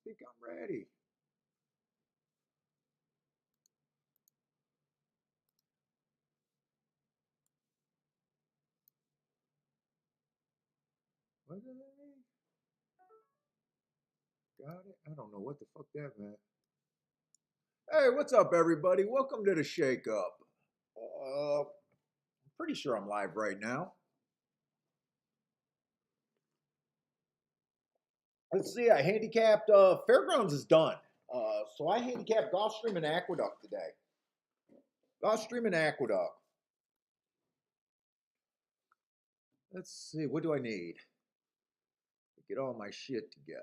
think I'm ready. What did I got it? I don't know what the fuck that meant. Hey, what's up, everybody? Welcome to the Shake Up. I'm pretty sure I'm live right now. Let's see. I handicapped. Fairgrounds is done. So I handicapped Gulfstream and Aqueduct today. Gulfstream and Aqueduct. Let's see. What do I need to get all my shit together?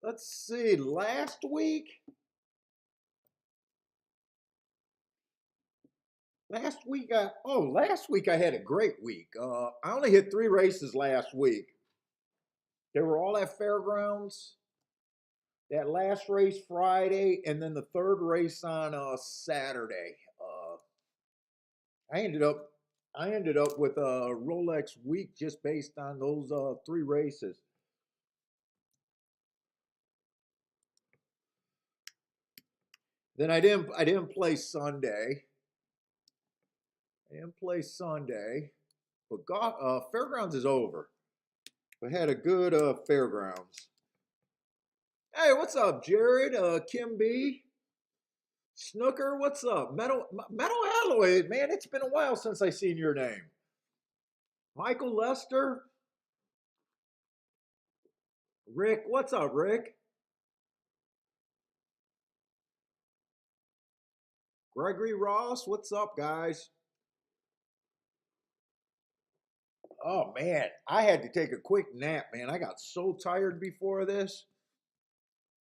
Let's see. Last week last week I had a great week. I only hit 3 races last week. They were all at fairgrounds. That last race Friday, and then the third race on Saturday. I ended up with a Rolex week just based on those 3 races. Then I didn't play Sunday. But fairgrounds is over. We had a good fairgrounds. Hey, what's up, Jared? Kim B, Snooker, what's up? Metal Alloy, man, it's been a while since I seen your name. Michael Lester, Rick, what's up, Rick? Gregory Ross, what's up, guys? Oh man, I had to take a quick nap, man. I got so tired before this.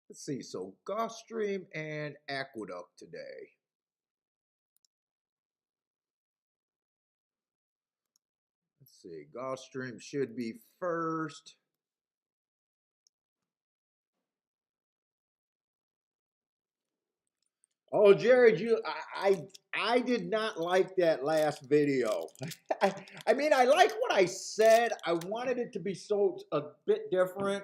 Let's see. So Gulfstream and Aqueduct today. Let's see. Gulfstream should be first. Oh, Jared, I did not like that last video. I mean, I like what I said. I wanted it to be so a bit different.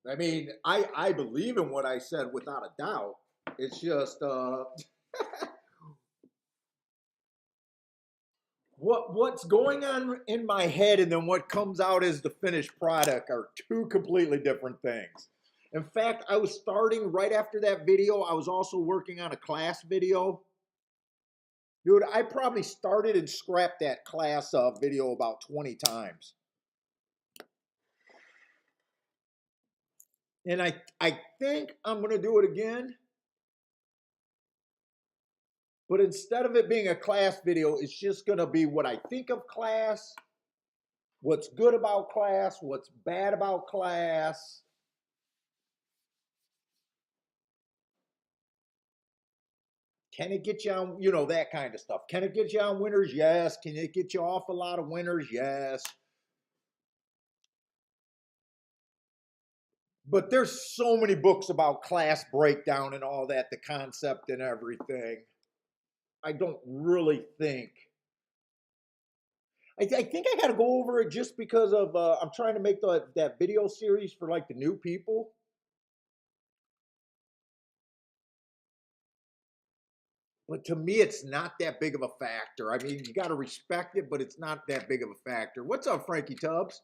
I mean, I believe in what I said without a doubt. It's just what's going on in my head and then what comes out as the finished product are two completely different things. In fact, I was starting right after that video. I was also working on a class video. Dude, I probably started and scrapped that class video about 20 times. And I think I'm going to do it again. But instead of it being a class video, it's just going to be what I think of class, what's good about class, what's bad about class. Can it get you on, that kind of stuff? Can it get you on winners? Yes. Can it get you off a lot of winners? Yes. But there's so many books about class breakdown and all that, the concept and everything. I don't really think. I think I got to go over it just because of I'm trying to make that video series for like the new people. But to me, it's not that big of a factor. I mean, you got to respect it, but it's not that big of a factor. What's up, Frankie Tubbs?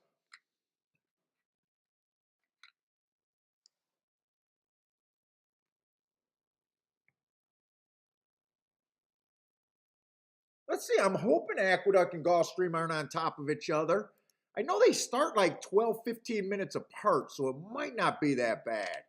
Let's see. I'm hoping Aqueduct and Gulfstream aren't on top of each other. I know they start like 12, 15 minutes apart, so it might not be that bad.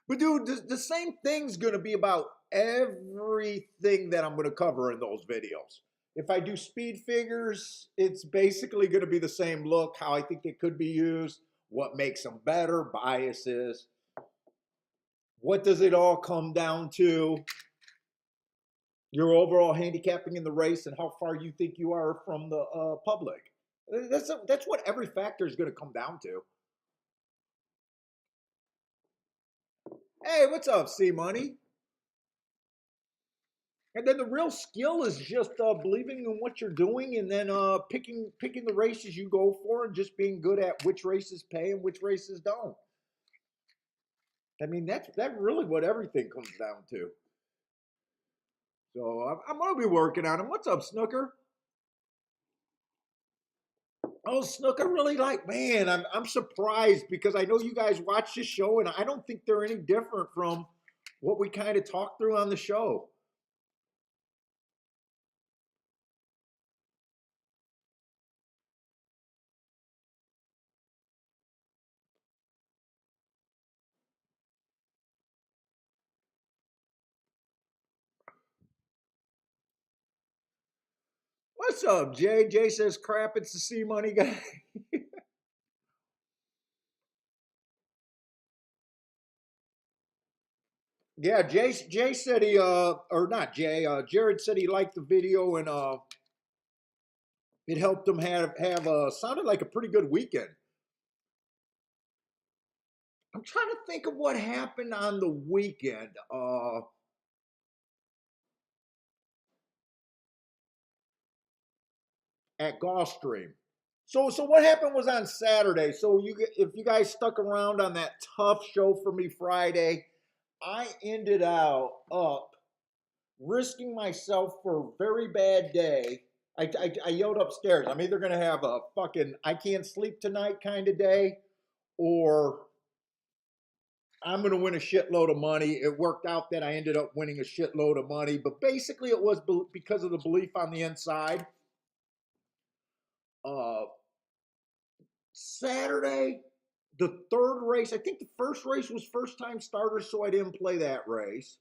But dude, the same thing's going to be about everything that I'm going to cover in those videos. If I do speed figures, it's basically going to be the same look, how I think they could be used, what makes them better, biases. What does it all come down to? Your overall handicapping in the race and how far you think you are from the public. That's what every factor is going to come down to. Hey, what's up, C Money? And then the real skill is just believing in what you're doing, and then picking the races you go for, and just being good at which races pay and which races don't. I mean, that's really what everything comes down to. So I'm gonna be working on them. What's up, Snooker? Oh, Snooker, really like, man, I'm surprised because I know you guys watch this show, and I don't think they're any different from what we kind of talked through on the show. What's up, Jay? Jay says, crap, it's the C Money guy. Yeah, Jay said he or not Jay, Jared said he liked the video, and it helped him have sounded like a pretty good weekend. I'm trying to think of what happened on the weekend. At Gulfstream. So what happened was on Saturday. So if you guys stuck around on that tough show for me Friday, I ended up risking myself for a very bad day. I yelled upstairs, I'm either gonna have a fucking I can't sleep tonight kind of day, or I'm gonna win a shitload of money. It worked out that I ended up winning a shitload of money, but basically it was because of the belief on the inside. Uh, Saturday, the third race, I think the first race was first time starters, so I didn't play that race.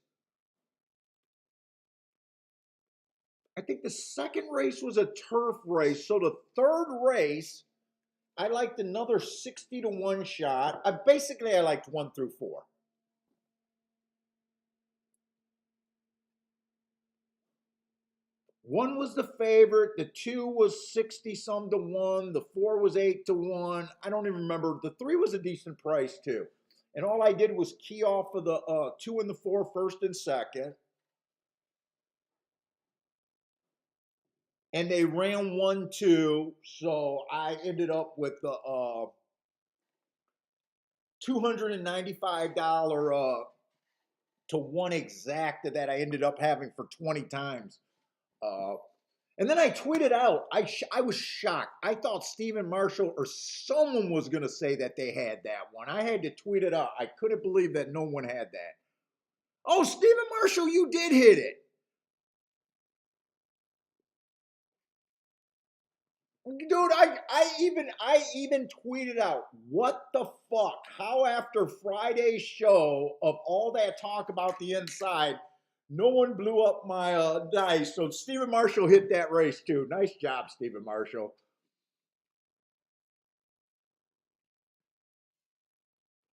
I think the second race was a turf race. So the third race, I liked another 60 to 1 shot. I liked 1 through 4. One was the favorite, the 2 was 60 some to 1, the 4 was 8 to 1. I don't even remember. The 3 was a decent price too. And all I did was key off of the 2 and the 4 first and second. And they ran 1-2, so I ended up with the $295 to 1 exacta that I ended up having for 20 times. Uh, and then I tweeted out, I was shocked. I thought Stephen Marshall or someone was going to say that they had that one. I had to tweet it out. I couldn't believe that no one had that. Oh, Stephen Marshall, you did hit it. Dude, I even tweeted out, what the fuck? How after Friday's show of all that talk about the inside, no one blew up my dice. So Stephen Marshall hit that race too. Nice job, Stephen Marshall.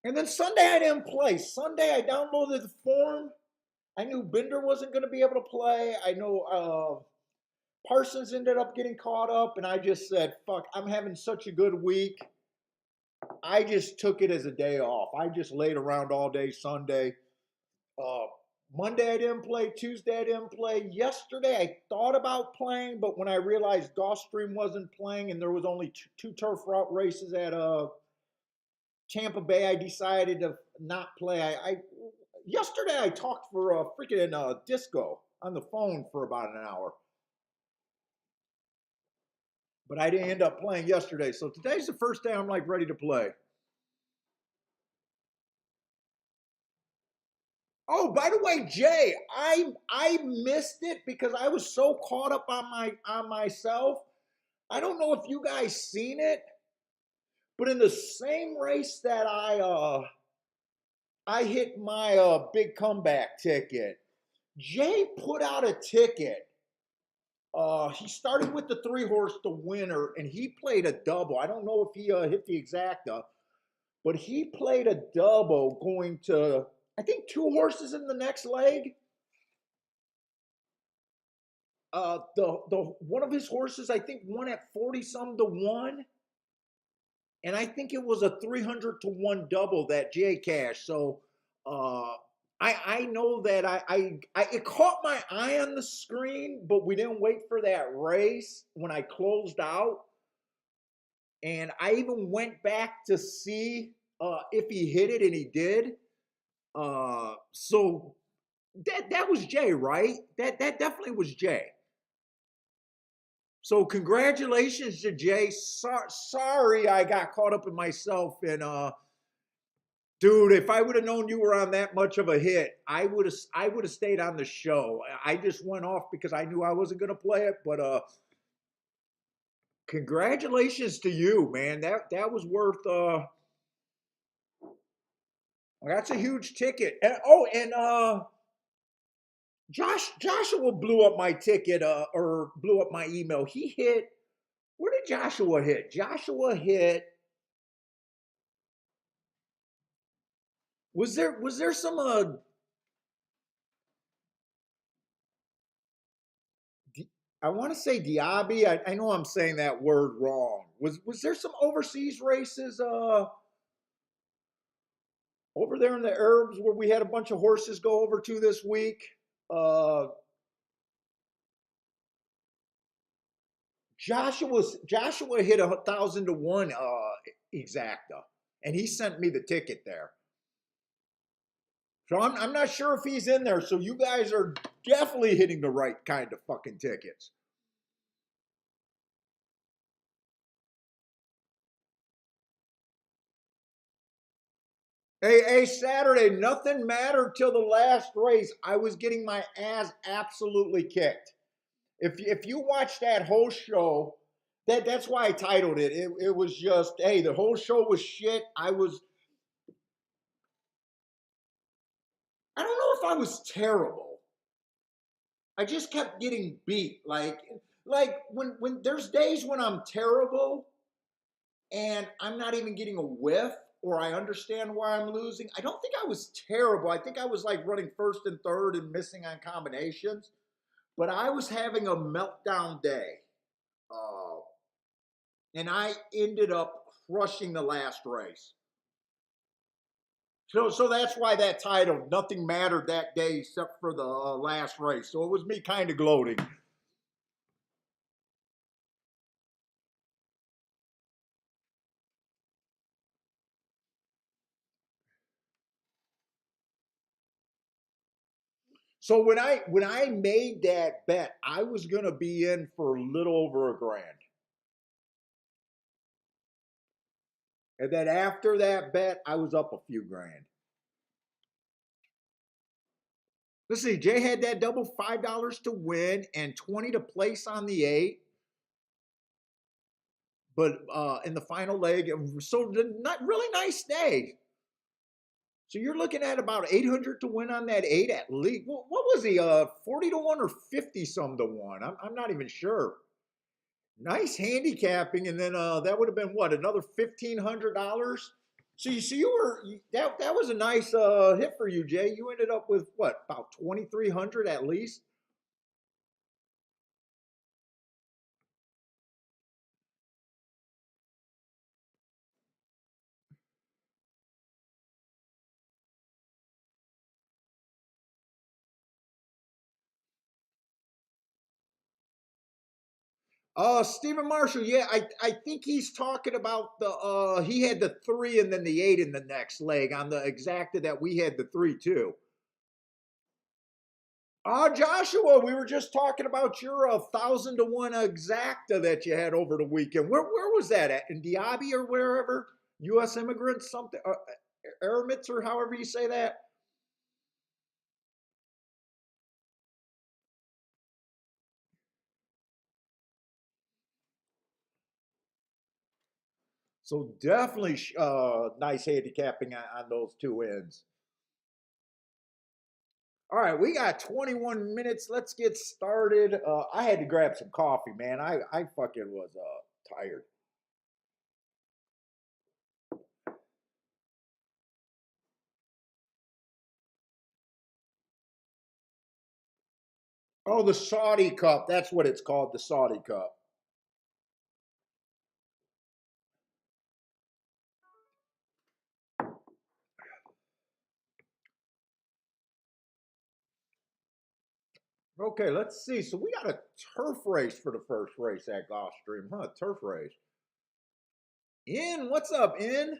And then Sunday I didn't play. Sunday I downloaded the form. I knew Binder wasn't going to be able to play. I know Parsons ended up getting caught up, and I just said, fuck, I'm having such a good week. I just took it as a day off. I just laid around all day Sunday. Uh, Monday I didn't play. Tuesday I didn't play. Yesterday I thought about playing, but when I realized Gulfstream wasn't playing and there was only two turf route races at Tampa Bay, I decided to not play. Yesterday I talked for a freaking disco on the phone for about an hour, but I didn't end up playing yesterday. So today's the first day I'm like ready to play. Oh, by the way, Jay, I missed it because I was so caught up on myself. I don't know if you guys seen it, but in the same race that I hit my big comeback ticket, Jay put out a ticket. He started with the 3-horse, the winner, and he played a double. I don't know if he hit the exacta, but he played a double going to, I think, 2 horses in the next leg. The one of his horses, I think, won at 40 some to 1, and I think it was a 300 to 1 double that Jay cashed. So I know that it caught my eye on the screen, but we didn't wait for that race when I closed out. And I even went back to see if he hit it, and he did. So that was Jay, right? That definitely was Jay. So congratulations to Jay. Sorry, I got caught up in myself. And dude, if I would have known you were on that much of a hit, I would have stayed on the show. I just went off because I knew I wasn't gonna play it. But congratulations to you, man. That was worth. That's a huge ticket. And oh, and Joshua blew up my ticket, or blew up my email. He hit. Where did Joshua hit? Joshua hit. Was there some I want to say Diaby. I know I'm saying that word wrong. Was there some overseas races over there in the Arabs where we had a bunch of horses go over to this week? Uh, Joshua hit 1,000 to 1 exacta, and he sent me the ticket there. So I'm not sure if he's in there. So you guys are definitely hitting the right kind of fucking tickets. Hey, Saturday, nothing mattered till the last race. I was getting my ass absolutely kicked. If you watch that whole show, that's why I titled it. It was just, hey, the whole show was shit. I don't know if I was terrible. I just kept getting beat. Like when there's days when I'm terrible and I'm not even getting a whiff, or I understand why I'm losing. I don't think I was terrible. I think I was like running first and third and missing on combinations, but I was having a meltdown day. Uh, and I ended up crushing the last race. So that's why that title, nothing mattered that day except for the last race. So it was me kind of gloating. So when I made that bet, I was gonna be in for a little over a grand. And then after that bet, I was up a few grand. Let's see, Jay had that double $5 to win and 20 to place on the eight. But in the final leg, so not really nice day. So you're looking at about 800 to win on that eight at least. What was he? 40 to 1 or 50 some to 1? I'm not even sure. Nice handicapping, and then that would have been what, another $1,500. So you were that was a nice hit for you, Jay. You ended up with what, about 2,300 at least. Stephen Marshall, yeah, I think he's talking about the he had the three and then the eight in the next leg on the exacta that we had the three too. Joshua, we were just talking about your 1,000 to 1 exacta that you had over the weekend. Where was that at? In Diaby or wherever? U.S. immigrants, something, Aramitz, or however you say that. So definitely nice handicapping on those two ends. All right, we got 21 minutes. Let's get started. I had to grab some coffee, man. I fucking was tired. Oh, the Saudi Cup. That's what it's called, the Saudi Cup. Okay, let's see. So we got a turf race for the first race at Gulfstream, huh? Turf race. In, what's up, In?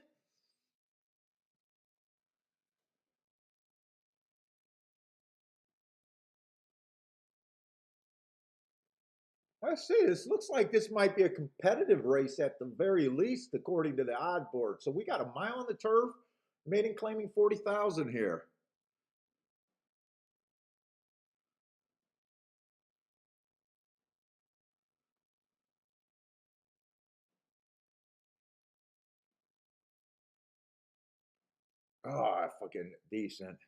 Let's see. This looks like this might be a competitive race at the very least, according to the odd board. So we got a mile on the turf, maiden claiming 40,000 here. Oh, fucking decent.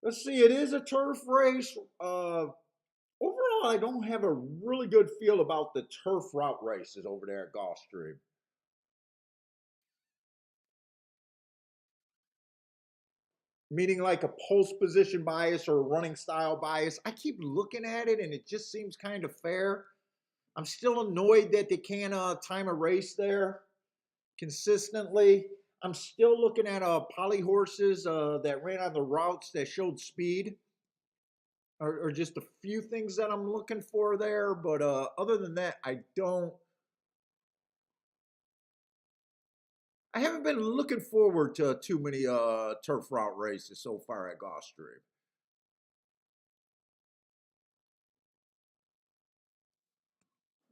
Let's see. It is a turf race. Overall, I don't have a really good feel about the turf route races over there at Gulfstream. Meaning like a post position bias or a running style bias. I keep looking at it and it just seems kind of fair. I'm still annoyed that they can't time a race there consistently. I'm still looking at poly horses that ran on the routes that showed speed, or just a few things that I'm looking for there. But other than that, I haven't been looking forward to too many turf route races so far at Gulfstream.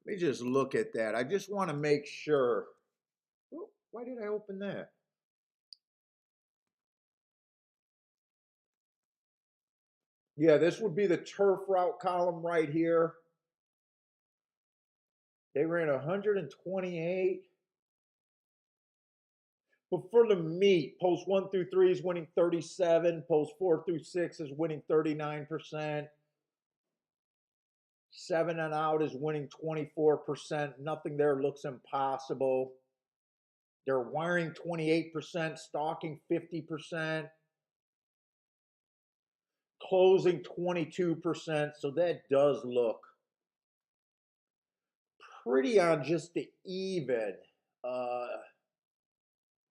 Let me just look at that. I just want to make sure. Oh, why did I open that? Yeah, this would be the turf route column right here. They ran 128. But for the meet, post 1 through 3 is winning 37. Post 4 through 6 is winning 39%. 7 and out is winning 24%. Nothing there looks impossible. They're wiring 28%, stalking 50%, closing 22%. So that does look pretty on just the even. Uh,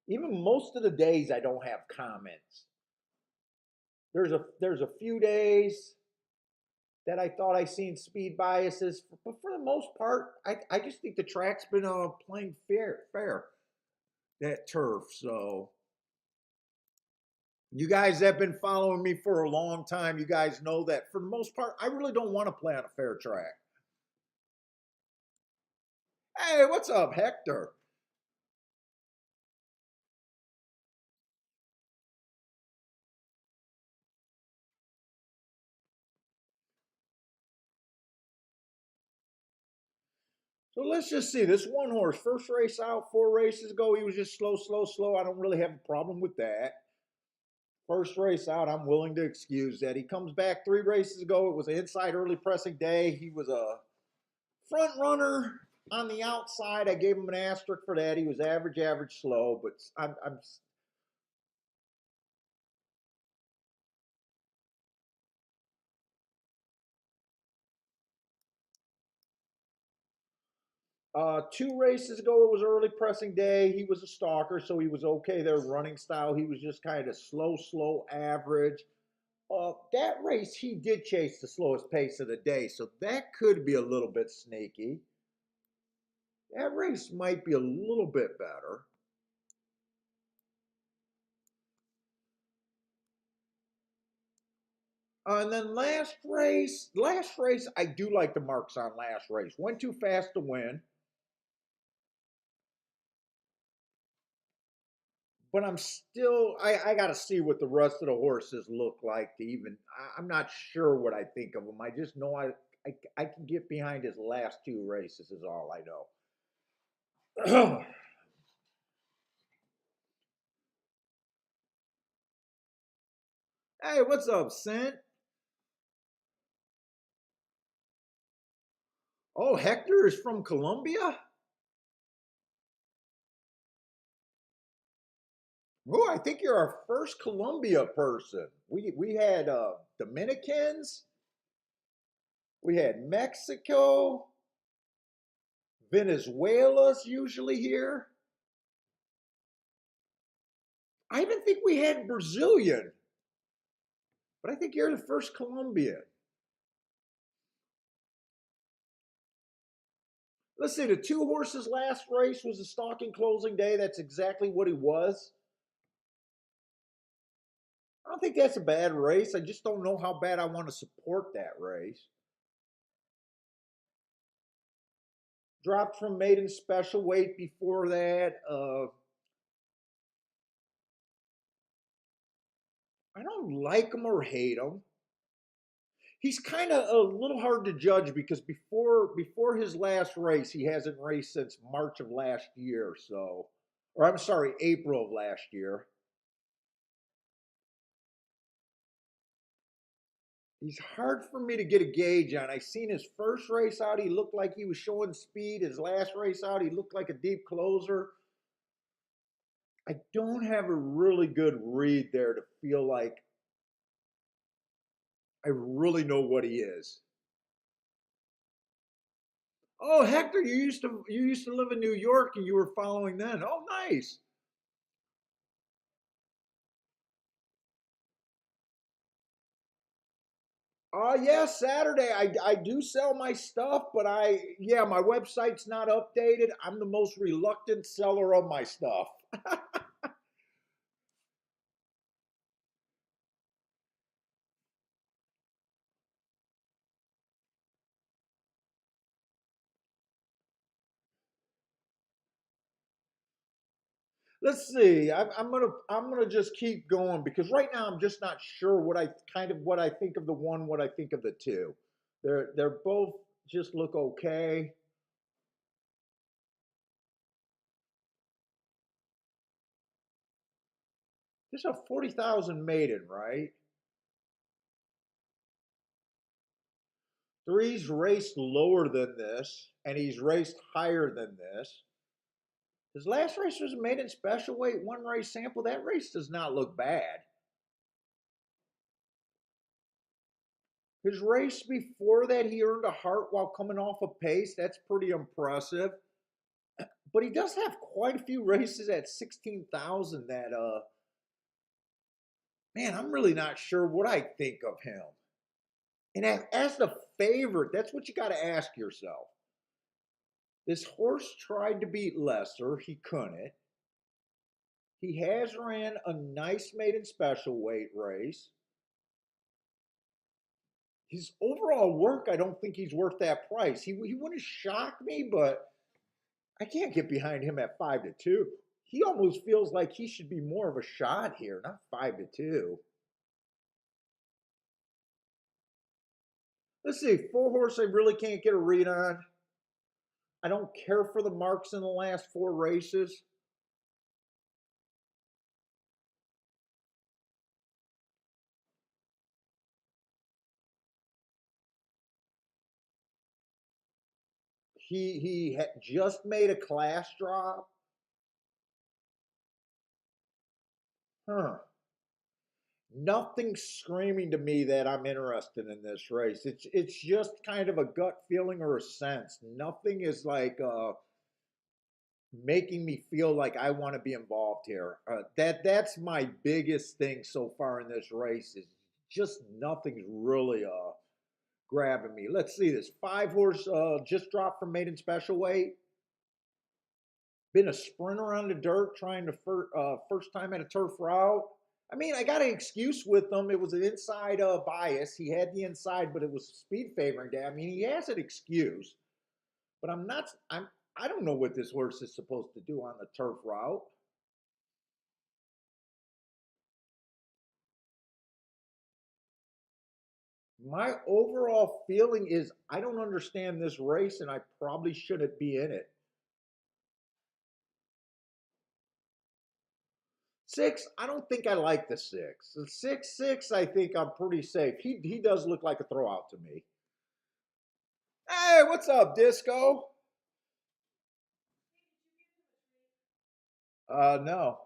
Even most of the days, I don't have comments. There's a few days that I thought I seen speed biases, but for the most part, I just think the track's been playing fair that turf. So you guys have been following me for a long time. You guys know that for the most part, I really don't want to play on a fair track. Hey, what's up, Hector? So let's just see this one horse. First race out, 4 races ago, he was just slow, slow, slow. I don't really have a problem with that. First race out, I'm willing to excuse that. He comes back 3 races ago. It was an inside early pressing day. He was a front runner on the outside. I gave him an asterisk for that. He was average, average, slow. But I'm 2 races ago, it was early pressing day. He was a stalker, so he was okay there running style. He was just kind of slow, slow, average. That race, he did chase the slowest pace of the day, so that could be a little bit sneaky. That race might be a little bit better. And then last race, I do like the marks on last race. Went too fast to win, but I got to see what the rest of the horses look like to even. I'm not sure what I think of them. I just know I can get behind his last 2 races is all I know. Hey, what's up, Sent? Oh, Hector is from Colombia. Oh, I think you're our first Colombia person. We had Dominicans, we had Mexico, Venezuela's usually here. I even think we had Brazilian. But I think you're the first Colombian. Let's see, the two horses last race was a stalking closing day. That's exactly what he was. I don't think that's a bad race. I just don't know how bad I want to support that race. Dropped from maiden special weight before that. I don't like him or hate him. He's kind of a little hard to judge because before his last race, he hasn't raced since March of last year. So, or I'm sorry, April of last year. He's hard for me to get a gauge on. I seen his first race out, he looked like he was showing speed. His last race out, he looked like a deep closer. I don't have a really good read there to feel like I really know what he is. Oh, Hector, you used to live in New York and you were following then. Oh, nice. Yeah, Saturday. I do sell my stuff, but yeah, my website's not updated. I'm the most reluctant seller of my stuff. Let's see. I'm gonna just keep going because right now I'm just not sure what I think of the one, what I think of the two. They're both just look okay. There's a 40,000 maiden, right? Three's raced lower than this, and he's raced higher than this. His last race was a maiden special weight, one race sample. That race does not look bad. His race before that, he earned a heart while coming off a pace. That's pretty impressive. But he does have quite a few races at 16,000 that, man, I'm really not sure what I think of him. And as the favorite, that's what you got to ask yourself. This horse tried to beat Lesser. He couldn't. He has ran a nice maiden special weight race. His overall work, I don't think he's worth that price. He wouldn't shock me, but I can't get behind him at 5-2. He almost feels like he should be more of a shot here, not 5-2. Let's see, four horse I really can't get a read on. I don't care for the marks in the last four races. He just made a class drop. Huh. Nothing screaming to me that I'm interested in this race. It's just kind of a gut feeling or a sense. Nothing is like making me feel like I want to be involved here. That's my biggest thing so far in this race is just nothing's really grabbing me. Let's see this five horse just dropped from maiden special weight. Been a sprinter on the dirt trying to first time at a turf route. I mean, I got an excuse with him. It was an inside bias. He had the inside, but it was speed favoring day. I mean, he has an excuse, but I'm not. I don't know what this horse is supposed to do on the turf route. My overall feeling is I don't understand this race, and I probably shouldn't be in it. Six, I don't think I like the six. The 6-6, I think I'm pretty safe. He does look like a throwout to me. Hey, what's up, Disco? No.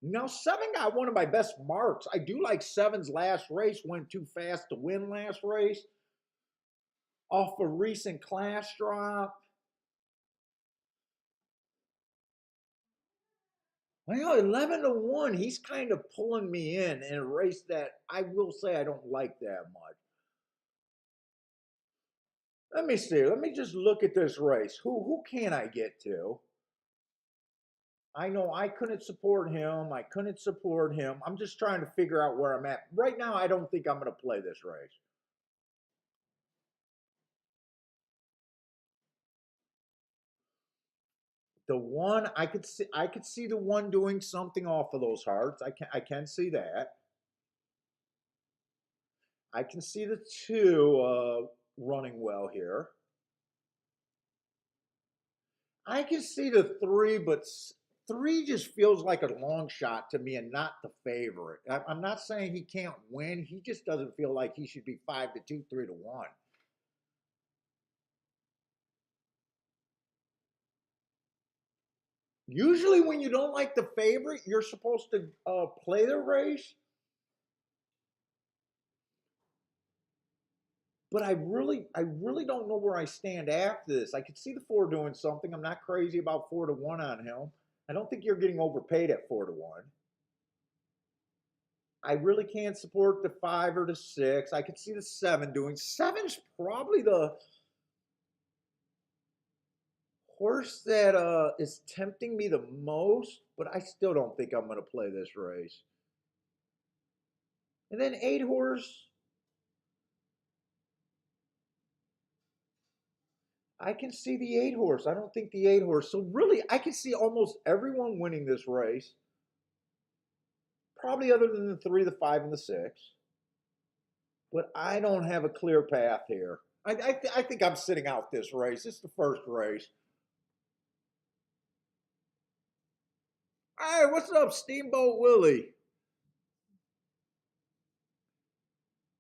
Now, seven got one of my best marks. I do like seven's last race, went too fast to win last race. Off a recent class drop. Well, 11-1. He's kind of pulling me in a race that I will say I don't like that much. Let me see. Let me just look at this race. Who can I get to? I know I couldn't support him. I couldn't support him. I'm just trying to figure out where I'm at. Right now, I don't think I'm going to play this race. The one I could see the one doing something off of those hearts. I can see that. I can see the two running well here. I can see the three, but three just feels like a long shot to me and not the favorite. I'm not saying he can't win. He just doesn't feel like he should be 5-2, 3-1. Usually, when you don't like the favorite, you're supposed to play the race. But I really don't know where I stand after this. I could see the four doing something. I'm not crazy about 4-1 on him. I don't think you're getting overpaid at 4-1. I really can't support the five or the six. I could see the seven doing. Seven's probably the horse that is tempting me the most, but I still don't think I'm going to play this race. And then eight horse, I can see the eight horse. I don't think the eight horse. So really, I can see almost everyone winning this race. Probably other than the three, the five, and the six. But I don't have a clear path here. I think I'm sitting out this race. It's the first race. Hey, what's up, Steamboat Willie?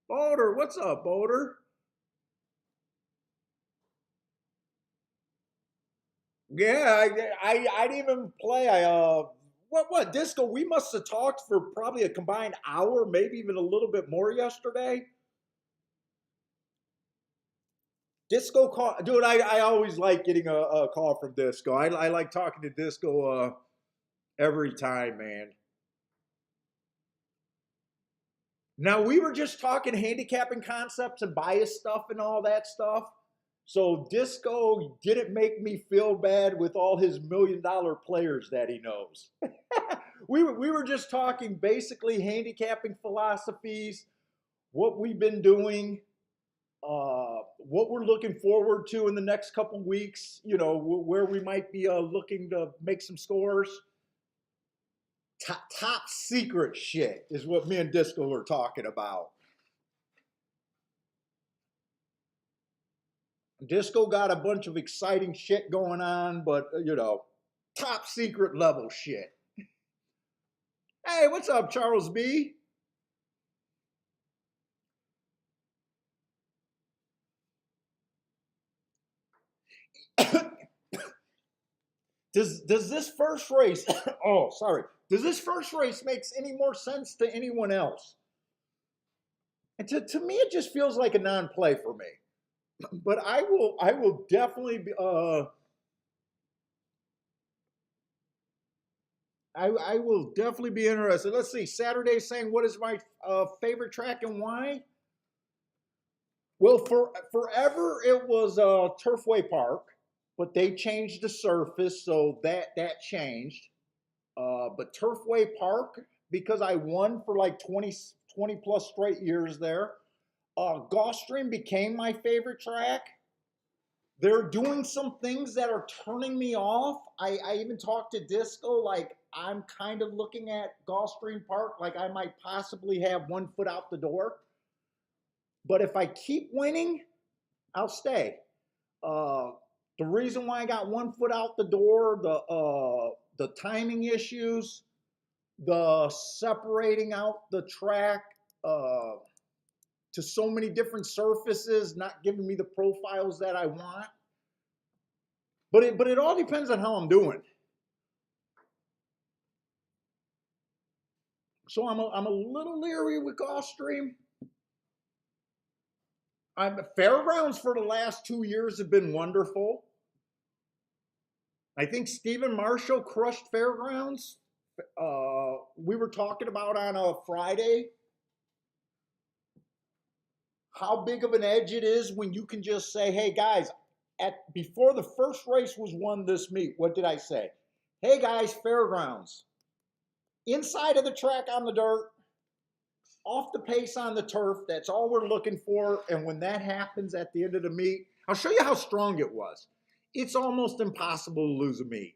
Boulder, what's up, Boulder? Yeah, I didn't even play. What disco? We must have talked for probably a combined hour, maybe even a little bit more yesterday. Disco call, dude. I always like getting a call from Disco. I like talking to Disco every time, man. Now we were just talking handicapping concepts and bias stuff and all that stuff. So Disco didn't make me feel bad with all his $1 million players that he knows. We were just talking basically handicapping philosophies, what we've been doing, what we're looking forward to in the next couple weeks. You know where we might be looking to make some scores. Top secret shit is what me and Disco are talking about. Disco got a bunch of exciting shit going on, but top secret level shit. Hey, what's up, Charles B? Does this first race? Oh, sorry. Does this first race makes any more sense to anyone else? And to me, it just feels like a non-play for me. But I will definitely be, I will definitely be interested. Let's see. Saturday saying what is my favorite track and why? Well, forever it was Turfway Park, but they changed the surface, so that changed. But Turfway Park, because I won for like 20 plus straight years there. Gulfstream became my favorite track. They're doing some things that are turning me off. I even talked to Disco, like I'm kind of looking at Gulfstream Park, like I might possibly have one foot out the door. But if I keep winning, I'll stay. Uh, the reason why I got one foot out the door, the timing issues, the separating out the track uh, to so many different surfaces, not giving me the profiles that I want. But it all depends on how I'm doing. So I'm a little leery with Gulfstream. Fairgrounds for the last 2 years have been wonderful. I think Stephen Marshall crushed Fairgrounds. we were talking about on a Friday how big of an edge it is when you can just say, hey guys, at before the first race was won this meet, what did I say? Hey guys, fairgrounds, inside of the track on the dirt, off the pace on the turf, that's all we're looking for. And when that happens at the end of the meet, I'll show you how strong it was. It's almost impossible to lose a meet.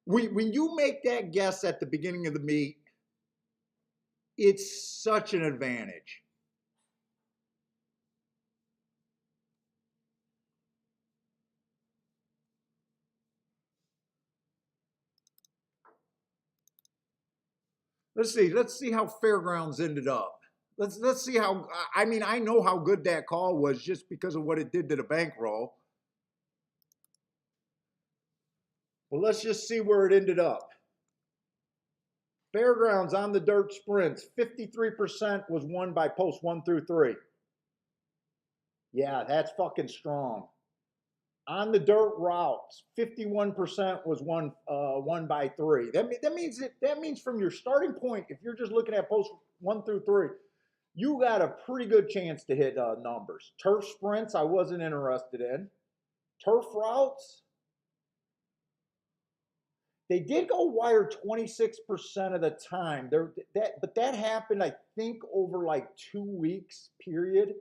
When you make that guess at the beginning of the meet, it's such an advantage. Let's see how Fairgrounds ended up. Let's see how, I mean, I know how good that call was just because of what it did to the bankroll. Well, let's just see where it ended up. Fairgrounds on the dirt sprints, 53% was won by posts 1 through 3. Yeah, that's fucking strong. On the dirt routes, 51% was won by 3. That means from your starting point, if you're just looking at posts 1 through 3, you got a pretty good chance to hit numbers. Turf sprints, I wasn't interested in. Turf routes, they did go wire 26% of the time. But that happened, I think, over like 2 weeks period.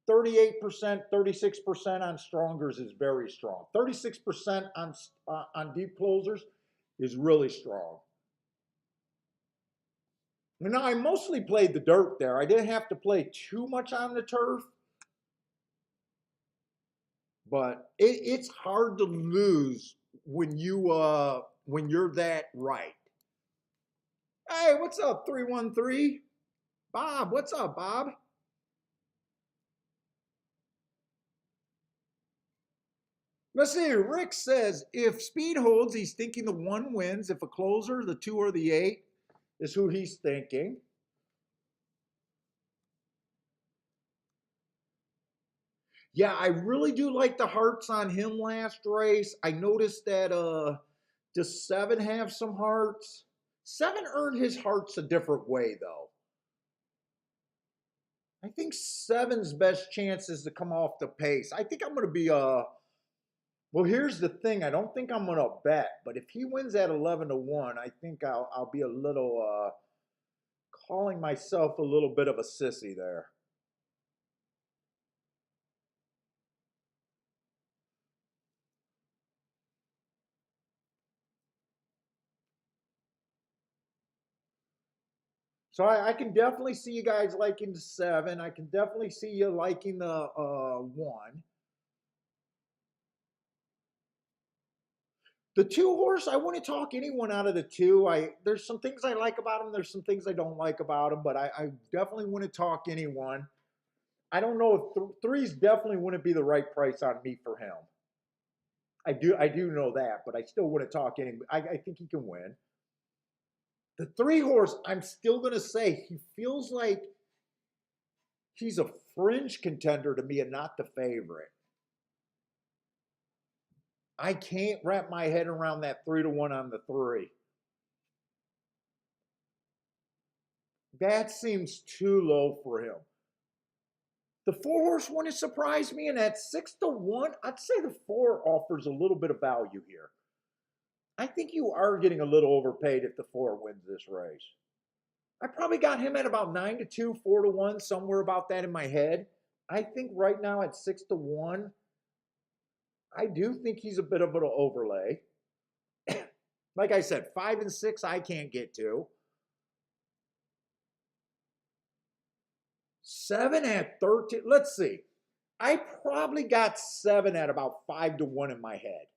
38%, 36% on strongers is very strong. 36% on deep closers is really strong. Now, I mostly played the dirt there. I didn't have to play too much on the turf. But it's hard to lose when you're that right. Hey, what's up, 313? Bob, what's up, Bob? Let's see. Rick says if speed holds, he's thinking the 1 wins. If a closer, the 2 or the 8 is who he's thinking. Yeah, I really do like the hearts on him last race. I noticed that does 7 have some hearts? 7 earned his hearts a different way though. I think 7's best chance is to come off the pace. I think I'm going to be well, here's the thing. I don't think I'm going to bet, but if he wins at 11-1, I think I'll be a little calling myself a little bit of a sissy there. So I can definitely see you guys liking the 7. I can definitely see you liking the 1. The 2 horse, I wouldn't talk anyone out of the 2. There's some things I like about him. There's some things I don't like about him, but I definitely wouldn't talk anyone. I don't know if 3's definitely wouldn't be the right price on me for him. I do know that, but I still wouldn't talk any. I think he can win. The 3 horse, I'm still gonna say he feels like he's a fringe contender to me and not the favorite. I can't wrap my head around that 3-1 on the 3. That seems too low for him. The 4 horse one has surprised me, and at 6-1, I'd say the 4 offers a little bit of value here. I think you are getting a little overpaid if the 4 wins this race. I probably got him at about 9-2, 4-1, somewhere about that in my head. I think right now at 6-1, I do think he's a bit of an overlay. Like I said, 5 and 6, I can't get to. 7 at 13. Let's see. I probably got 7 at about 5-1 in my head.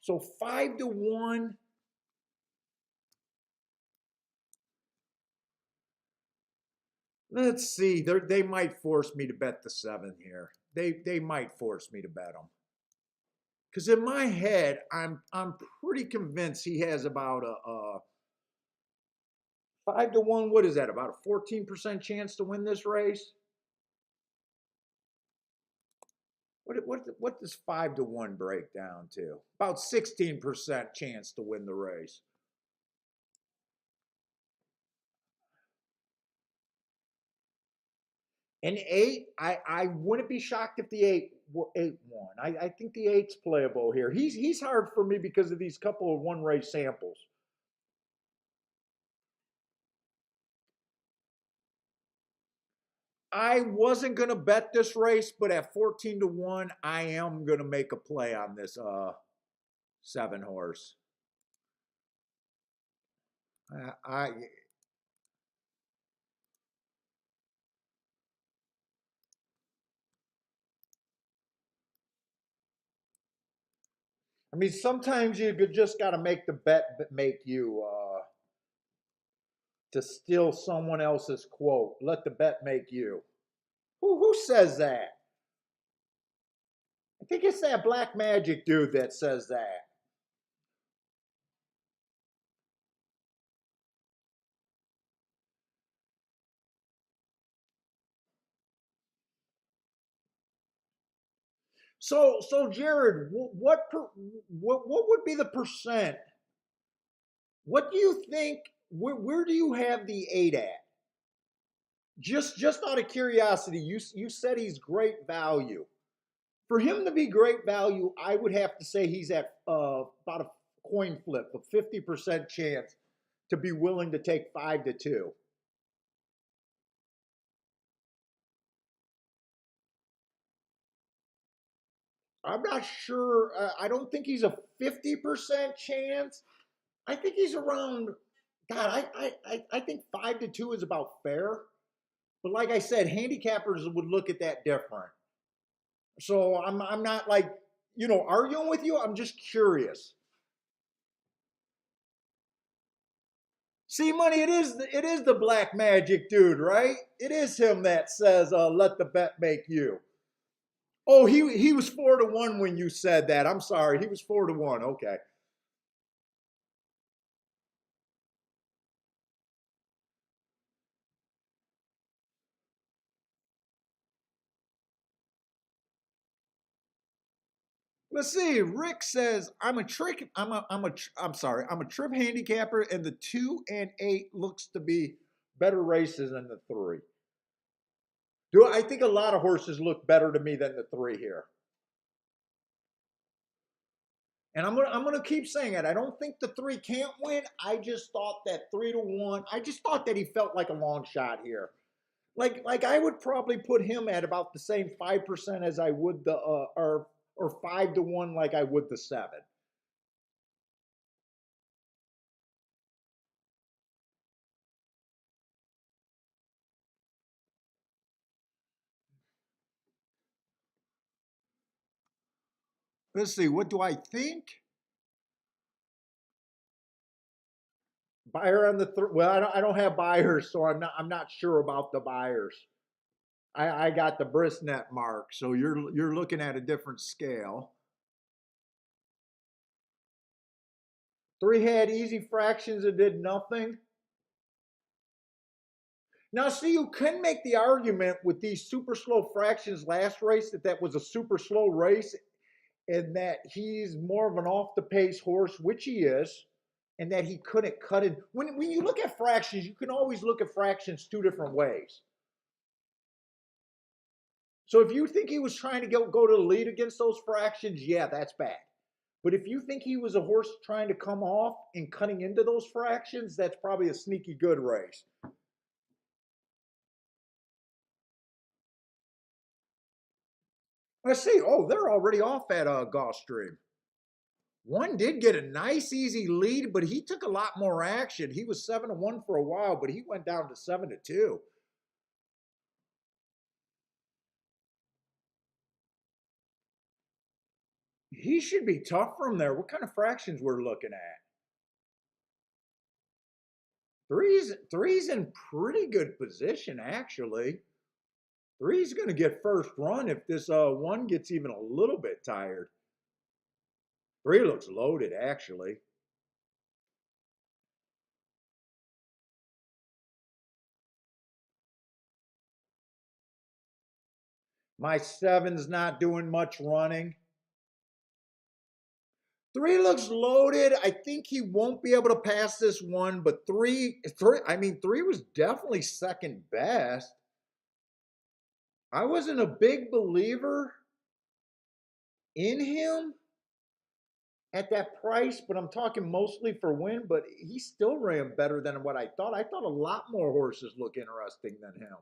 So 5-1. Let's see. They might force me to bet the 7 here. They might force me to bet them. Because in my head, I'm pretty convinced he has about a 5-1. What is that? About a 14% chance to win this race. What does 5 to 1 break down to? About 16% chance to win the race. An eight, I wouldn't be shocked if the eight won. I think the eight's playable here. He's hard for me because of these couple of one race samples. I wasn't gonna bet this race, but at 14 to 1, I am gonna make a play on this 7 horse. I I mean, sometimes you just got to make the bet make you. To steal someone else's quote, let the bet make you. Who says that? I think it's that black magic dude that says that. So Jared, what would be the percent? What do you think? Where do you have the eight at? Just out of curiosity, you said he's great value. For him to be great value, I would have to say he's at about a coin flip, a 50% chance to be willing to take 5 to 2. I'm not sure. I don't think he's a 50% chance. I think he's around. God, I think 5 to 2 is about fair. But like I said, handicappers would look at that different. So I'm not like arguing with you. I'm just curious. See, money. It is the black magic dude, right? It is him that says, "Let the bet make you." Oh, he was 4 to 1 when you said that. I'm sorry, he was 4 to 1. Okay. Let's see. Rick says I'm a trick. I'm sorry. I'm a trip handicapper, and the 2 and 8 looks to be better races than the 3. Do I think a lot of horses look better to me than the 3 here? And I'm gonna keep saying it. I don't think the 3 can't win. I just thought that 3 to 1. I just thought that he felt like a long shot here. Like I would probably put him at about the same 5% as I would the or 5 to 1 like I would the 7. Let's see. What do I think? Buyer on the well, I don't have buyers, so I'm not sure about the buyers. I got the brisnet mark, so you're looking at a different scale. 3 had easy fractions and did nothing. Now, see, you can make the argument with these super slow fractions last race that was a super slow race, and that he's more of an off the pace horse, which he is, and that he couldn't cut it. When you look at fractions, you can always look at fractions 2 different ways. So if you think he was trying to go to the lead against those fractions, yeah, that's bad. But if you think he was a horse trying to come off and cutting into those fractions, that's probably a sneaky good race. Let's see. Oh, they're already off at Gulfstream. One did get a nice easy lead, but he took a lot more action. He was 7 to 1 for a while, but he went down to 7 to 2. He should be tough from there. What kind of fractions we're looking at? Three's in pretty good position, actually. Three's going to get first run if this one gets even a little bit tired. 3 looks loaded, actually. My 7's not doing much running. 3 looks loaded. I think he won't be able to pass this one, but 3 was definitely second best. I wasn't a big believer in him at that price, but I'm talking mostly for win, but he still ran better than what I thought. I thought a lot more horses look interesting than him.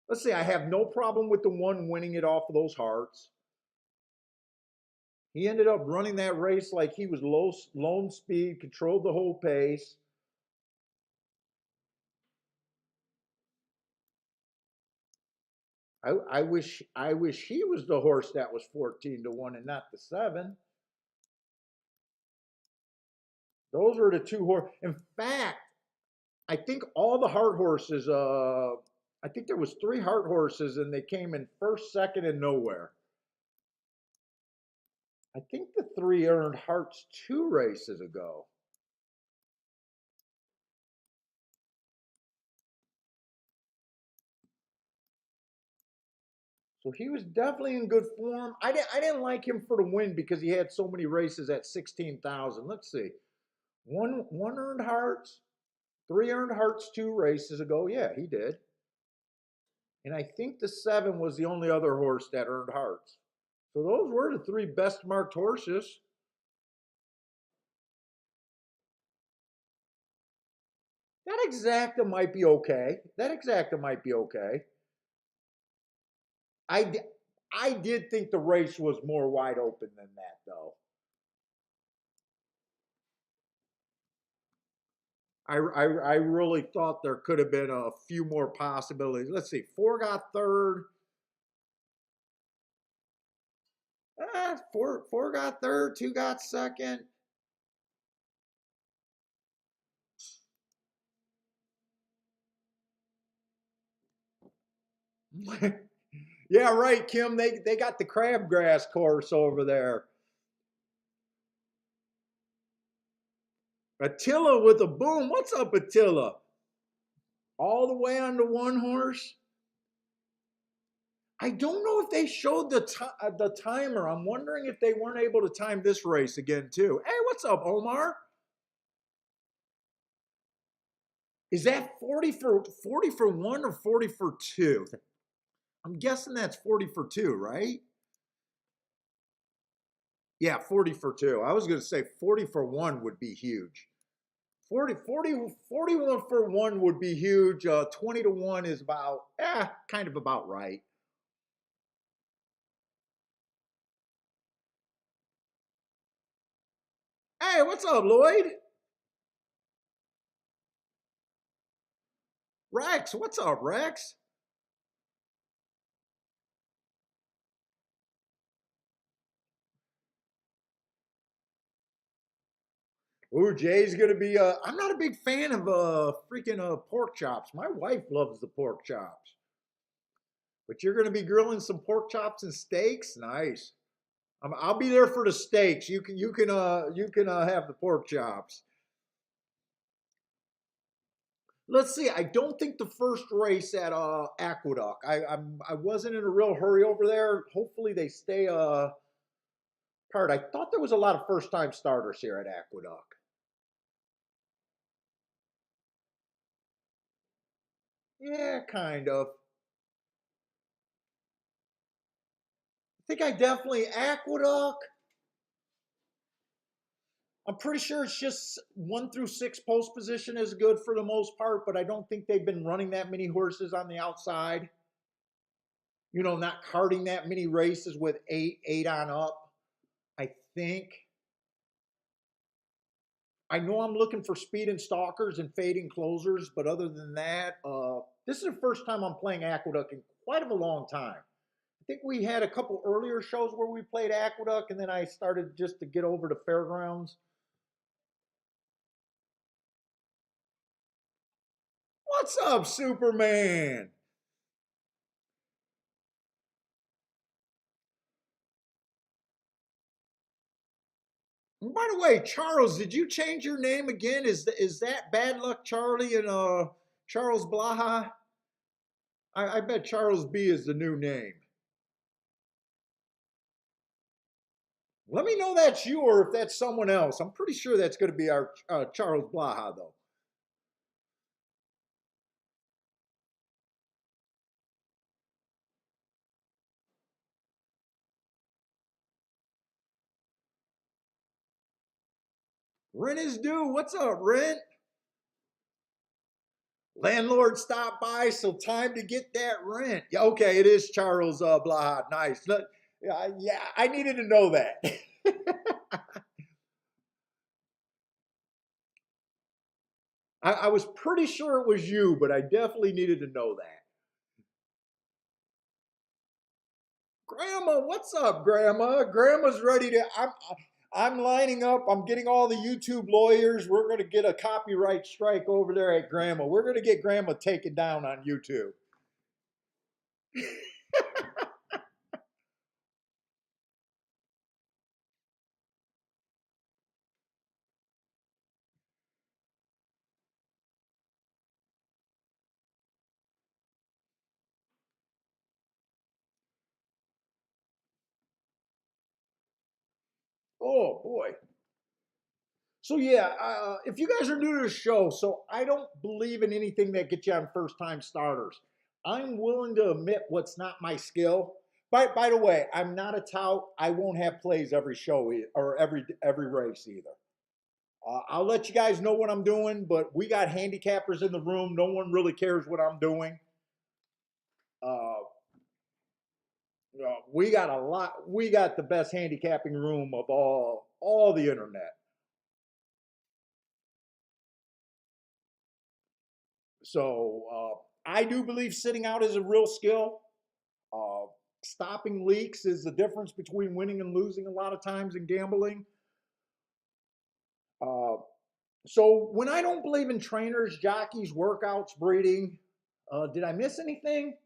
Let's see, I have no problem with the 1 winning it off of those hearts. He ended up running that race like he was lone speed, controlled the whole pace. I wish he was the horse that was 14-1 and not the 7. Those were the 2 horses. In fact, I think all the heart horses, I think there was 3 heart horses and they came in first, second, and nowhere. I think the 3 earned hearts 2 races ago. So he was definitely in good form. I didn't like him for the win because he had so many races at 16,000. Let's see. One earned hearts, 3 earned hearts 2 races ago. Yeah, he did. And I think the 7 was the only other horse that earned hearts. So those were the 3 best marked horses. That exacta might be okay. That exacta might be okay. I did think the race was more wide open than that, though. I really thought there could have been a few more possibilities. Let's see. 4 got third. Four got third. 2 got second. Yeah, right, Kim. They got the crabgrass course over there. Attila with a boom. What's up, Attila? All the way on the 1 horse. I don't know if they showed the timer. I'm wondering if they weren't able to time this race again too. Hey, what's up, Omar? Is that 40 for 1 or 40 for 2? I'm guessing that's 40 for 2, right? Yeah, 40 for 2. I was going to say 40 for 1 would be huge. 41 for 1 would be huge. 20-1 is kind of about right. Hey, what's up, Lloyd? Rex, what's up, Rex? Ooh, Jay's gonna be. I'm not a big fan of freaking pork chops. My wife loves the pork chops, but you're gonna be grilling some pork chops and steaks. Nice. I'll be there for the steaks. You can have the pork chops. Let's see. I don't think the first race at Aqueduct. I wasn't in a real hurry over there. Hopefully they stay apart. I thought there was a lot of first time starters here at Aqueduct. Yeah, kind of. I think I definitely Aqueduct. I'm pretty sure it's just 1 through 6 post position is good for the most part, but I don't think they've been running that many horses on the outside. Not carting that many races with eight on up. I think. I know I'm looking for speed and stalkers and fading closers, but other than that, this is the first time I'm playing Aqueduct in quite of a long time. I think we had a couple earlier shows where we played Aqueduct, and then I started just to get over to Fairgrounds. What's up, Superman? And by the way, Charles, did you change your name again? Is that Bad Luck Charlie and Charles Blaha? I bet Charles B is the new name. Let me know that's you or if that's someone else. I'm pretty sure that's going to be our Charles Blaha, though. Rent is due. What's up, Rent? Landlord stopped by, so time to get that rent. Yeah, okay, it is Charles Blaha. Nice. Yeah, I needed to know that. I was pretty sure it was you, but I definitely needed to know that. Grandma, what's up, Grandma? Grandma's ready to. I'm lining up. I'm getting all the YouTube lawyers. We're going to get a copyright strike over there at Grandma. We're going to get Grandma taken down on YouTube. Oh boy. So yeah, if you guys are new to the show, so I don't believe in anything that gets you on first time starters. I'm willing to admit what's not my skill. By the way, I'm not a tout. I won't have plays every show or every race either. I'll let you guys know what I'm doing, but we got handicappers in the room. No one really cares what I'm doing. Uh, we got a lot. We got the best handicapping room of all the internet. So I do believe sitting out is a real skill. Uh, Stopping leaks is the difference between winning and losing a lot of times in gambling. Uh, so when I don't believe in trainers, jockeys, workouts, breeding, did I miss anything?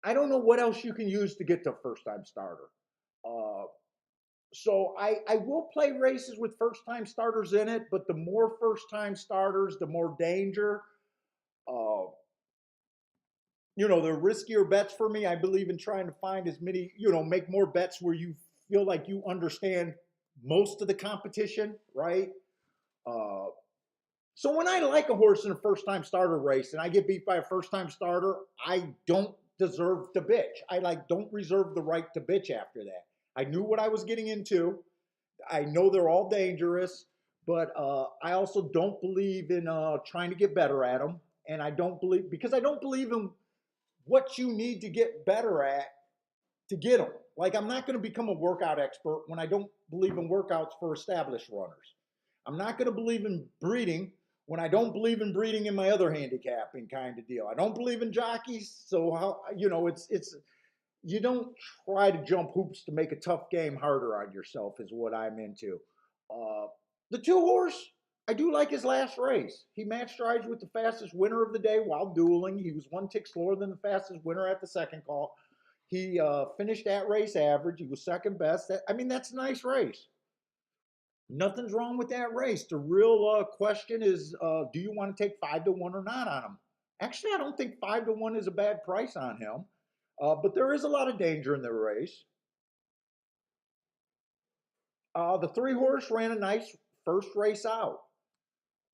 I don't know what else you can use to get to first time starter. Uh, so I will play races with first time starters in it, but the more first time starters, the more danger. Uh, they're riskier bets for me. I believe in trying to find as many, make more bets where you feel like you understand most of the competition, right? Uh, so when I like a horse in a first time starter race and I get beat by a first time starter, I don't deserve to bitch. I don't reserve the right to bitch after that. I knew what I was getting into. I know they're all dangerous, but I also don't believe in trying to get better at them. And I don't believe, because I don't believe in what you need to get better at to get them. Like, I'm not going to become a workout expert when I don't believe in workouts for established runners. I'm not going to believe in breeding when I don't believe in breeding in my other handicapping kind of deal. I don't believe in jockeys, so how it's you don't try to jump hoops to make a tough game harder on yourself is what I'm into. Uh, the two horse, I do like his last race. He matched strides with the fastest winner of the day while dueling. He was one tick slower than the fastest winner at the second call. He finished that race average. He was second best. That's a nice race. Nothing's wrong with that race. The real question is, do you want to take 5-1 or not on him? Actually, I don't think 5-1 is a bad price on him, but there is a lot of danger in the race. The three horse ran a nice first race out.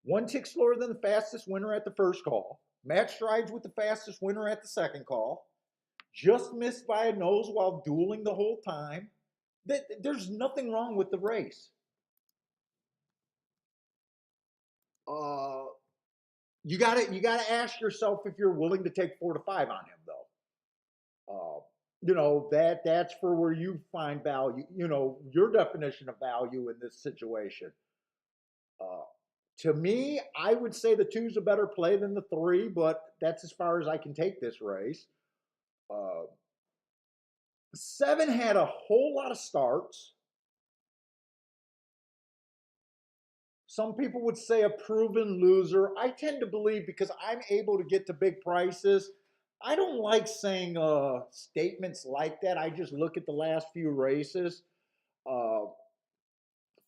One tick slower than the fastest winner at the first call. Match strides with the fastest winner at the second call. Just missed by a nose while dueling the whole time. There's nothing wrong with the race. Uh, you gotta ask yourself if you're willing to take 4 to 5 on him though. That's for where you find value. Your definition of value in this situation. Uh, to me, I would say the two's a better play than the three, but that's as far as I can take this race. Uh, Seven had a whole lot of starts. Some people would say a proven loser. I tend to believe because I'm able to get to big prices. I don't like saying statements like that. I just look at the last few races. Uh,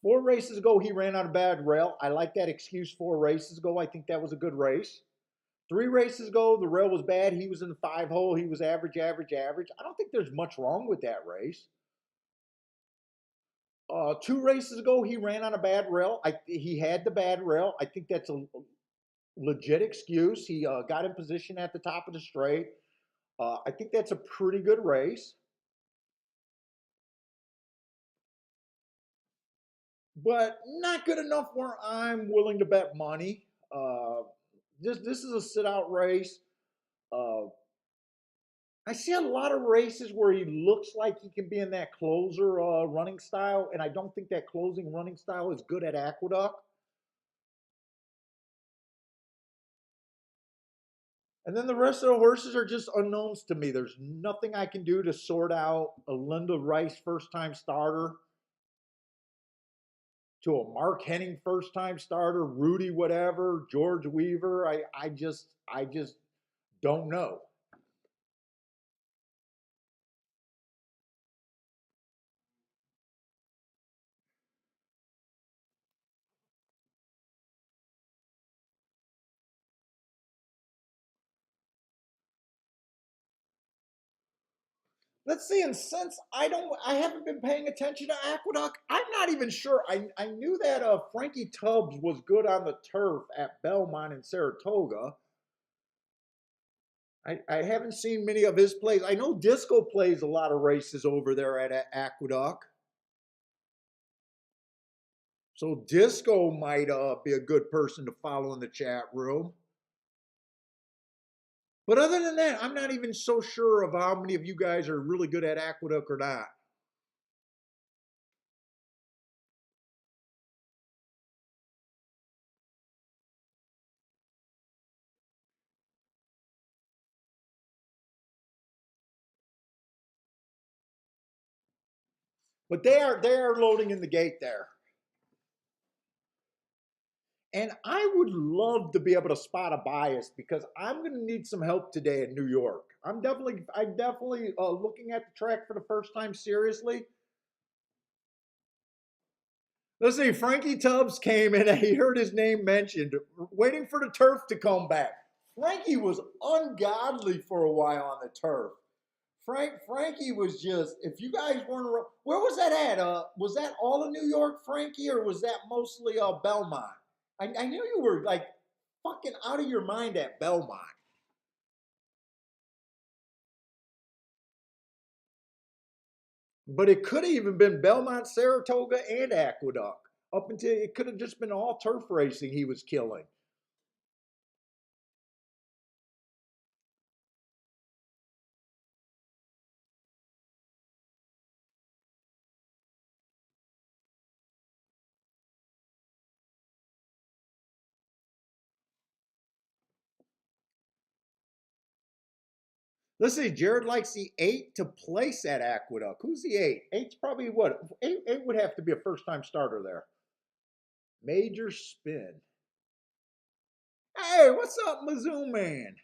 4 races ago, he ran on a bad rail. I like that excuse 4 races ago. I think that was a good race. 3 races ago, the rail was bad. He was in the 5 hole. He was average, average, average. I don't think there's much wrong with that race. 2 races ago, he ran on a bad rail. He had the bad rail. I think that's a legit excuse. He got in position at the top of the straight. I think that's a pretty good race. But not good enough where I'm willing to bet money. This is a sit out race. Uh, I see a lot of races where he looks like he can be in that closer running style, and I don't think that closing running style is good at Aqueduct. And then the rest of the horses are just unknowns to me. There's nothing I can do to sort out a Linda Rice first time starter to a Mark Henning first time starter, Rudy whatever, George Weaver. I just don't know. Let's see, and since I haven't been paying attention to Aqueduct, I'm not even sure. I knew that Frankie Tubbs was good on the turf at Belmont and Saratoga. I haven't seen many of his plays. I know Disco plays a lot of races over there at Aqueduct. So Disco might be a good person to follow in the chat room. But other than that, I'm not even so sure of how many of you guys are really good at Aqueduct or not. But they are loading in the gate there. And I would love to be able to spot a bias because I'm going to need some help today in New York. I'm definitely looking at the track for the first time seriously. Let's see, Frankie Tubbs came in and he heard his name mentioned, waiting for the turf to come back. Frankie was ungodly for a while on the turf. Frankie was just, if you guys weren't, where was that at? Was that all of New York, Frankie, or was that mostly Belmont? I knew you were like fucking out of your mind at Belmont. But it could have even been Belmont, Saratoga, and Aqueduct. Up until it could have just been all turf racing he was killing. Let's see, Jared likes the 8 to place at Aqueduct. Who's the 8? Eight's probably what? Eight would have to be a first time starter there. Major spin. Hey, what's up, Mizzou man?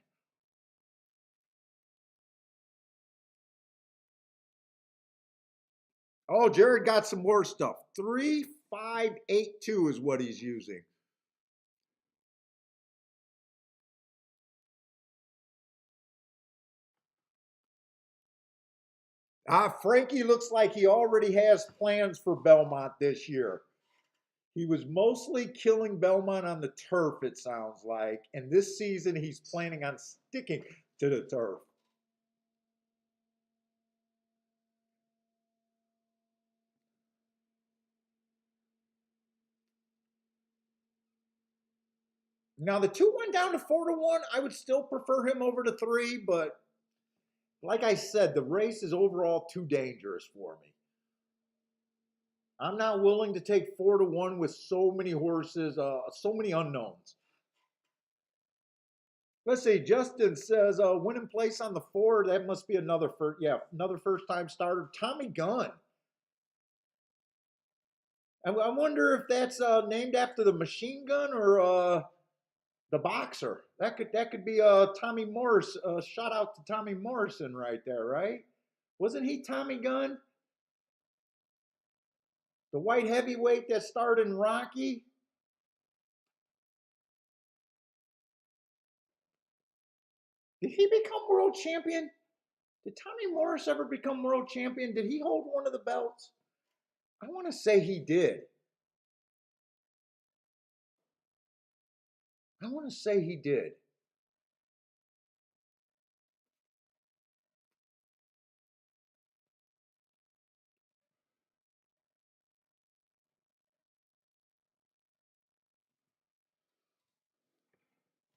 Oh, Jared got some more stuff. 3582 is what he's using. Frankie looks like he already has plans for Belmont this year. He was mostly killing Belmont on the turf, it sounds like. And this season, he's planning on sticking to the turf. Now, the 2 went down to 4-1. I would still prefer him over to 3, but like I said, the race is overall too dangerous for me. I'm not willing to take 4-1 with so many horses, so many unknowns. Let's see. Justin says winning place on the 4. That must be another first time starter. Tommy Gunn. I wonder if that's named after the machine gun or the boxer. That could be Tommy Morris. Shout out to Tommy Morrison right there, right? Wasn't he Tommy Gunn? The white heavyweight that starred in Rocky? Did he become world champion? Did Tommy Morris ever become world champion? Did he hold one of the belts? I want to say he did. I want to say he did.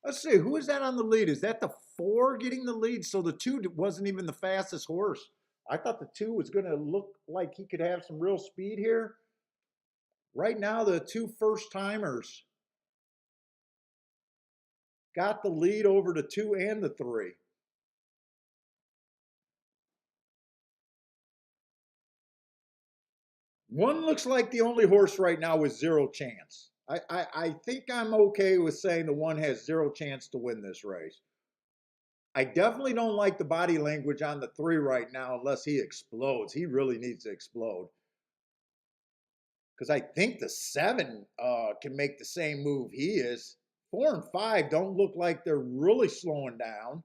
Let's see, who is that on the lead? Is that the 4 getting the lead? So the 2 wasn't even the fastest horse. I thought the 2 was going to look like he could have some real speed here. Right now, the 2 first timers got the lead over the 2 and the 3. One looks like the only horse right now with zero chance. I think I'm okay with saying the 1 has zero chance to win this race. I definitely don't like the body language on the 3 right now unless he explodes. He really needs to explode. Because I think the 7 can make the same move he is. 4 and 5 don't look like they're really slowing down.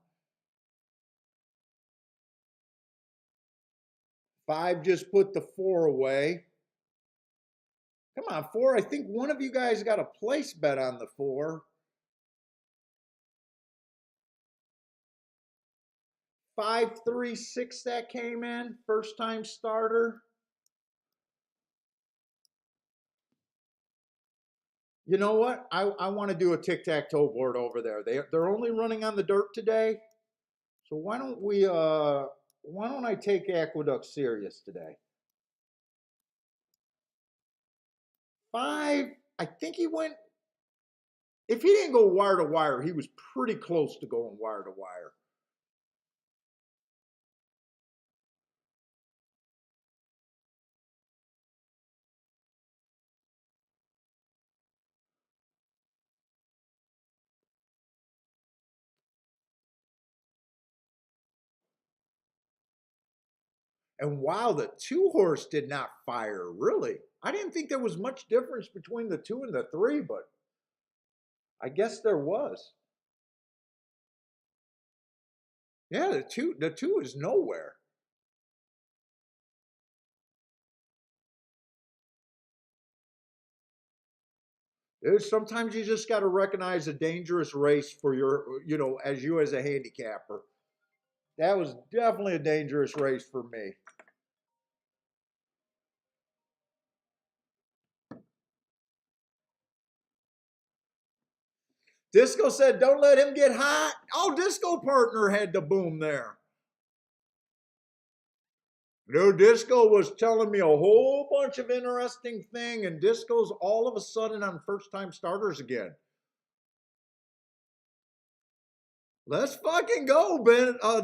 5 just put the 4 away. Come on, 4. I think one of you guys got a place bet on the 4. 5-3-6 that came in. First time starter. You know what? I want to do a tic-tac-toe board over there. They're only running on the dirt today. So why don't I take Aqueduct serious today? 5, I think he went, if he didn't go wire to wire, he was pretty close to going wire to wire. And wow, the 2 horse did not fire, really. I didn't think there was much difference between the 2 and the 3, but I guess there was. Yeah, the two is nowhere. Sometimes you just got to recognize a dangerous race for as you as a handicapper. That was definitely a dangerous race for me. Disco said, "Don't let him get hot." Oh, Disco partner had the boom there. Disco was telling me a whole bunch of interesting thing, and Disco's all of a sudden on first time starters again. Let's fucking go,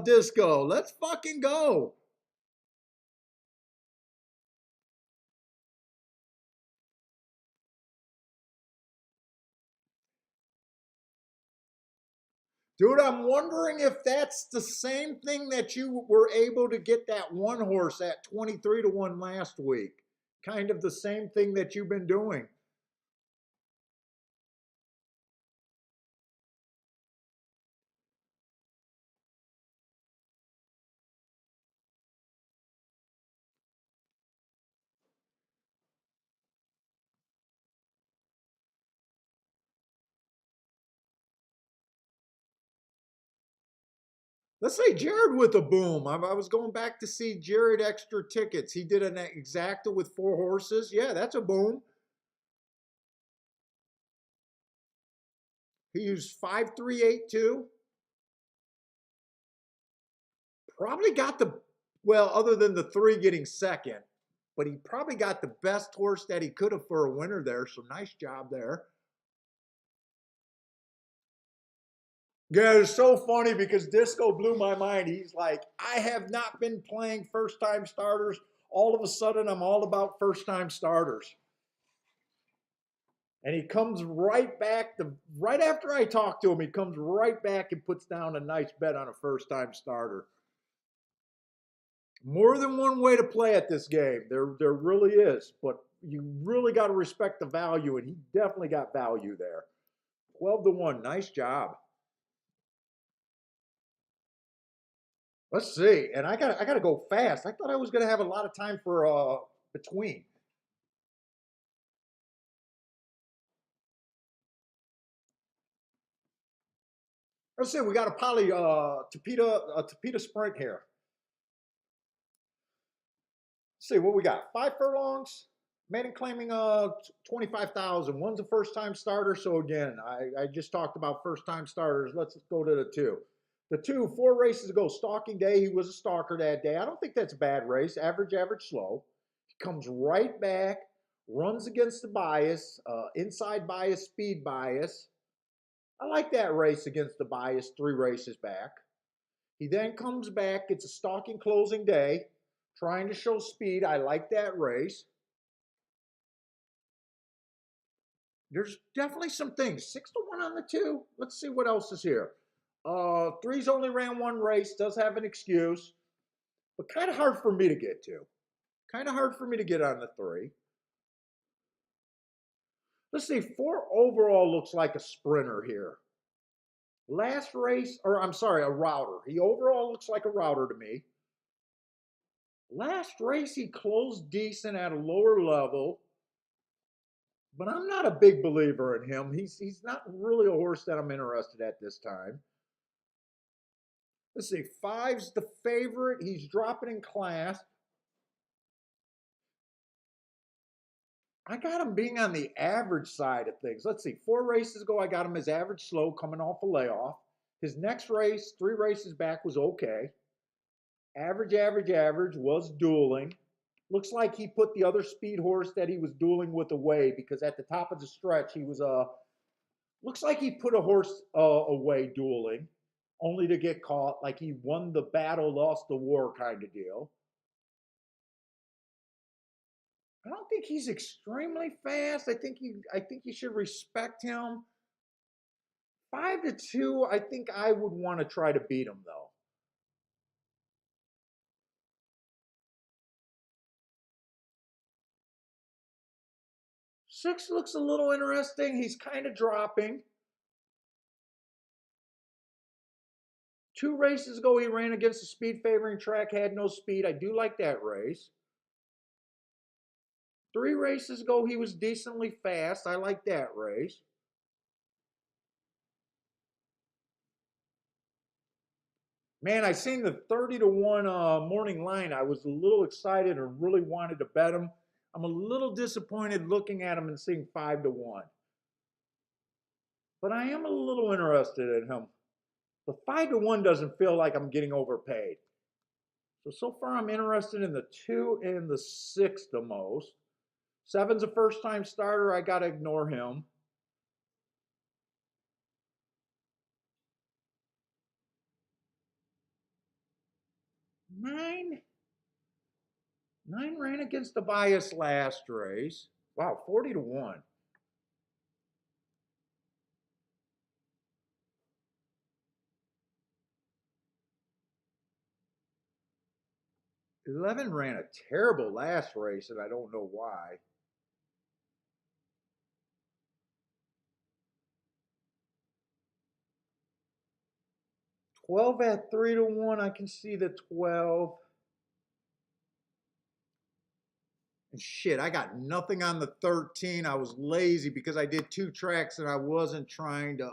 Disco. Let's fucking go. Dude, I'm wondering if that's the same thing that you were able to get that one horse at 23-1 last week. Kind of the same thing that you've been doing. Let's say Jared with a boom. I was going back to see Jared extra tickets. He did an exacta with 4 horses. Yeah, that's a boom. He used 5-3-8-2. Probably got other than the 3 getting second, but he probably got the best horse that he could have for a winner there. So nice job there. Yeah, it's so funny because Disco blew my mind. He's like, I have not been playing first time starters. All of a sudden, I'm all about first time starters. And he comes right back, right after I talk to him, he comes right back and puts down a nice bet on a first time starter. More than one way to play at this game. There really is. But you really got to respect the value, and he definitely got value there. 12-1. Nice job. Let's see. And I gotta go fast. I thought I was gonna have a lot of time for between. Let's see. We got a poly Tapeta sprint here. Let's see what we got. 5 furlongs. Maiden claiming 25,000. One's a first time starter. So again, I just talked about first time starters. Let's go to the two. The two, 4 races ago, stalking day. He was a stalker that day. I don't think that's a bad race. Average, average, slow. He comes right back, runs against the bias, inside bias, speed bias. I like that race against the bias 3 races back. He then comes back, gets a stalking closing day, trying to show speed. I like that race. There's definitely some things. 6-1 on the two. Let's see what else is here. Three's only ran 1 race, does have an excuse, but kind of hard for me to get to. Kind of hard for me to get on the 3. Let's see, 4 overall looks like a sprinter here. Last race, or I'm sorry, a router. He overall looks like a router to me. Last race, he closed decent at a lower level, but I'm not a big believer in him. He's not really a horse that I'm interested at this time. Let's see, 5's the favorite. He's dropping in class. I got him being on the average side of things. Let's see, 4 races ago, I got him as average slow coming off a layoff. His next race, 3 races back, was okay. Average, average, average, was dueling. Looks like he put the other speed horse that he was dueling with away, because at the top of the stretch, he was looks like he put a horse away dueling, only to get caught, like he won the battle, lost the war kind of deal. I don't think he's extremely fast. I think you should respect him. 5-2, I think I would want to try to beat him though. 6 looks a little interesting. He's kind of dropping. 2 races ago, he ran against a speed favoring track, had no speed. I do like that race. 3 races ago, he was decently fast. I like that race. Man, I seen the 30-1 morning line. I was a little excited and really wanted to bet him. I'm a little disappointed looking at him and seeing 5-1. But I am a little interested in him. The 5-1 doesn't feel like I'm getting overpaid. So far I'm interested in the 2 and the 6 the most. 7's a first time starter. I got to ignore him. 9. 9 ran against the bias last race. Wow, 40-1. 11 ran a terrible last race, and I don't know why. 12 at 3-1. I can see the 12. And shit, I got nothing on the 13. I was lazy because I did 2 tracks and I wasn't trying to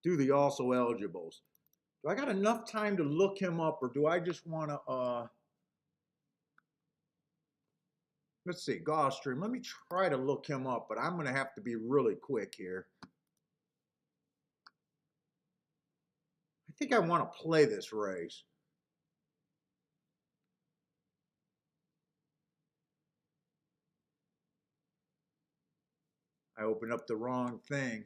do the also eligibles. Do I got enough time to look him up, or do I just want to let's see, Gulfstream. Let me try to look him up, but I'm going to have to be really quick here. I think I want to play this race. I opened up the wrong thing.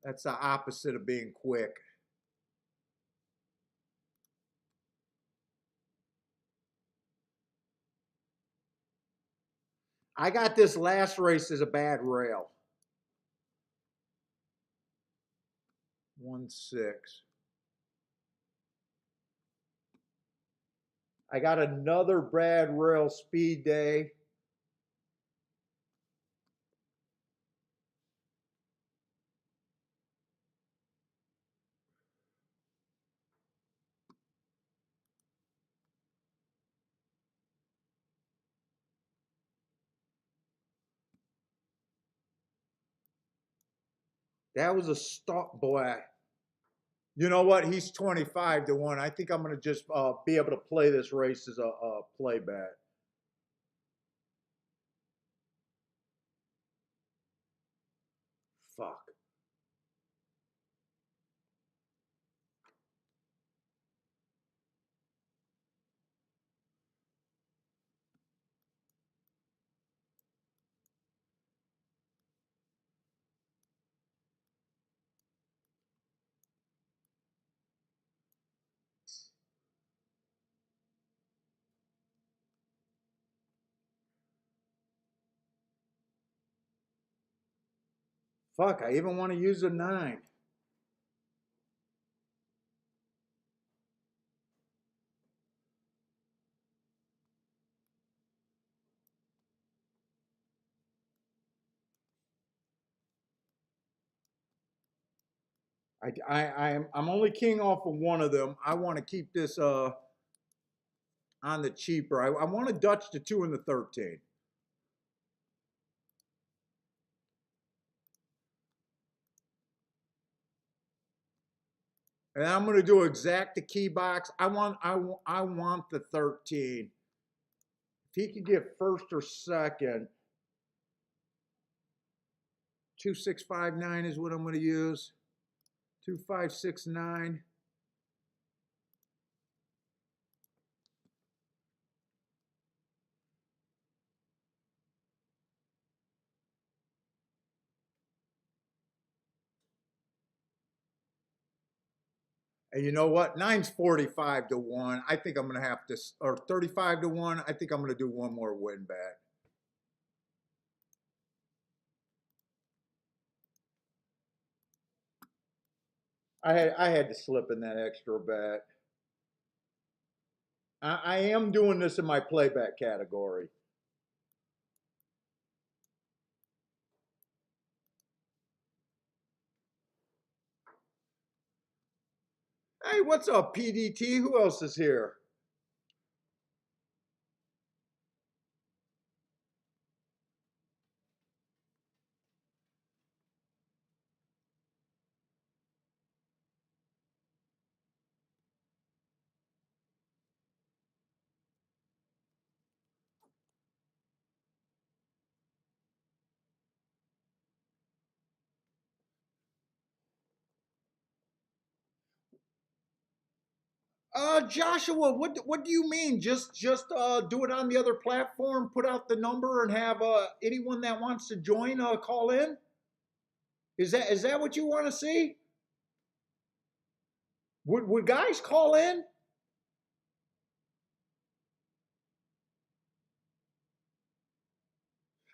That's the opposite of being quick. I got this last race as a bad rail. 1-6. I got another Brad Rail speed day. That was a stop, boy. You know what? He's 25-1. I think I'm going to just be able to play this race as a play bet. Fuck. Fuck, I even want to use a 9. I'm only keying off of one of them. I want to keep this on the cheaper. I want to Dutch the 2 and the 13. And I'm going to do exact the key box. I want the 13. If he could get first or second, 2659 is what I'm going to use. 2569. And you know what? 9's 45-1. I think I'm going to have to, or 35-1. I think I'm going to do one more win bet. I had to slip in that extra bet. I am doing this in my playback category. Hey, what's up, PDT? Who else is here? Joshua, what do you mean? Just do it on the other platform, put out the number, and have anyone that wants to join call in? Is that what you want to see? Would guys call in?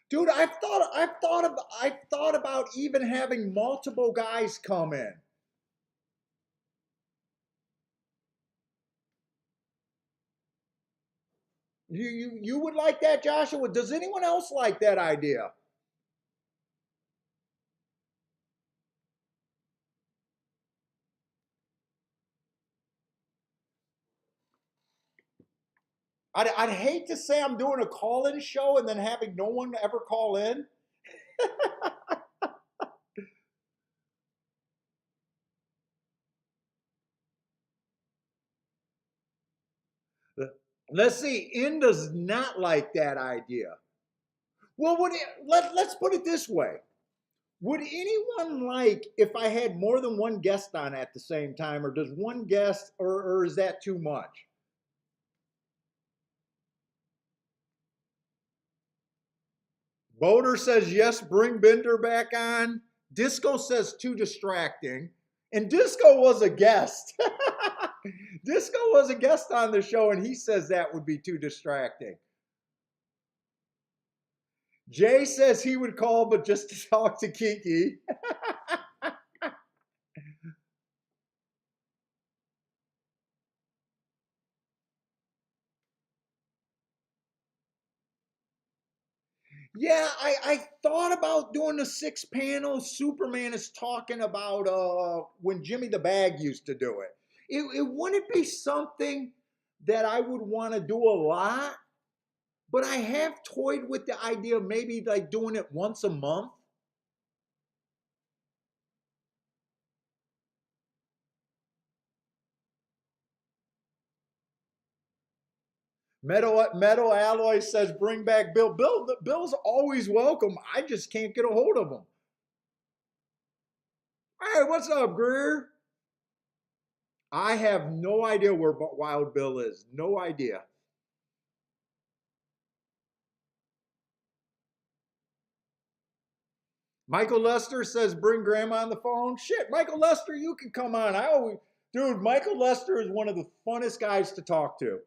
Dude, I've thought about even having multiple guys come in. You would like that, Joshua? Does anyone else like that idea? I'd hate to say I'm doing a call-in show and then having no one ever call in. Let's see. In does not like that idea. Well, let's put it this way. Would anyone like if I had more than one guest on at the same time, or does one guest, or is that too much? Boater says yes, bring Bender back on. Disco says too distracting. And Disco was a guest. Disco was a guest on the show, and he says that would be too distracting. Jay says he would call, but just to talk to Kiki. Yeah, I thought about doing the 6 panel. Superman is talking about when Jimmy the Bag used to do it. It wouldn't be something that I would want to do a lot, but I have toyed with the idea of maybe like doing it once a month. Metal Alloy says, bring back Bill. Bill's always welcome. I just can't get a hold of him. Hey, what's up, Greer? I have no idea where Wild Bill is. No idea. Michael Lester says, bring Grandma on the phone. Shit, Michael Lester, you can come on. Dude, Michael Lester is one of the funnest guys to talk to.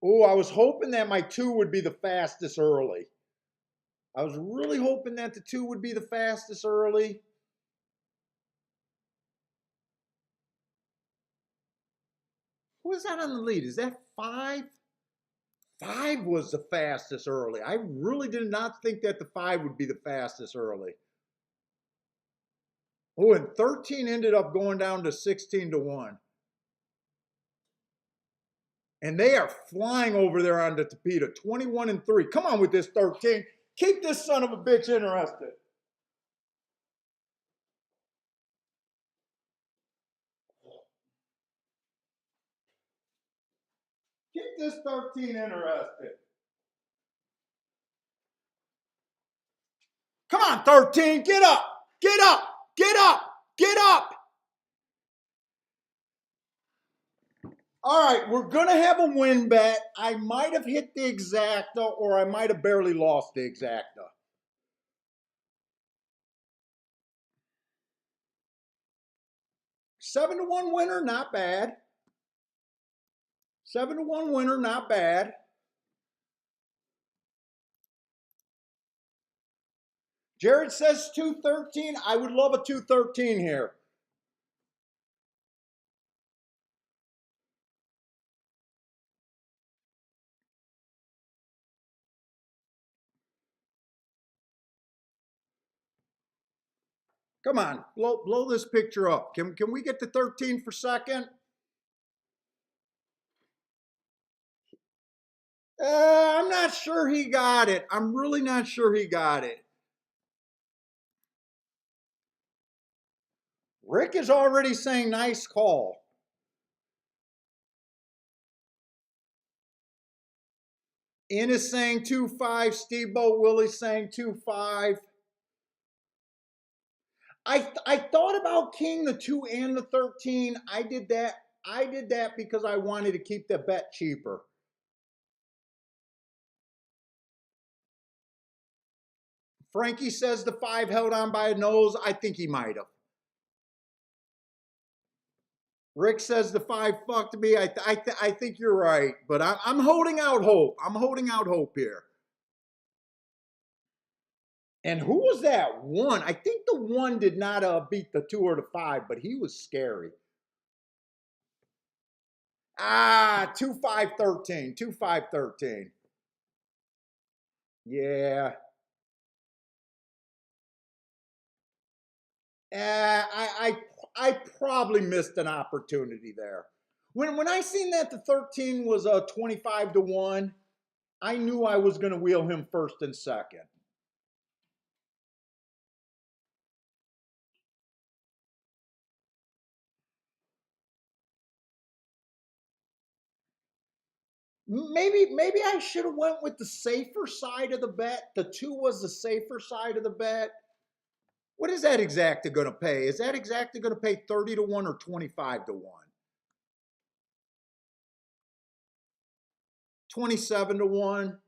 Oh, I was hoping that my 2 would be the fastest early. I was really hoping that the 2 would be the fastest early. Who is that on the lead? Is that 5? 5 was the fastest early. I really did not think that the 5 would be the fastest early. Oh, and 13 ended up going down to 16-1. And they are flying over there on the Tapeta, 21-3. Come on with this 13. Keep this son of a bitch interested. Keep this 13 interested. Come on, 13. Get up. Get up. Get up. Get up. All right, we're going to have a win bet. I might have hit the exacta or I might have barely lost the exacta. Seven to 1 winner, not bad. 7 to 1 winner, not bad. Jared says 213. I would love a 213 here. Come on, blow this picture up. Can we get to 13 for second? I'm not sure he got it. I'm really not sure he got it. Rick is already saying nice call. In is saying 2-5. Steve Boat Willie's saying 2-5. I thought about King the 2 and the 13. I did that because I wanted to keep the bet cheaper. Frankie says the 5 held on by a nose. I think he might have. Rick says the 5 fucked me. I think you're right, but I'm holding out hope. I'm holding out hope here. And who was that 1? I think the 1 did not beat the 2 or the 5, but he was scary. 2-5-13. 2-5-13. Yeah. I probably missed an opportunity there. When I seen that the 13 was 25 to 1, I knew I was going to wheel him first and second. Maybe I should have went with the safer side of the bet. The 2 was the safer side of the bet. What is that exacta going to pay? Is that exacta going to pay 30 to 1 or 25 to 1? 27 to 1.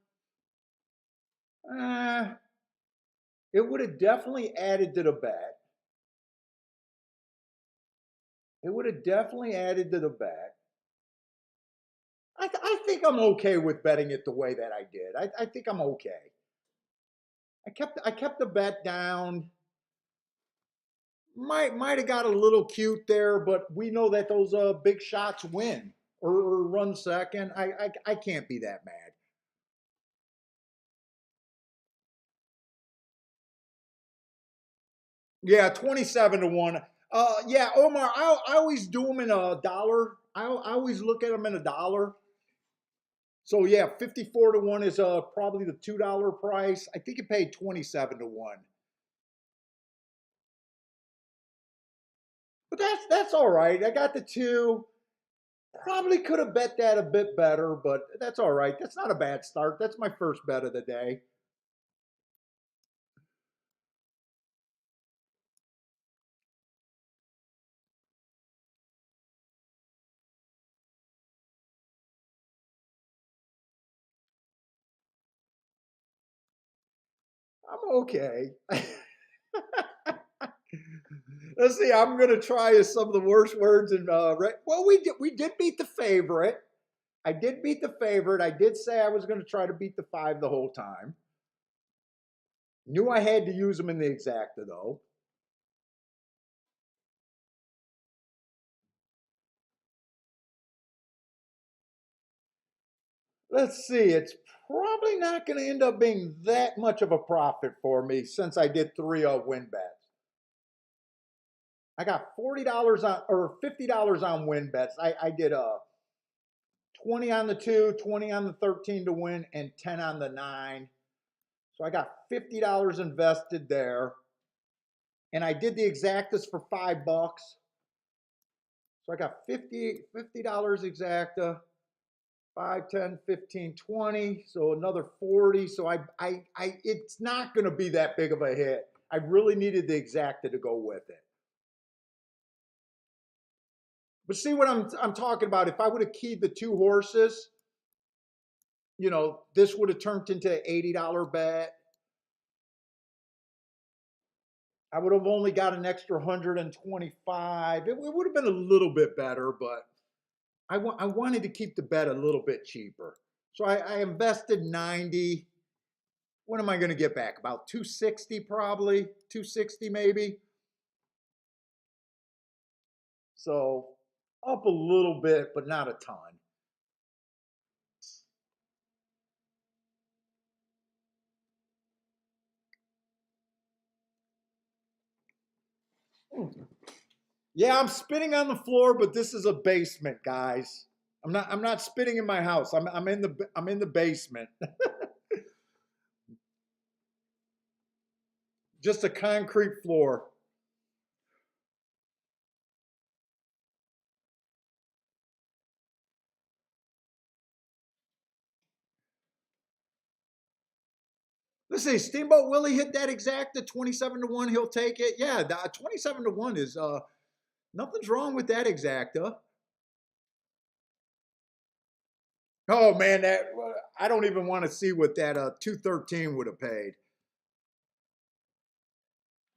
It would have definitely added to the bet. It would have definitely added to the bet. I think I'm okay with betting it the way that I did. I think I'm okay. I kept the bet down. Might have got a little cute there, but we know that those big shots win or run second. I can't be that mad. Yeah, 27 to 1. Yeah, Omar, I always do them in a dollar. I always look at them in a dollar. So yeah, 54 to 1 is probably the $2 price. I think it paid 27 to 1. But that's all right. I got the two. Probably could have bet that a bit better, but that's all right. That's not a bad start. That's my first bet of the day. I'm okay. Let's see. I'm gonna try some of the worst words in. Well, we did beat the favorite. I did beat the favorite. I did say I was going to try to beat the 5 the whole time. Knew I had to use them in the exacta though. Let's see. It's probably not going to end up being that much of a profit for me since I did 3 win bets. I got $40 on or $50 on win bets. I did 20 on the 2, 20 on the 13 to win, and 10 on the 9. So I got $50 invested there. And I did the exactas for $5. So I got $50 exacta, 5, 10, 15, 20. So another 40. So it's not going to be that big of a hit. I really needed the exacta to go with it. But see what I'm talking about? If I would have keyed the 2 horses, this would have turned into an $80 bet. I would have only got an extra 125. It would have been a little bit better, but I wanted to keep the bet a little bit cheaper. So I invested 90. What am I going to get back? About 260 probably, 260 maybe. So up a little bit, but not a ton. Yeah, I'm spitting on the floor, but this is a basement, guys. I'm not spitting in my house. I'm in the basement. Just a concrete floor. Let's see, Steamboat Willie hit that exact at 27 to 1. He'll take it. Yeah, 27 to 1 is nothing's wrong with that exacta. Oh man, that I don't even want to see what that 213 would have paid.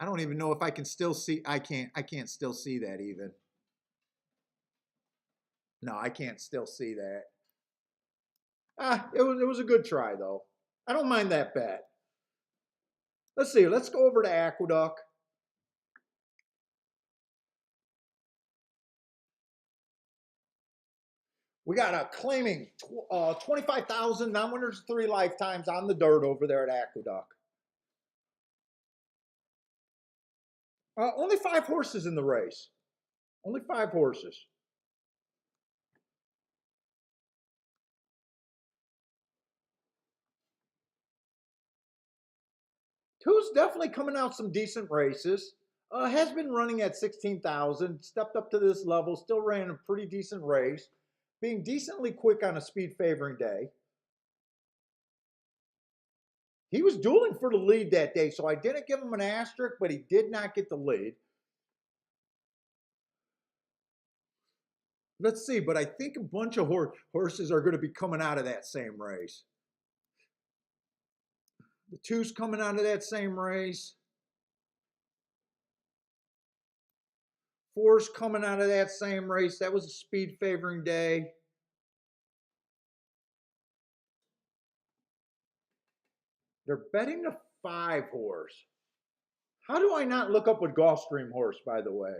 I don't even know if I can still see. I can't still see that even. No, I can't still see that. It was a good try though. I don't mind that bet. Let's see. Let's go over to Aqueduct. We got a claiming 25,000 non-winners 3 lifetimes on the dirt over there at Aqueduct. Only 5 horses in the race. Only 5 horses. Two's definitely coming out some decent races. Has been running at 16,000, stepped up to this level, still ran a pretty decent race, being decently quick on a speed favoring day. He was dueling for the lead that day, so I didn't give him an asterisk, but he did not get the lead. Let's see, but I think a bunch of horses are going to be coming out of that same race. The two's coming out of that same race. Four's coming out of that same race. That was a speed favoring day. They're betting the 5 horse. How do I not look up what Gulfstream horse, by the way?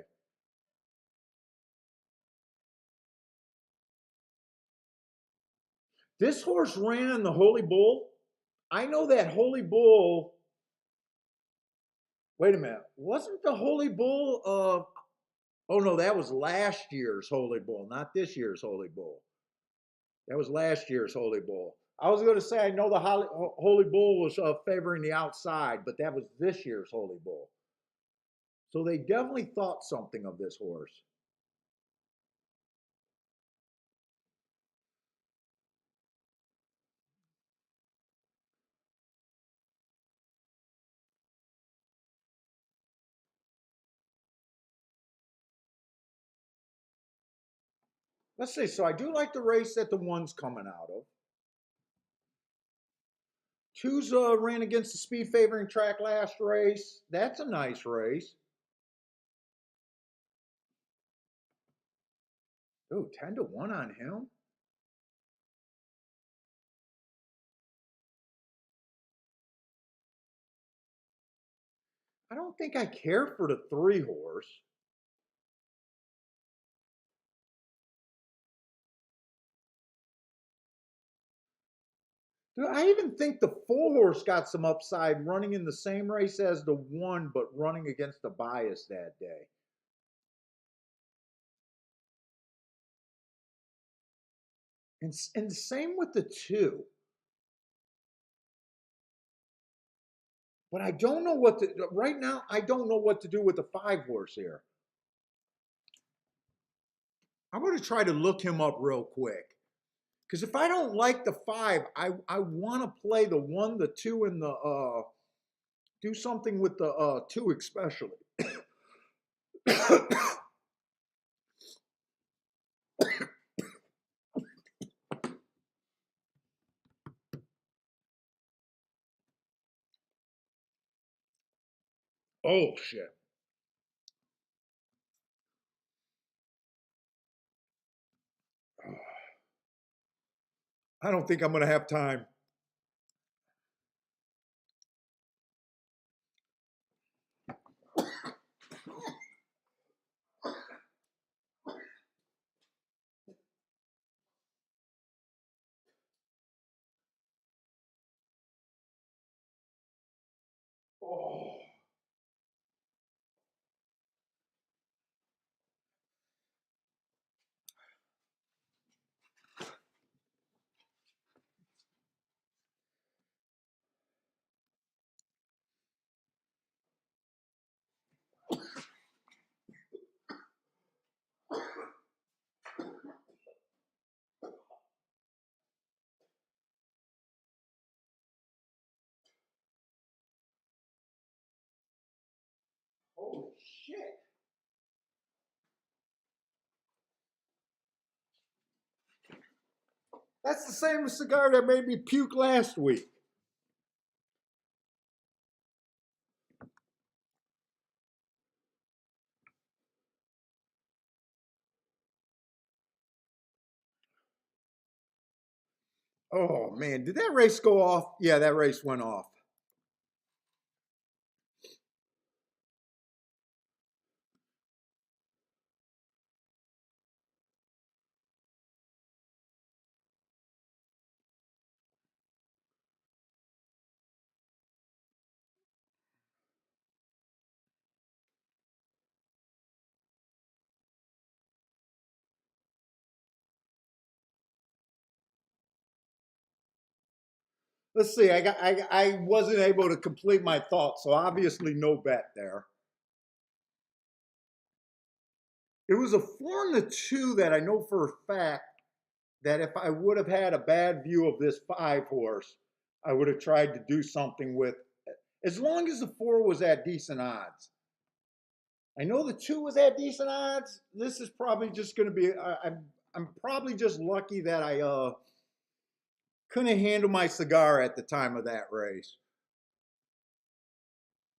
This horse ran in the Holy Bull. I know that Holy Bull. Wait a minute. Wasn't the Holy Bull oh no, that was last year's Holy Bull, not this year's Holy Bull. That was last year's Holy Bull. I was going to say I know the Holy Bull was favoring the outside, but that was this year's Holy Bull. So they definitely thought something of this horse. Let's see. So I do like the race that the one's coming out of. Two's ran against the speed favoring track last race. That's a nice race. Ooh, 10-1 on him. I don't think I care for the 3 horse. Dude, I even think the 4 horse got some upside running in the same race as the 1, but running against the bias that day. And same with the 2. But I don't know what to, right now, I don't know what to do with the 5 horse here. I'm going to try to look him up real quick. Because if I don't like the 5, I want to play the 1, the 2, and the, do something with the 2 especially. Oh, shit. I don't think I'm going to have time. Oh. Holy shit. That's the same cigar that made me puke last week. Oh, man. Did that race go off? Yeah, that race went off. Let's see. I wasn't able to complete my thought, so obviously no bet there. It was a 4 and a 2 that I know for a fact that if I would have had a bad view of this 5 horse, I would have tried to do something with, as long as the 4 was at decent odds. I know the 2 was at decent odds. This is probably just going to be, I'm probably just lucky that I couldn't handle my cigar at the time of that race.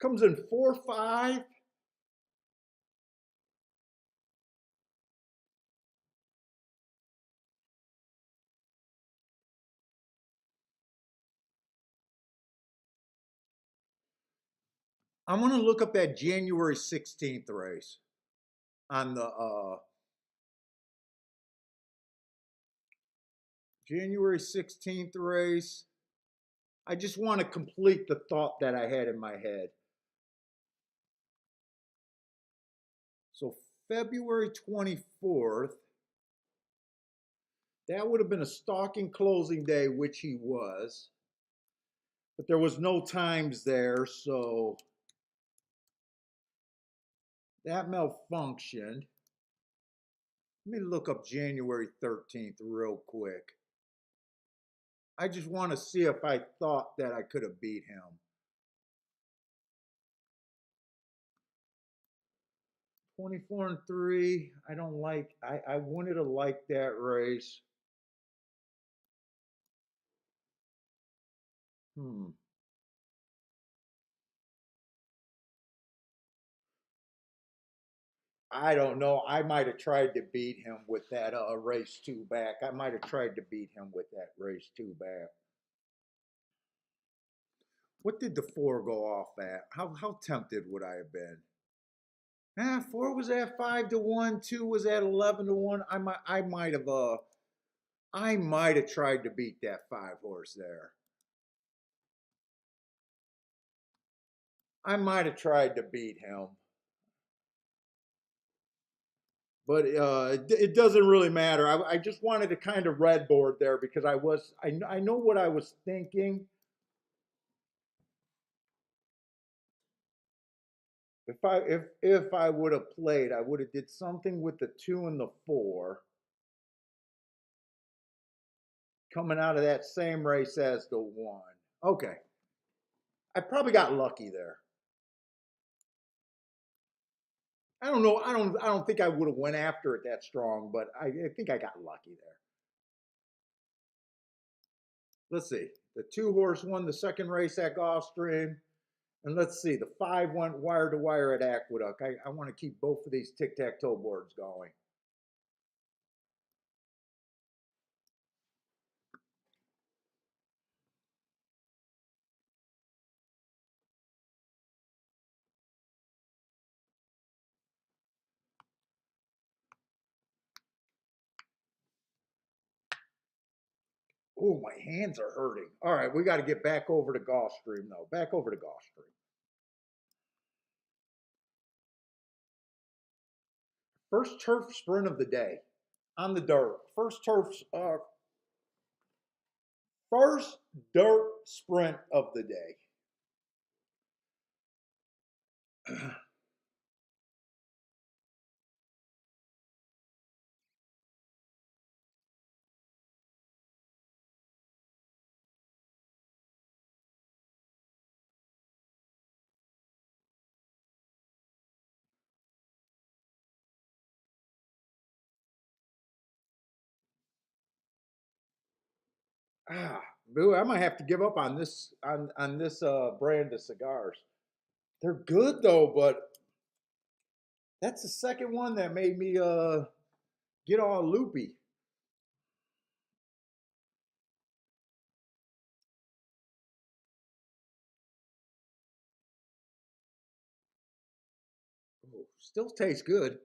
Comes in 4-5. I'm going to look up that January 16th race on the January 16th race. I just want to complete the thought that I had in my head. So February 24th, That would have been a stalking closing day, which he was. But there was no times there, so that malfunctioned. Let me look up January 13th real quick. I just want to see if I thought that I could have beat him. 24-3. I don't like, I wanted to like that race. I don't know. I might have tried to beat him with that race two back. I might have tried to beat him with that race two back. What did the 4 go off at? How tempted would I have been? 4 was at 5-1. 2 was at 11-1. I might have tried to beat that 5 horse there. I might have tried to beat him. But it doesn't really matter. I just wanted to kind of red board there because I know what I was thinking. If I would have played, I would have did something with the 2 and the 4 coming out of that same race as the 1. Okay. I probably got lucky there. I don't know. I don't think I would have went after it that strong, but I think I got lucky there. Let's see. The 2 horse won the second race at Gulfstream. And let's see. The 5 went wire to wire at Aqueduct. I want to keep both of these tic-tac-toe boards going. Oh, my hands are hurting. All right, we got to get back over to Gulfstream, though. Back over to Gulfstream. First turf sprint of the day on the dirt. First dirt sprint of the day. Boo, I might have to give up on this brand of cigars. They're good though, but that's the second one that made me get all loopy. Oh, still tastes good.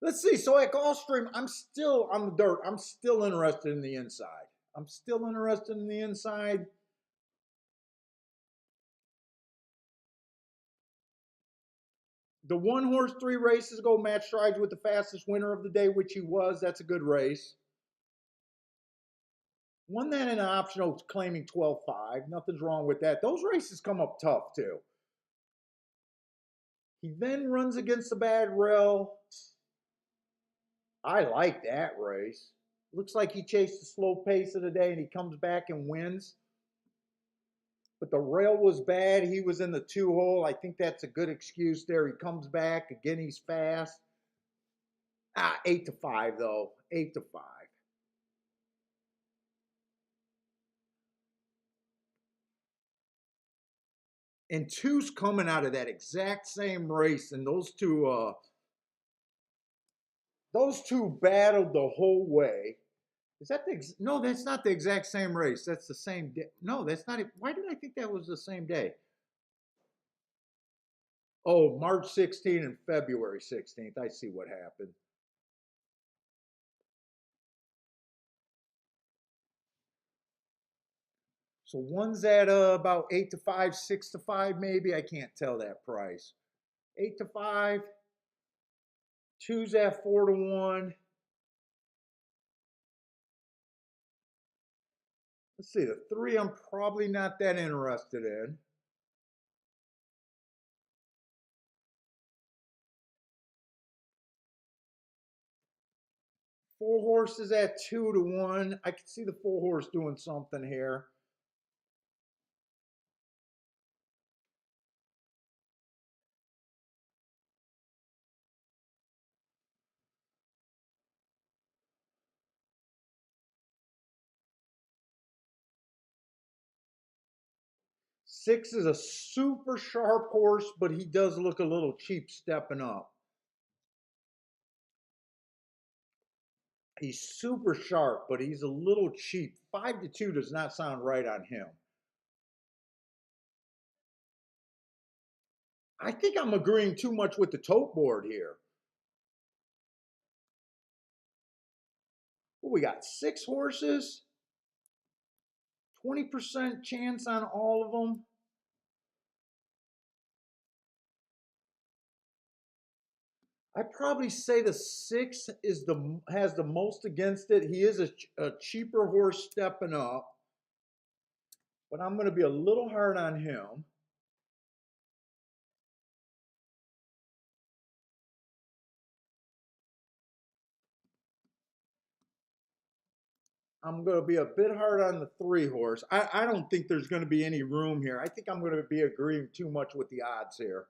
Let's see. So at Gulfstream, I'm still on the dirt. I'm still interested in the inside. I'm still interested in the inside. The 1 horse 3 races go match strides with the fastest winner of the day, which he was. That's a good race. Won that in an optional claiming 12-5. Nothing's wrong with that. Those races come up tough too. He then runs against the bad rail. I like that race. Looks like he chased the slow pace of the day and he comes back and wins. But the rail was bad. He was in the 2 hole. I think that's a good excuse there. He comes back. Again, he's fast. 8-5 though. 8-5. And 2's coming out of that exact same race, and those two battled the whole way. Is that no? That's not the exact same race. That's the same day. No, that's not it. Why did I think that was the same day? Oh, March 16th and February 16th. I see what happened. So one's at about 8 to 5, 6 to 5, maybe. I can't tell that price. 8 to 5. Two's at 4 to 1. Let's see, the three I'm probably not that interested in. Four horses at 2 to 1. I can see the four horse doing something here. Six is a super sharp horse, but he does look a little cheap stepping up. He's super sharp, but he's a little cheap. 5 to 2 does not sound right on him. I think I'm agreeing too much with the tote board here. Well, we got 6 horses, 20% chance on all of them. I'd probably say the 6 has the most against it. He is a cheaper horse stepping up, but I'm going to be a little hard on him. I'm going to be a bit hard on the 3 horse. I don't think there's going to be any room here. I think I'm going to be agreeing too much with the odds here.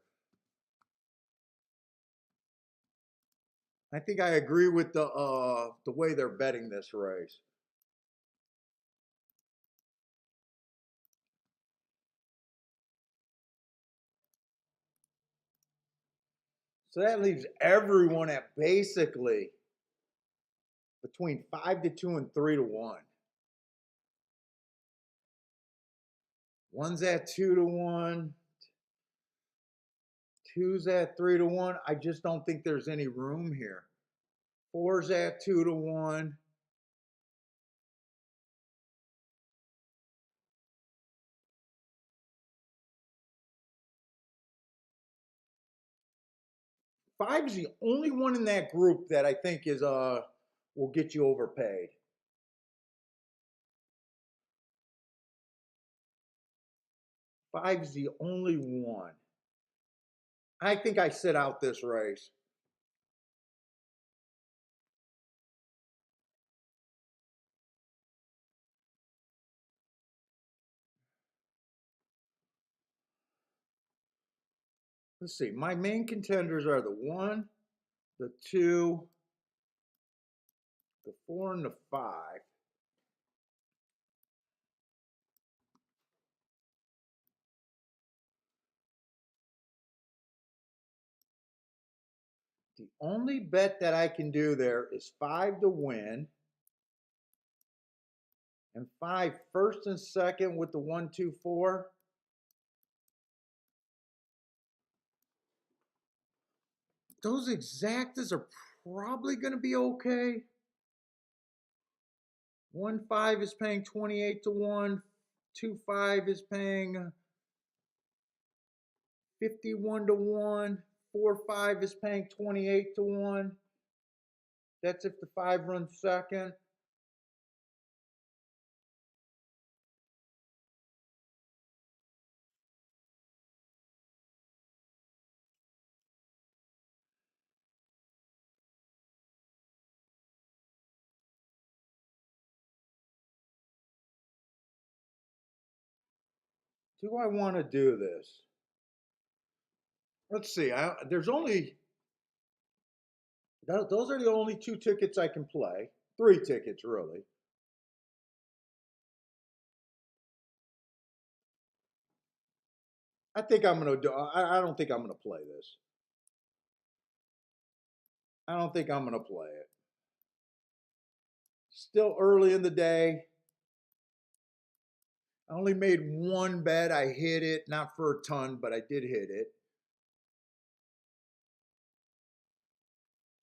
I think I agree with the way they're betting this race. So that leaves everyone at basically between 5 to 2 and 3 to 1. One's at 2 to 1. Two's at 3 to 1. I just don't think there's any room here. Four's at 2 to 1. Five's the only one in that group that I think is will get you overpaid. Five's the only one. I think I sit out this race. Let's see. My main contenders are the 1, the 2, the 4, and the 5. The only bet that I can do there is 5 to win, and 5 first and second with the 1, 2, 4. Those exactas are probably going to be okay. 1, 5 is paying 28 to 1. 2, 5 is paying 51 to 1. 4, 5 is paying 28 to 1. That's if the 5 runs second. Do I want to do this? Let's see. There's only those are the only 2 tickets I can play. 3 tickets really. I think I'm gonna do. I don't think I'm gonna play this. I don't think I'm gonna play it. Still early in the day. I only made 1 bet. I hit it, not for a ton, but I did hit it.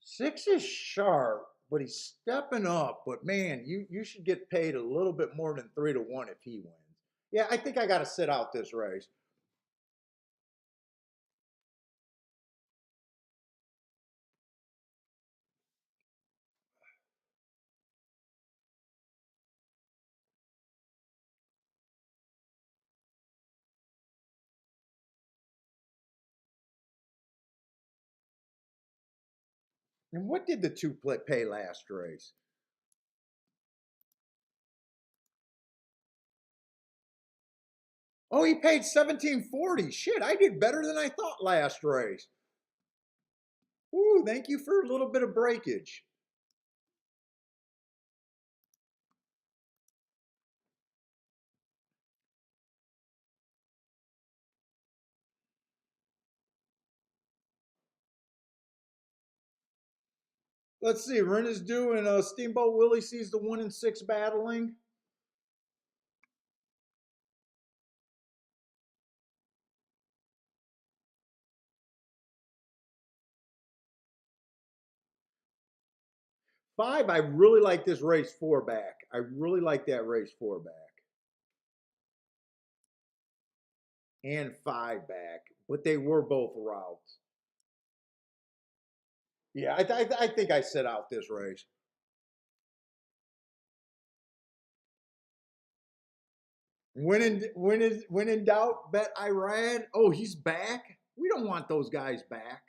6 is sharp, but he's stepping up. But man, you should get paid a little bit more than 3 to 1 if he wins. Yeah, I think I got to sit out this race. And what did the two pay last race? Oh, he paid 1740. Shit, I did better than I thought last race. Ooh, thank you for a little bit of breakage. Let's see. Ren is due, and Steamboat Willie sees the 1 and 6 battling. Five, I really like this race 4 back. I really like that race 4 back. And 5 back, but they were both routes. Yeah, I think I set out this race. When in doubt, bet Iran. Oh, he's back. We don't want those guys back.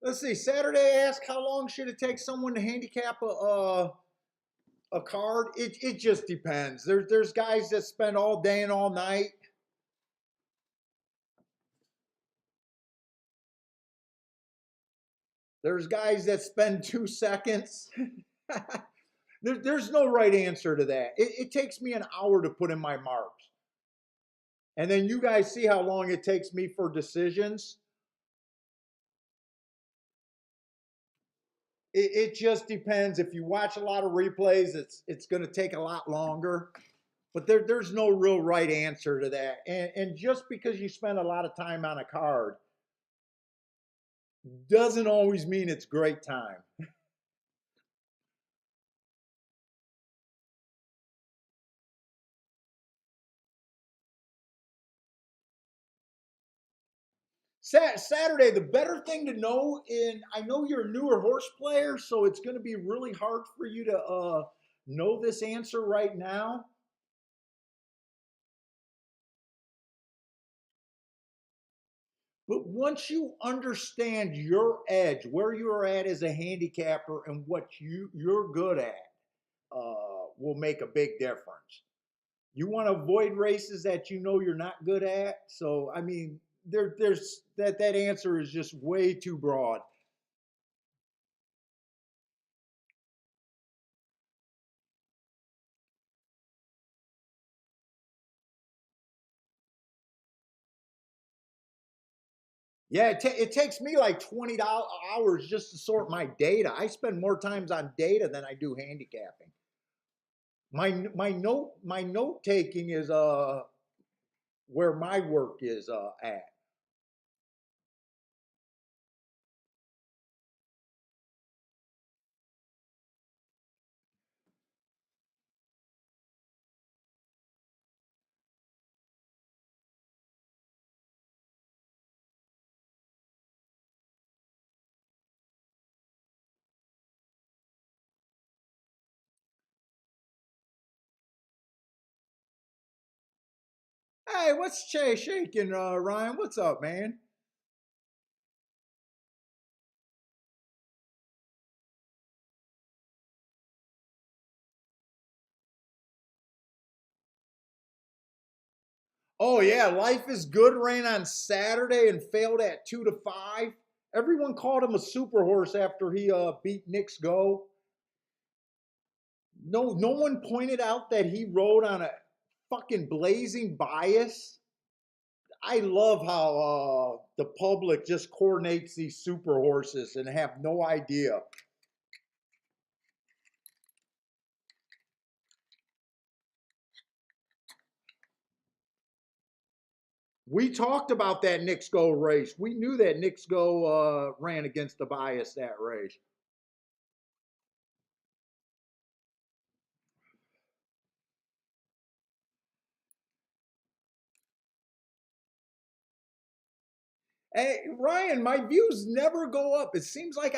Let's see. Saturday asked how long should it take someone to handicap a card? It just depends. There's guys that spend all day and all night. There's guys that spend 2 seconds. There's no right answer to that. It takes me an hour to put in my marks. And then you guys see how long it takes me for decisions. It just depends. If you watch a lot of replays, it's going to take a lot longer. But there's no real right answer to that. And just because you spend a lot of time on a card doesn't always mean it's great time. Saturday, the better thing to know, and I know you're a newer horse player, so it's going to be really hard for you to know this answer right now. But once you understand your edge, where you're at as a handicapper, and what you're good at, will make a big difference. You want to avoid races that you know you're not good at. So I mean, there's that answer is just way too broad. Yeah, it takes me like 20 hours just to sort my data. I spend more times on data than I do handicapping. My note taking is where my work is at. Hey, what's shaking, Ryan? What's up, man? Oh yeah, life is good ran on Saturday and failed at 2 to 5. Everyone called him a super horse after he beat Nick's Go. No one pointed out that he rode on a fucking blazing bias. I love how the public just coordinates these super horses and have no idea. We talked about that Knicks Go race. We knew that Knicks Go ran against the bias that race. Hey, Ryan, my views never go up. It seems like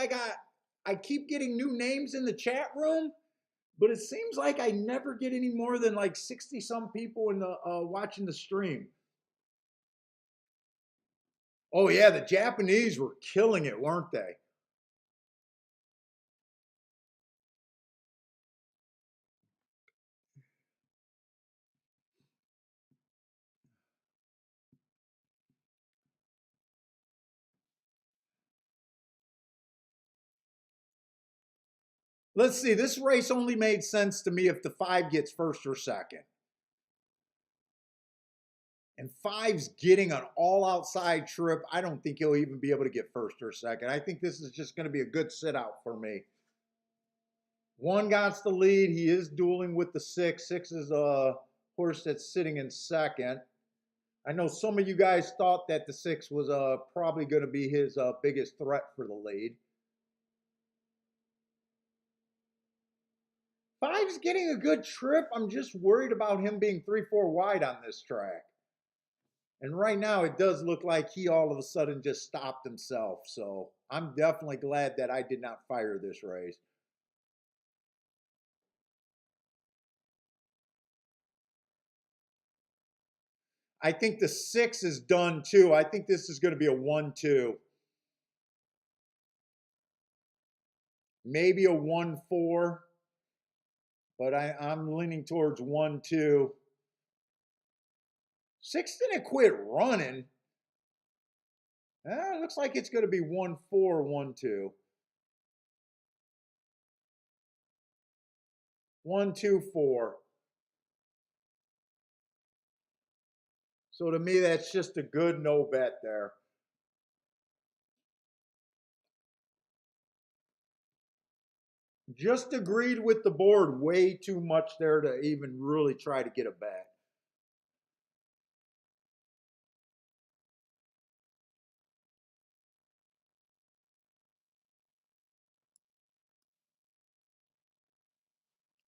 I keep getting new names in the chat room, but it seems like I never get any more than like 60 some people in the watching the stream. Oh yeah, the Japanese were killing it, weren't they? Let's see. This race only made sense to me if the 5 gets first or second. And 5's getting an all outside trip. I don't think he'll even be able to get first or second. I think this is just going to be a good sit out for me. 1 got the lead. He is dueling with the 6. 6 is a horse that's sitting in second. I know some of you guys thought that the 6 was probably going to be his biggest threat for the lead. 5's getting a good trip. I'm just worried about him being 3-4 wide on this track. And right now, it does look like he all of a sudden just stopped himself. So I'm definitely glad that I did not fire this race. I think the 6 is done too. I think this is going to be a 1-2. Maybe a 1-4. But I'm leaning towards 1-2. 6 didn't quit running. It looks like it's going to be 1-4, 1-2. 1-2-4. So to me, that's just a good no bet there. Just agreed with the board way too much there to even really try to get a bet.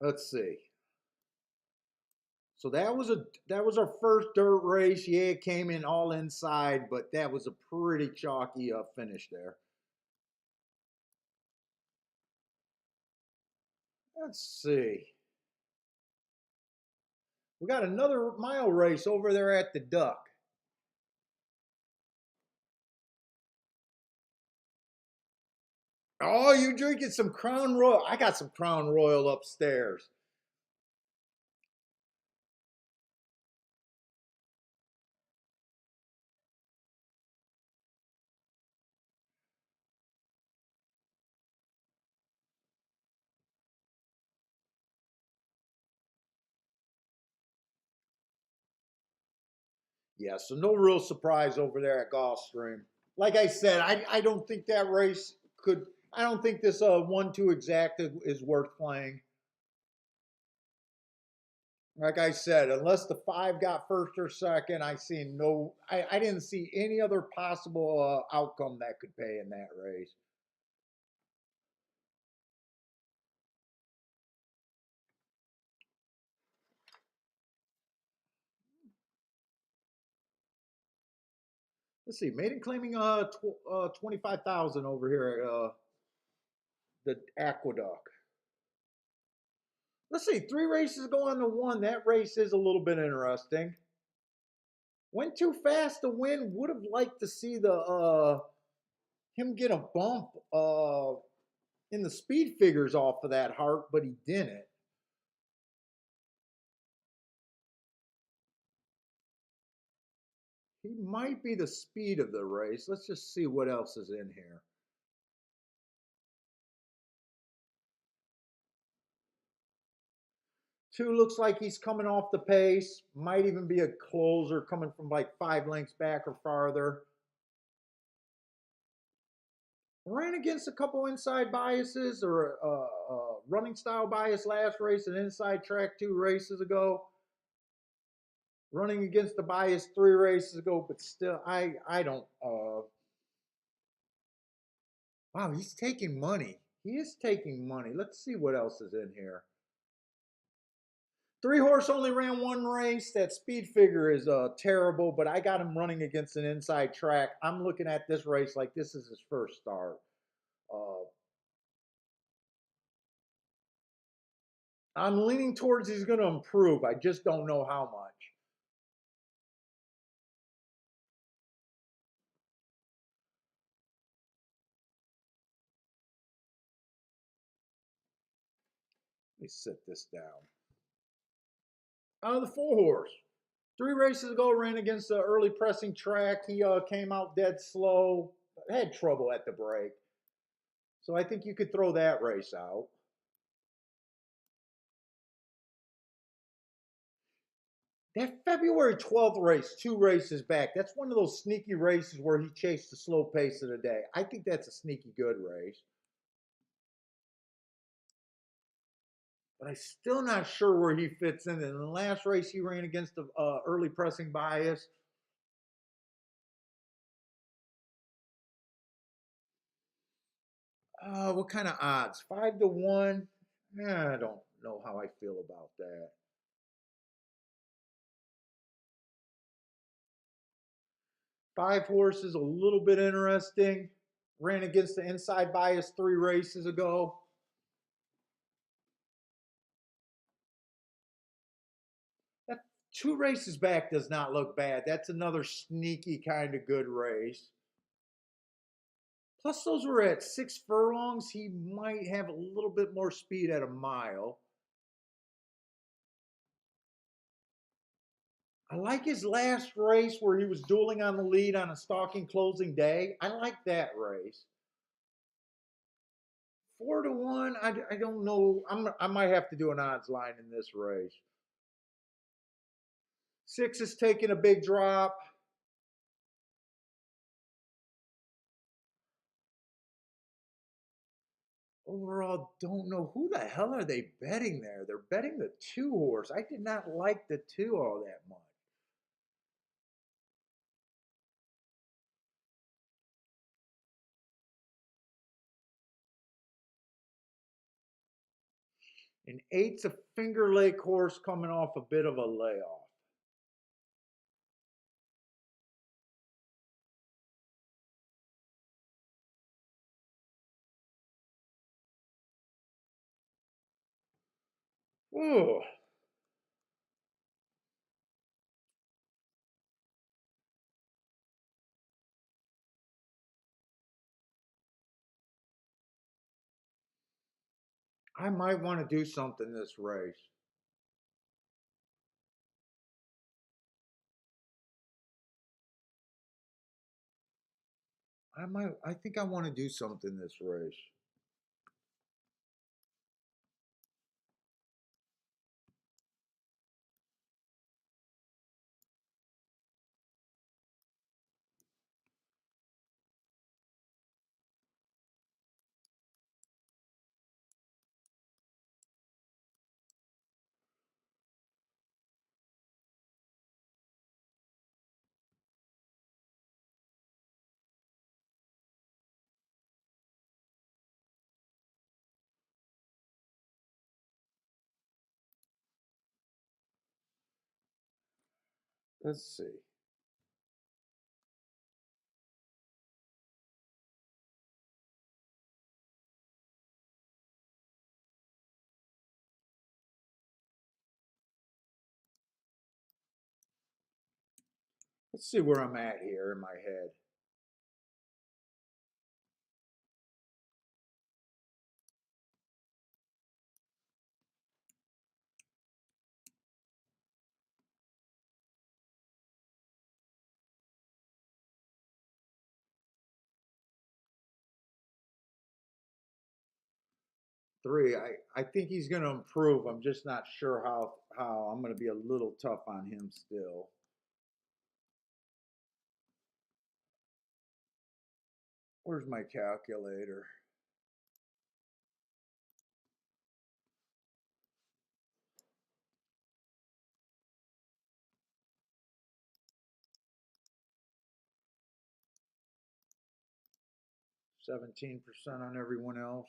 Let's see. So that was our first dirt race. Yeah, it came in all inside, but that was a pretty chalky finish there. Let's see. We got another mile race over there at the Duck. Oh, you drinking some Crown Royal? I got some Crown Royal upstairs. Yeah, so no real surprise over there at Gulfstream. Like I said, I don't think that race could. I don't think this 1-2 exact is worth playing. Like I said, unless the 5 got first or second, I didn't see any other possible outcome that could pay in that race. Let's see, maiden claiming 25,000 over here at the Aqueduct. Let's see, 3 races going to 1. That race is a little bit interesting. Went too fast to win. Would have liked to see the him get a bump in the speed figures off of that heart, but he didn't. He might be the speed of the race. Let's just see what else is in here. Two looks like he's coming off the pace. Might even be a closer coming from like 5 lengths back or farther. Ran against a couple inside biases or running style bias last race and inside track 2 races ago. running against the bias 3 races ago, but still, I don't. Wow, he's taking money. He is taking money. Let's see what else is in here. 3 horse only ran 1 race. That speed figure is terrible, but I got him running against an inside track. I'm looking at this race like this is his first start. Uh, I'm leaning towards he's going to improve. I just don't know how much. Let me sit this down. The 4 horse. 3 races ago, ran against the early pressing track. He came out dead slow, had trouble at the break. So I think you could throw that race out. That February 12th race, 2 races back, that's one of those sneaky races where he chased the slow pace of the day. I think that's a sneaky good race. But I'm still not sure where he fits in. In the last race, he ran against the early pressing bias. What kind of odds? 5 to 1. I don't know how I feel about that. 5 horses, a little bit interesting. Ran against the inside bias 3 races ago. That 2 races back does not look bad. That's another sneaky kind of good race. Plus, those were at 6 furlongs. He might have a little bit more speed at a mile. I like his last race where he was dueling on the lead on a stalking closing day. I like that race. 4 to 1. I don't know. I might have to do an odds line in this race. 6 is taking a big drop. Overall, don't know who the hell are they betting there. They're betting the 2 horse. I did not like the 2 all that much. And 8's a Finger Lake horse coming off a bit of a layoff. Ooh. I might want to do something this race. I think I want to do something this race. Let's see. Let's see where I'm at here in my head. Three. I think he's going to improve. I'm just not sure how I'm going to be a little tough on him still. Where's my calculator? 17% on everyone else.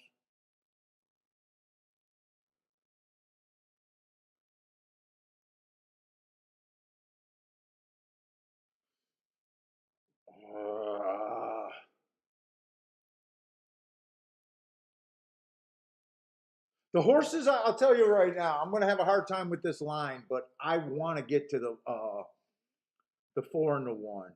Uh, the horses, I'll tell you right now, I'm going to have a hard time with this line, but I want to get to the 4 and the 1.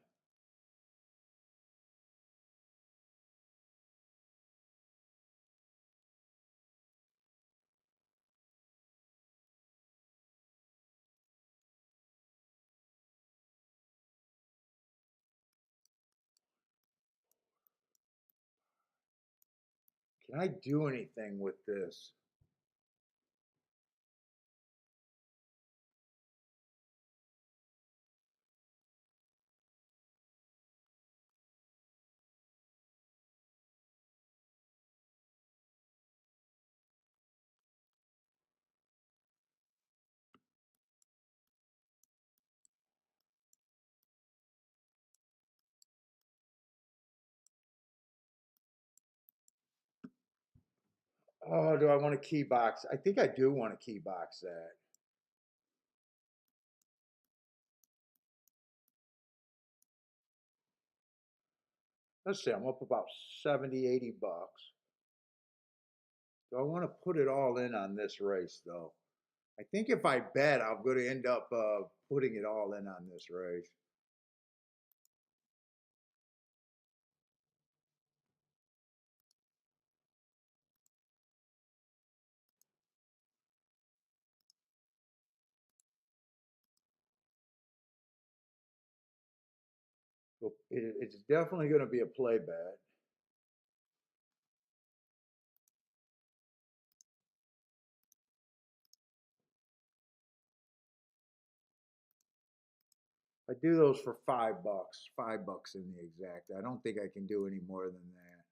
Can I do anything with this? Oh, do I want to key box? I think I do want to key box that. Let's see, I'm up about 70, 80 bucks. Do I want to put it all in on this race, though? I think if I bet, I'm going to end up putting it all in on this race. So it's definitely going to be a play bet. I do those for $5. $5 in the exact. I don't think I can do any more than that.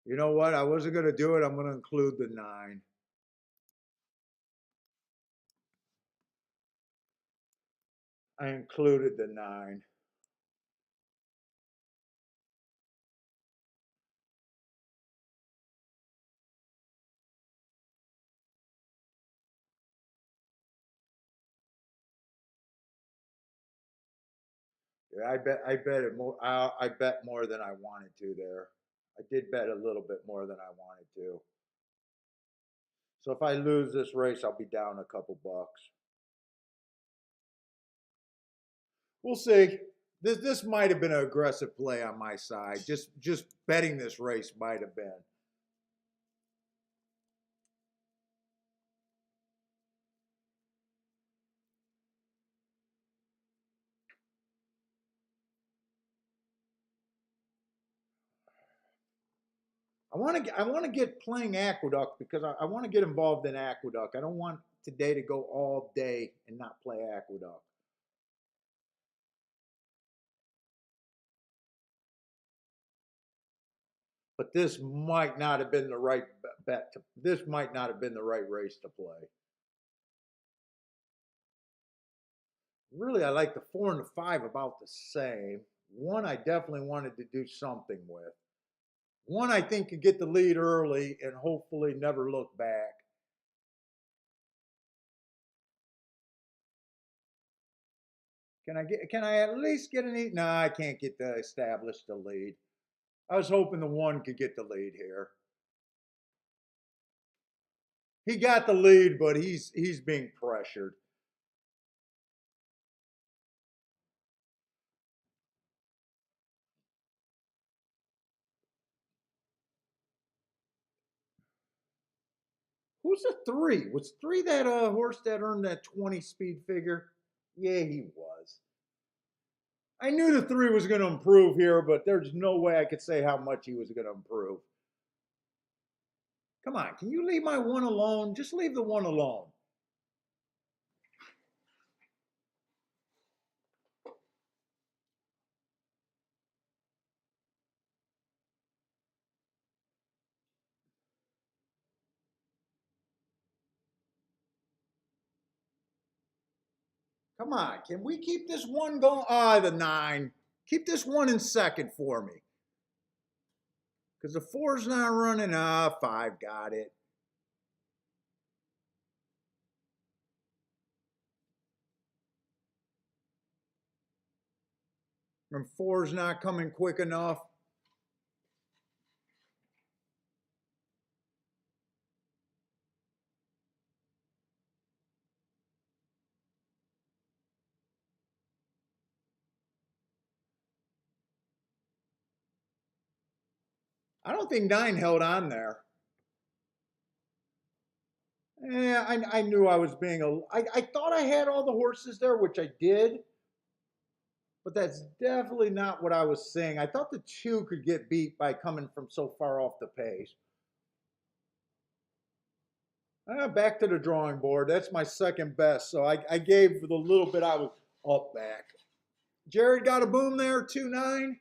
You know what? I wasn't going to do it. I'm going to include the 9. I included the 9. Yeah, I bet it more. I bet more than I wanted to there. I did bet a little bit more than I wanted to. So if I lose this race, I'll be down a couple bucks. We'll see. This might have been an aggressive play on my side. Just betting this race might have been. I want to get playing Aqueduct because I want to get involved in Aqueduct. I don't want today to go all day and not play Aqueduct. But this might not have been the right bet. This might not have been the right race to play. Really, I like the 4 and the 5 about the same. 1 I definitely wanted to do something with. 1 I think could get the lead early and hopefully never look back. Can I at least get an 8? No, I can't get to establish the lead. I was hoping the 1 could get the lead here. He got the lead, but he's being pressured. Who's the 3? Was 3 that horse that earned that 20 speed figure? Yeah, he was. I knew the 3 was going to improve here, but there's no way I could say how much he was going to improve. Come on, can you leave my 1 alone? Just leave the 1 alone. Come on, can we keep this one going? Ah, the 9. Keep this one in second for me. Because the 4's not running. Ah, 5 got it. And 4's not coming quick enough. I don't think 9 held on there. Yeah, I knew I was being I thought I had all the horses there, which I did. But that's definitely not what I was saying. I thought the 2 could get beat by coming from so far off the pace. Back to the drawing board. That's my second best. So I gave the little bit I was up back. Jared got a boom there, 2-9.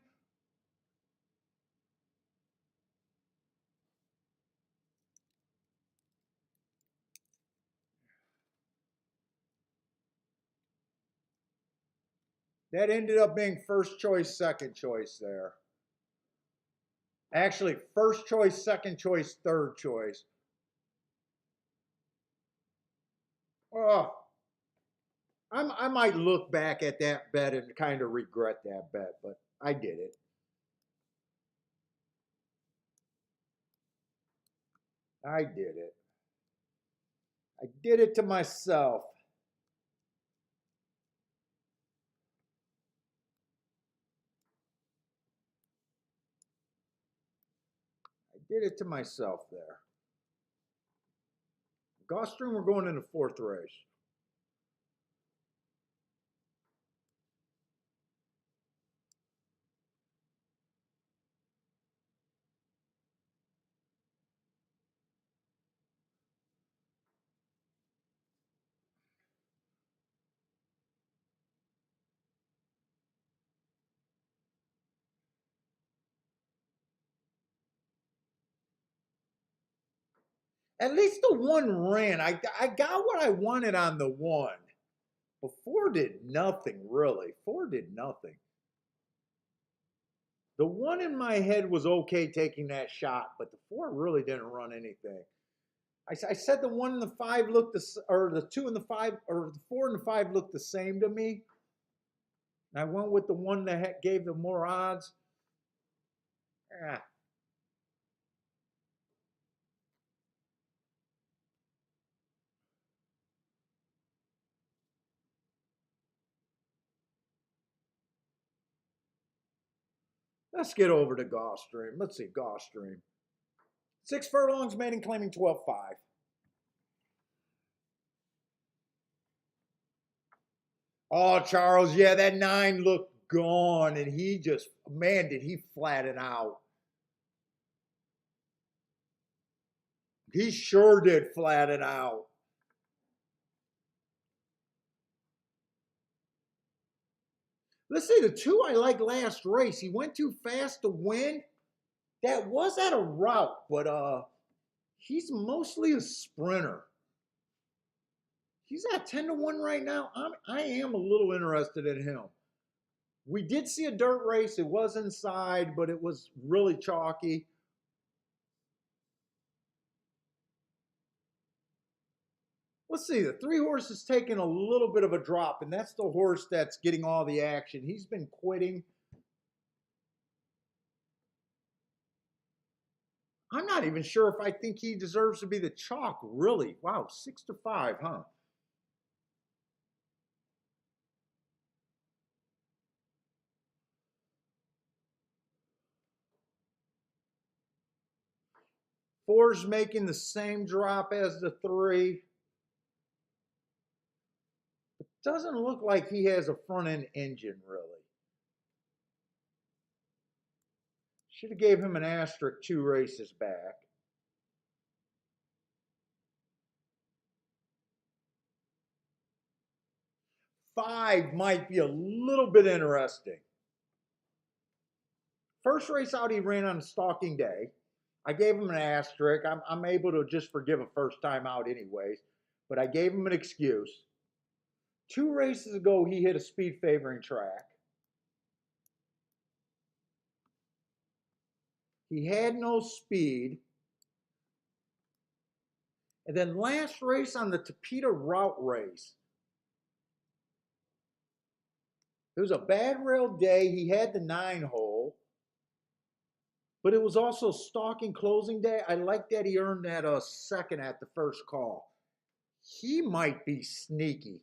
That ended up being first choice, second choice there. Actually, first choice, second choice, third choice. Oh, I might look back at that bet and kind of regret that bet, but I did it. I did it. I did it to myself. I did it to myself there. Gulfstream, we're going in the 4th race. At least the 1 ran. I got what I wanted on the 1. But 4 did nothing, really. 4 did nothing. The 1 in my head was okay taking that shot, but the 4 really didn't run anything. I said the 1 and the 5 looked or the 2 and the 5, or the 4 and the 5 looked the same to me. And I went with the 1 that gave the more odds. Ah. Let's get over to Gulfstream. Let's see, Gulfstream. 6 furlongs, maiden claiming 12.5. Oh, Charles, yeah, that 9 looked gone, and he just, man, did he flatten out. He sure did flatten out. Let's see, the 2 I like last race. He went too fast to win. That was at a route, but he's mostly a sprinter. He's at 10-1 right now. I am a little interested in him. We did see a dirt race. It was inside, but it was really chalky. Let's see, the 3 horse is taking a little bit of a drop, and that's the horse that's getting all the action. He's been quitting. I'm not even sure if I think he deserves to be the chalk, really. Wow, 6-5, huh? Four's making the same drop as the 3. It doesn't look like he has a front end engine, really. Should have gave him an asterisk 2 races back. 5 might be a little bit interesting. First race out, he ran on a stalking day. I gave him an asterisk. I'm able to just forgive a first time out anyways, but I gave him an excuse. 2 races ago, he hit a speed favoring track. He had no speed. And then last race on the Tapeta route race, it was a bad rail day. He had the 9 hole, but it was also stalking closing day. I like that he earned that second at the first call. He might be sneaky.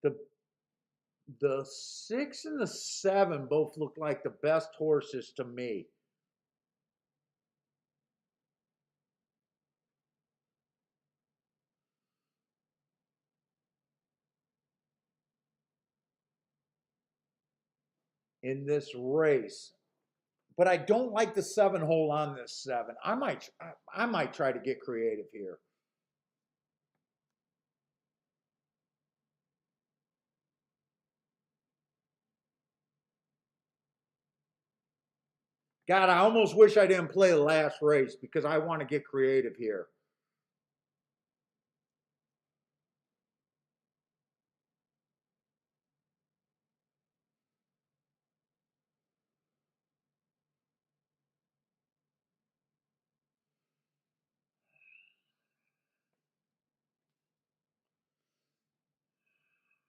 The the 6 and the 7 both look like the best horses to me. In this race. But I don't like the 7 hole on this 7. I might try to get creative here. God, I almost wish I didn't play the last race because I want to get creative here.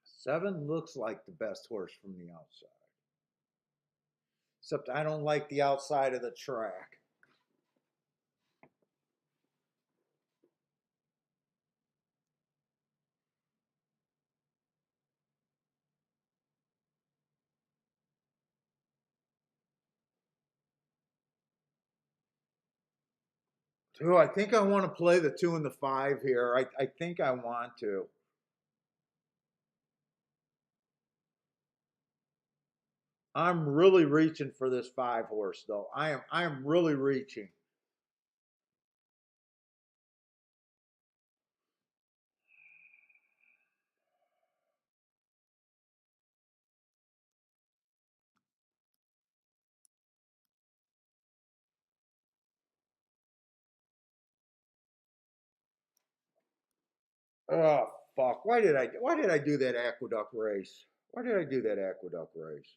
Seven looks like the best horse from the outside. Except I don't like the outside of the track. Dude, I think I want to play the 2 and the 5 here. I think I want to. I'm really reaching for this 5 horse though. I am really reaching. Oh fuck. Why did I do that Aqueduct race? Why did I do that Aqueduct race?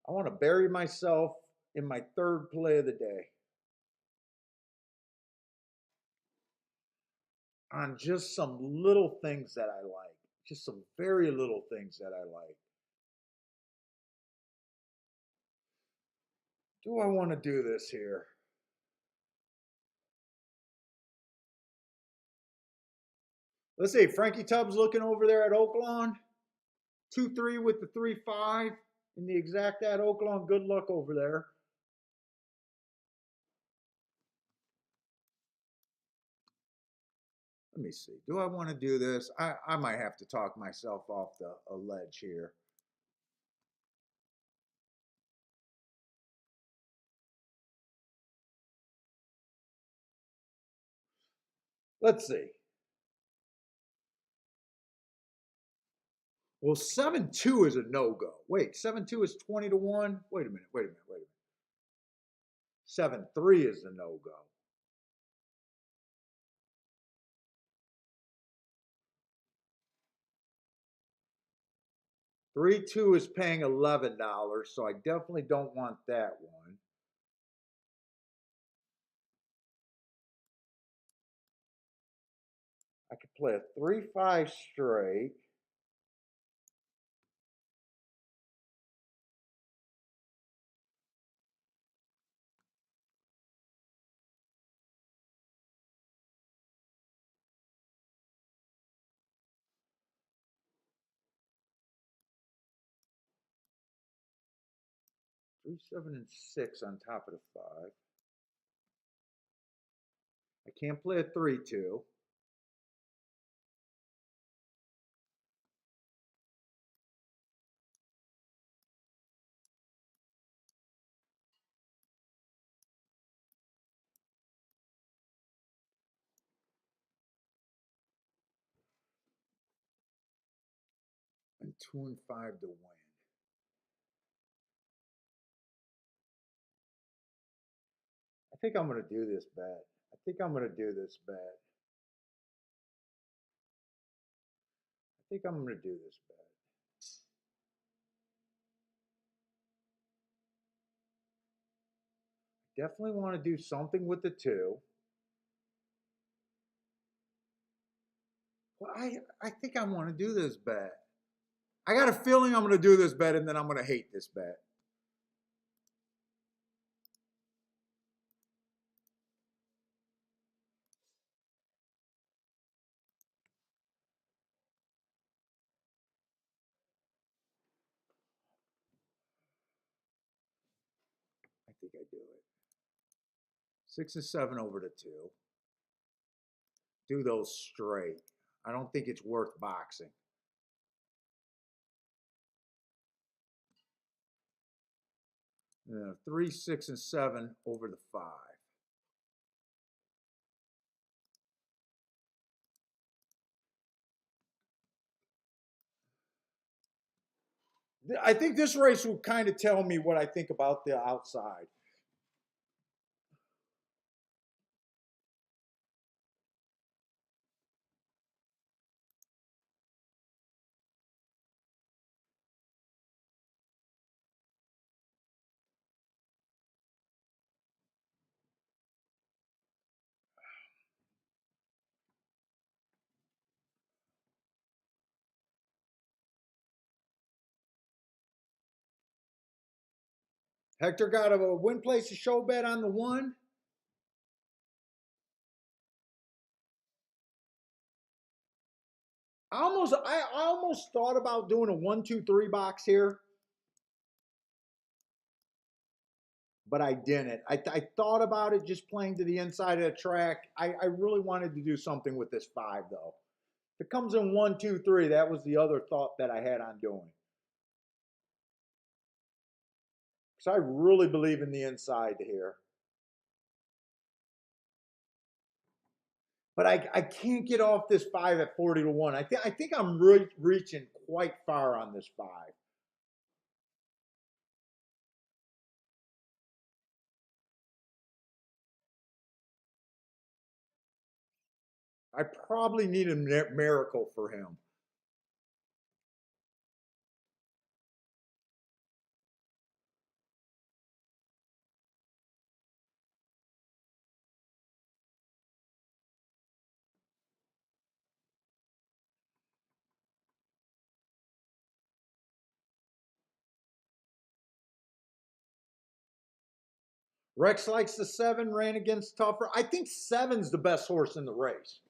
I want to bury myself in my 3rd play of the day on just some little things that I like. Just some very little things that I like. Do I want to do this here? Let's see. Frankie Tubbs looking over there at Oaklawn. 2-3 with the 3-5 in the exact at Oaklawn. Good luck over there. Let me see. Do I want to do this? I might have to talk myself off a ledge here. Let's see. Well, 7-2 is a no-go. Wait, 7-2 is 20-1? Wait a minute. 7-3 is a no-go. 3-2 is paying $11, so I definitely don't want that one. I could play a 3-5 straight. Three, 7, and 6 on top of the 5. I can't play a 3-2. And 2 and 5 to win. I think I'm going to do this bet. I think I'm going to do this bet. I think I'm going to do this bet. Definitely want to do something with the 2. Well, I think I want to do this bet. I got a feeling I'm going to do this bet and then I'm going to hate this bet. I think I do it. 6 and 7 over the 2. Do those straight. I don't think it's worth boxing. 3, 6, and 7 over the 5. I think this race will kind of tell me what I think about the outside. Hector got a win place to show bet on the 1. I almost thought about doing a 1, 2, 3 box here, but I didn't. I thought about it just playing to the inside of the track. I really wanted to do something with this 5 though. If it comes in 1, 2, 3, that was the other thought that I had on doing. Because I really believe in the inside here. But I can't get off this 5 at 40 to 1. I think I'm reaching quite far on this 5. I probably need a miracle for him. Rex likes the 7, ran against tougher. I think 7's the best horse in the race.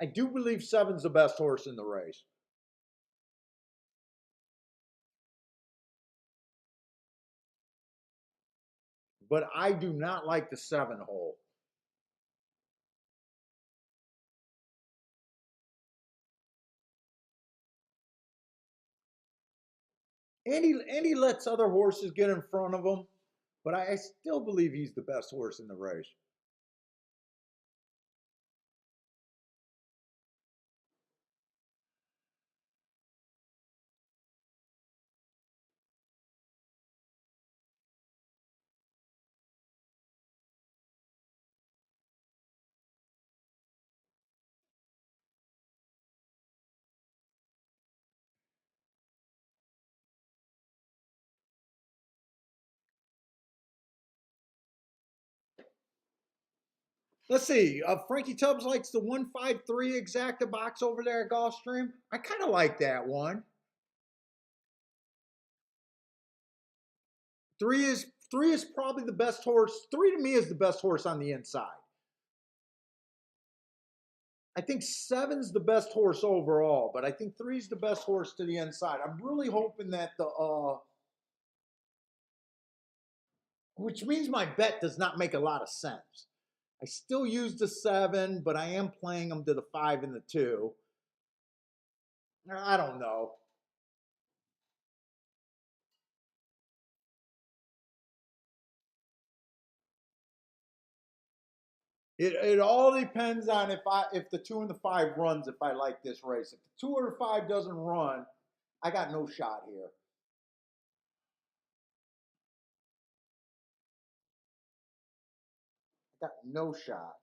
I do believe 7's the best horse in the race. But I do not like the 7 hole. And he lets other horses get in front of him. But I still believe he's the best horse in the race. Let's see. Frankie Tubbs likes the 153 exacta box over there at Gulfstream. I kind of like that one. 3 is probably the best horse. 3 to me is the best horse on the inside. I think 7's the best horse overall, but I think 3's the best horse to the inside. I'm really hoping that which means my bet does not make a lot of sense. I still use the 7, but I am playing them to the 5 and the 2. I don't know. It all depends on if the 2 and the 5 runs. If I like this race, if the 2 or the 5 doesn't run, I got no shot here. I got no shot.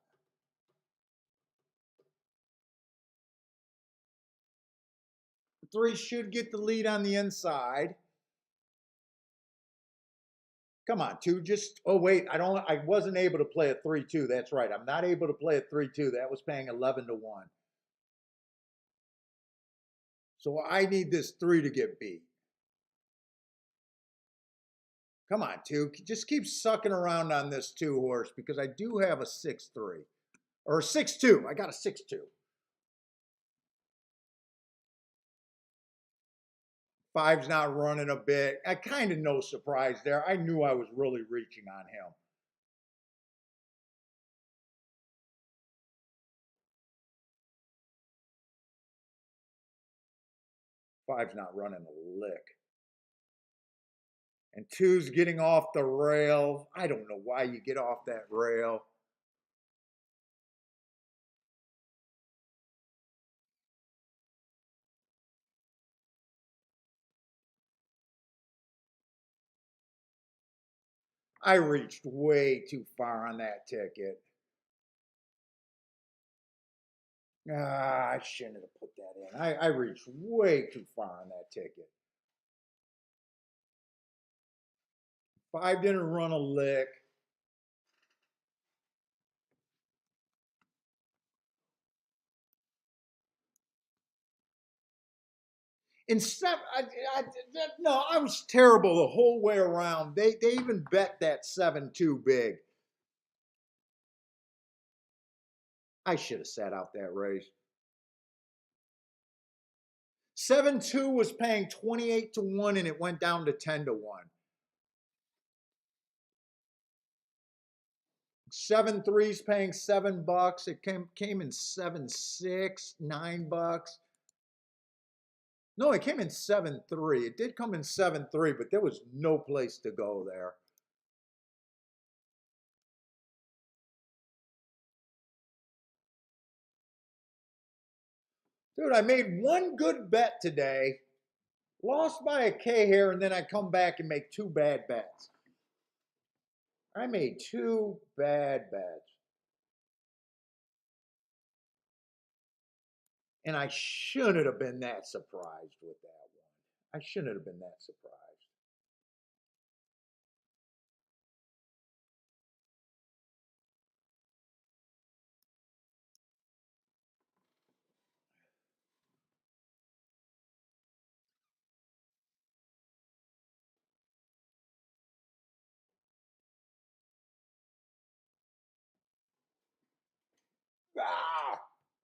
3 should get the lead on the inside. Come on, 2. Just, oh wait, I wasn't able to play a 3-2. That's right. I'm not able to play a 3-2. That was paying 11 to 1. So I need this 3 to get beat. Come on, 2. Just keep sucking around on this 2 horse because I do have a 6-3 or a 6-2. I got a 6-2. 5's not running a bit. I kind of no surprise there. I knew I was really reaching on him. 5's not running a lick. And 2's getting off the rail. I don't know why you get off that rail. I reached way too far on that ticket. I shouldn't have put that in. I reached way too far on that ticket. 5 didn't run a lick. Instead, no, I was terrible the whole way around. They even bet that 7-2 big. I should have sat out that race. 7-2 was paying 28 to 1 and it went down to 10 to 1. 7-3's paying $7. It came in 7-6, $9. No, it came in 7-3. It did come in 7-3, but there was no place to go there. Dude, I made one good bet today, lost by a K here, and then I come back and make 2 bad bets. I made 2 bad bets. And I shouldn't have been that surprised with that one. I shouldn't have been that surprised.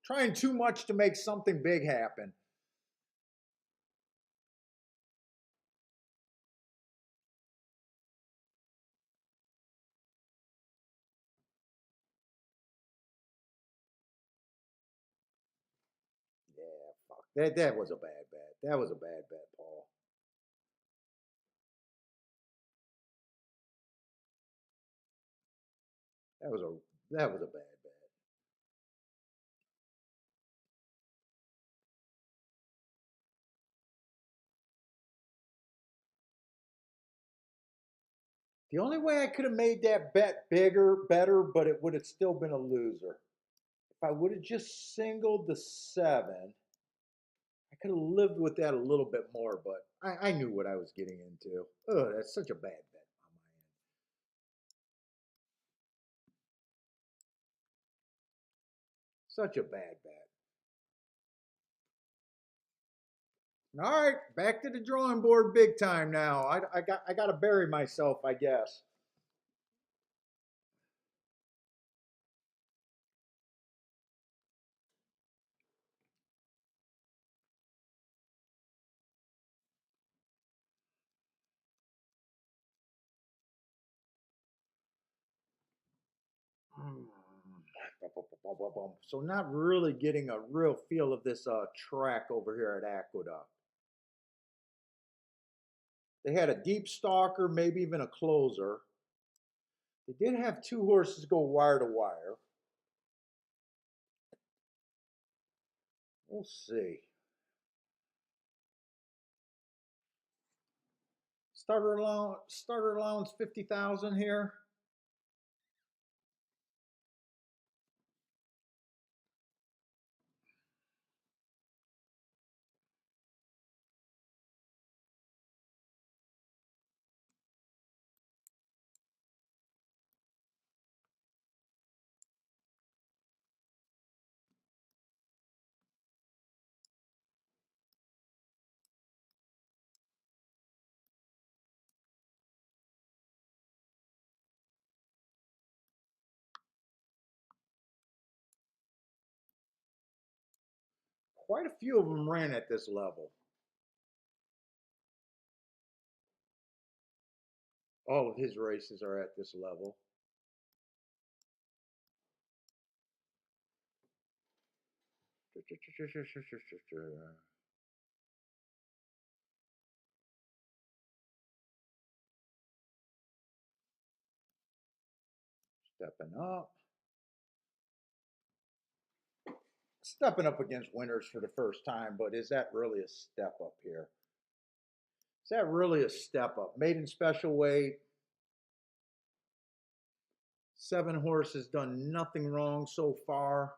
Trying too much to make something big happen. Yeah, fuck. That was a bad bet. That was a bad bet, Paul. That was a bad bet. The only way I could have made that bet better, but it would have still been a loser. If I would have just singled the 7, I could have lived with that a little bit more, but I knew what I was getting into. Oh, that's such a bad bet on my end. Such a bad bet. All right, back to the drawing board big time now. I got to bury myself, I guess. So not really getting a real feel of this track over here at Aqueduct. They had a deep stalker, maybe even a closer. They did have 2 horses go wire to wire. We'll see. Starter allowance 50,000 here. Quite a few of them ran at this level. All of his races are at this level. Stepping up. Stepping up against winners for the first time, but is that really a step up here? Is that really a step up? Maiden special weight. 7 horses, done nothing wrong so far.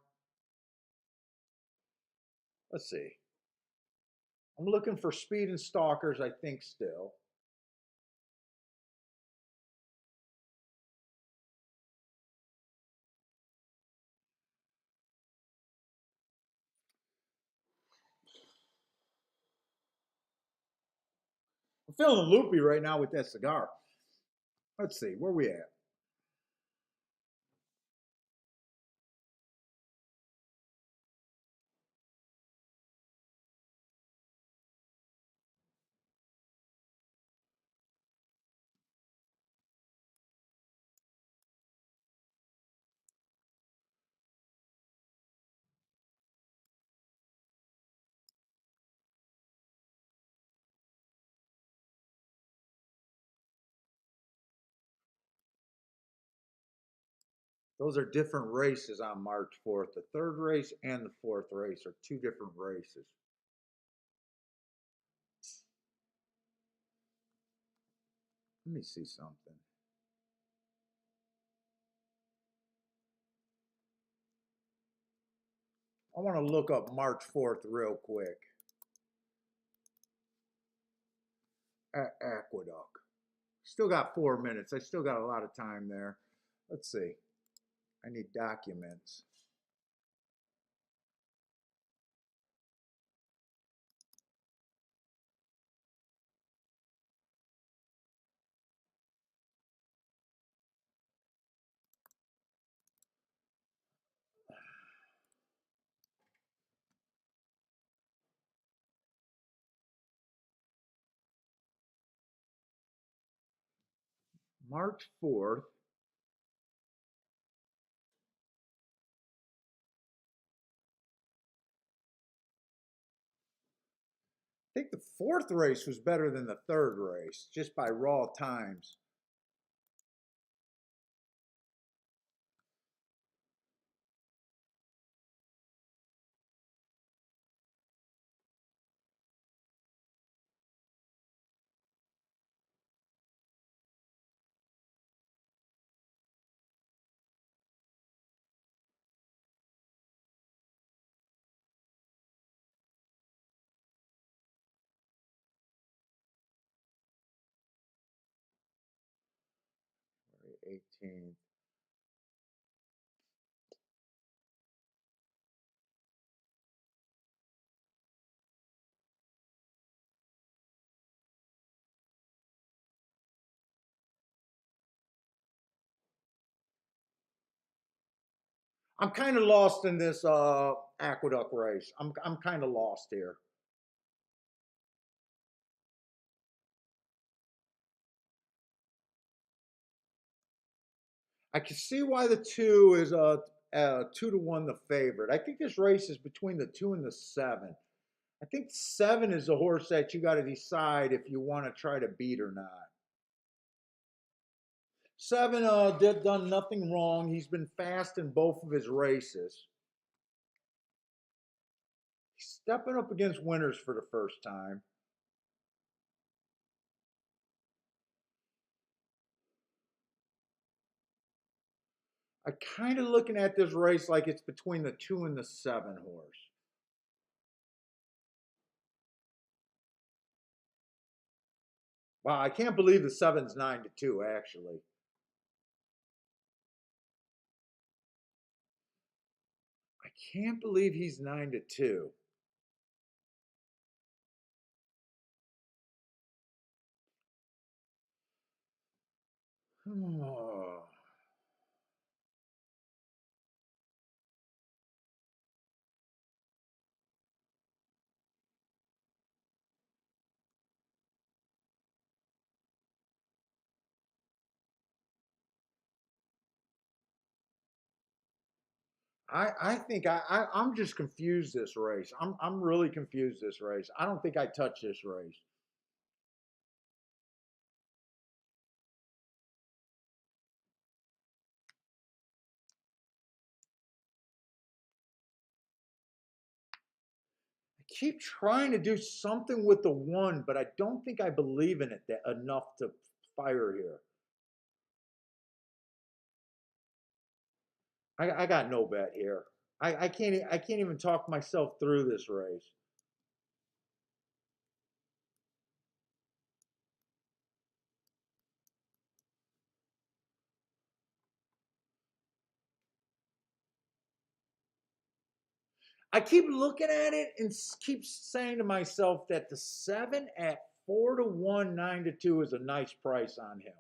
Let's see. I'm looking for speed and stalkers, I think, still. I'm feeling loopy right now with that cigar. Let's see, where we at? Those are different races on March 4th. The third race and the fourth race are 2 different races. Let me see something. I want to look up March 4th real quick. Aqueduct. Still got 4 minutes. I still got a lot of time there. Let's see. I need documents. March 4th. I think the fourth race was better than the third race, just by raw times. February 18th. I'm kind of lost in this Aqueduct race. I'm kind of lost here. I can see why the 2 is 2-1 the favorite. I think this race is between the 2 and the 7. I think 7 is the horse that you got to decide if you want to try to beat or not. 7 done nothing wrong. He's been fast in both of his races. He's stepping up against winners for the first time. I kind of looking at this race like it's between the 2 and the 7 horse. Wow, I can't believe the 7's 9-2, actually. I can't believe he's 9-2. Oh. I think I'm just confused this race. I'm really confused this race. I don't think I touch this race. I keep trying to do something with the 1, but I don't think I believe in it that enough to fire here. I got no bet here. I can't even talk myself through this race. I keep looking at it and keep saying to myself that the 7 at 4-1, 9-2 is a nice price on him.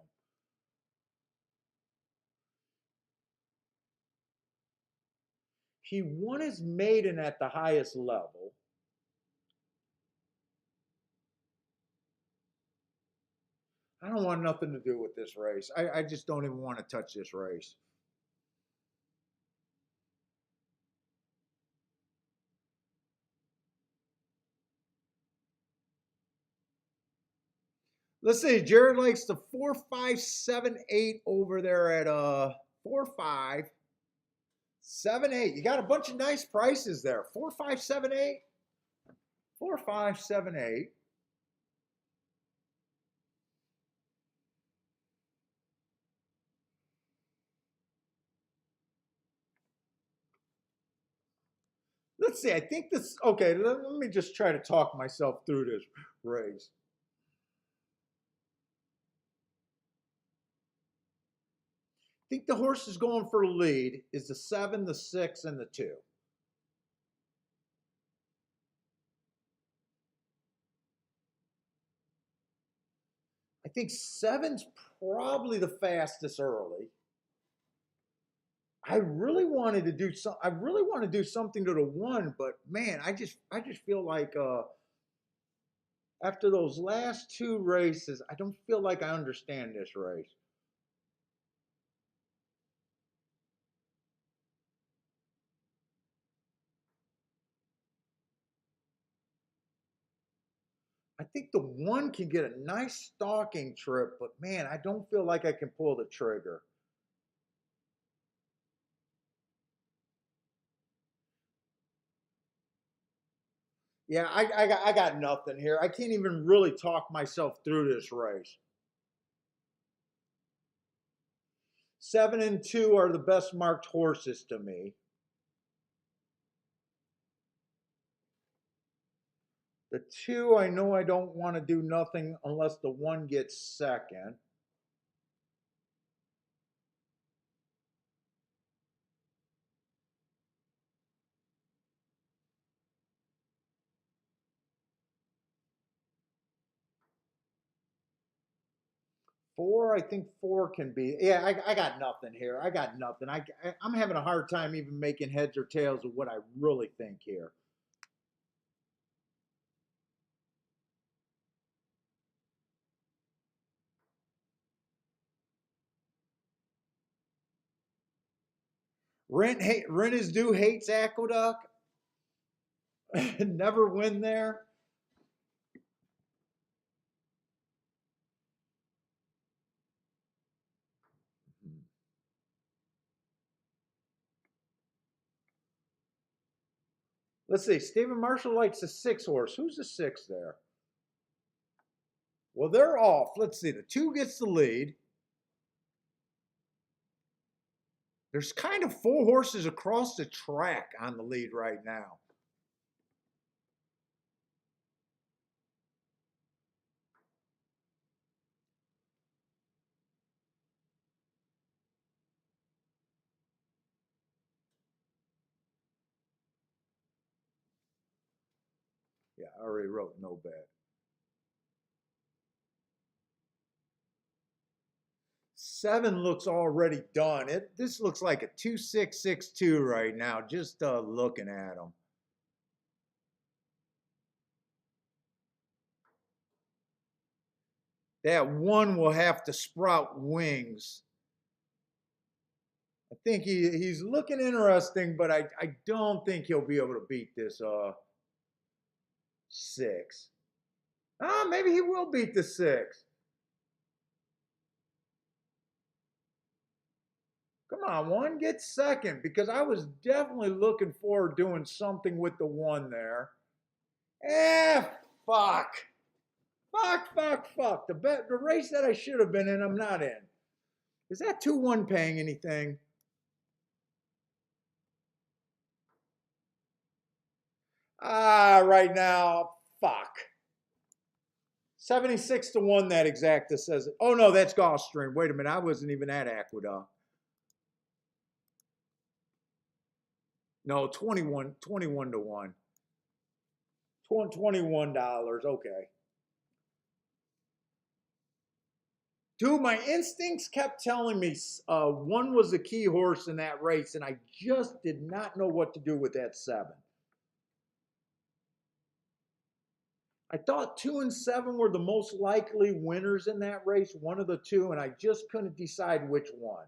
He won his maiden at the highest level. I don't want nothing to do with this race. I just don't even want to touch this race. Let's see. Jared likes the 4-5-7-8 over there at 4-5-7-8. You got a bunch of nice prices there. 4-5-7-8. 4-5-7-8. Let's see. I think this. Okay, let me just try to talk myself through this race. I think the horse is going for a lead is the 7, the 6, and the 2. I think 7's probably the fastest early. I really wanted to do some. I really want to do something to the 1, but man, I just feel like after those last 2 races, I don't feel like I understand this race. I think the 1 can get a nice stalking trip, but man, I don't feel like I can pull the trigger. Yeah, I got nothing here. I can't even really talk myself through this race. 7 and 2 are the best marked horses to me. The 2, I know I don't want to do nothing unless the 1 gets second. Four, I think 4 can be. Yeah, I got nothing here. I got nothing. I'm having a hard time even making heads or tails of what I really think here. Rent is due hates Aqueduct. Never win there. Let's see. Stephen Marshall likes the 6 horse. Who's the 6 there? Well, they're off. Let's see. The 2 gets the lead. There's kind of four horses across the track on the lead right now. Yeah, I already wrote no bet. 7 looks already done. This looks like a 2-6-6-2 right now, just looking at them. That 1 will have to sprout wings. I think he's looking interesting, but I don't think he'll be able to beat this 6. Maybe he will beat the 6. Come on, 1, get second, because I was definitely looking forward to doing something with the 1 there. Fuck. Fuck. The race that I should have been in, I'm not in. Is that 2-1 paying anything? Right now, fuck. 76-1 that exacta says it. Oh no, that's Gulfstream. Wait a minute, I wasn't even at Aqueduct. No, 21 to 1. $21. Okay. Dude, my instincts kept telling me 1 was the key horse in that race, and I just did not know what to do with that 7. I thought 2 and 7 were the most likely winners in that race, one of the two, and I just couldn't decide which one.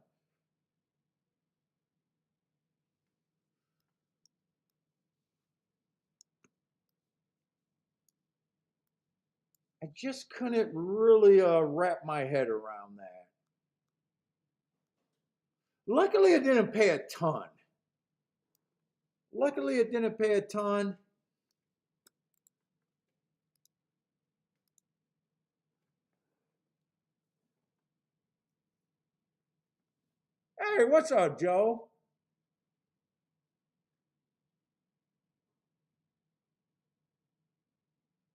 I just couldn't really wrap my head around that. Luckily, it didn't pay a ton. Hey, what's up, Joe?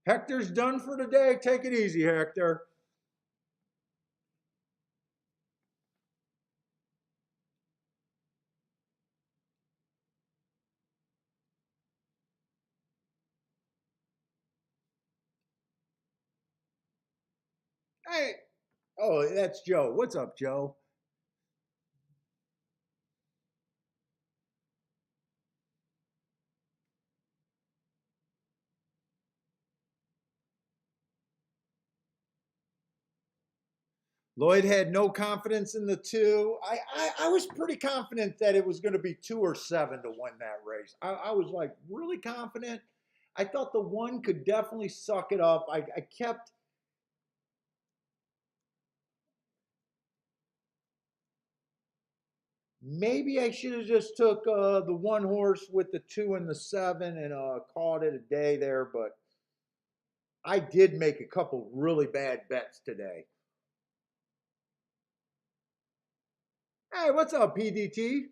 Hector's done for today. Take it easy, Hector. Hey, oh, that's Joe. What's up, Joe? Lloyd had no confidence in the 2. I was pretty confident that it was going to be 2 or 7 to win that race. I was like really confident. I thought the 1 could definitely suck it up. I kept. Maybe I should have just took the 1 horse with the 2 and the 7 and called it a day there. But I did make a couple really bad bets today. Hey, what's up, PDT?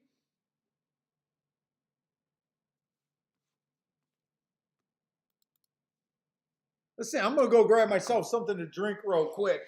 Let's see. I'm gonna go grab myself something to drink real quick.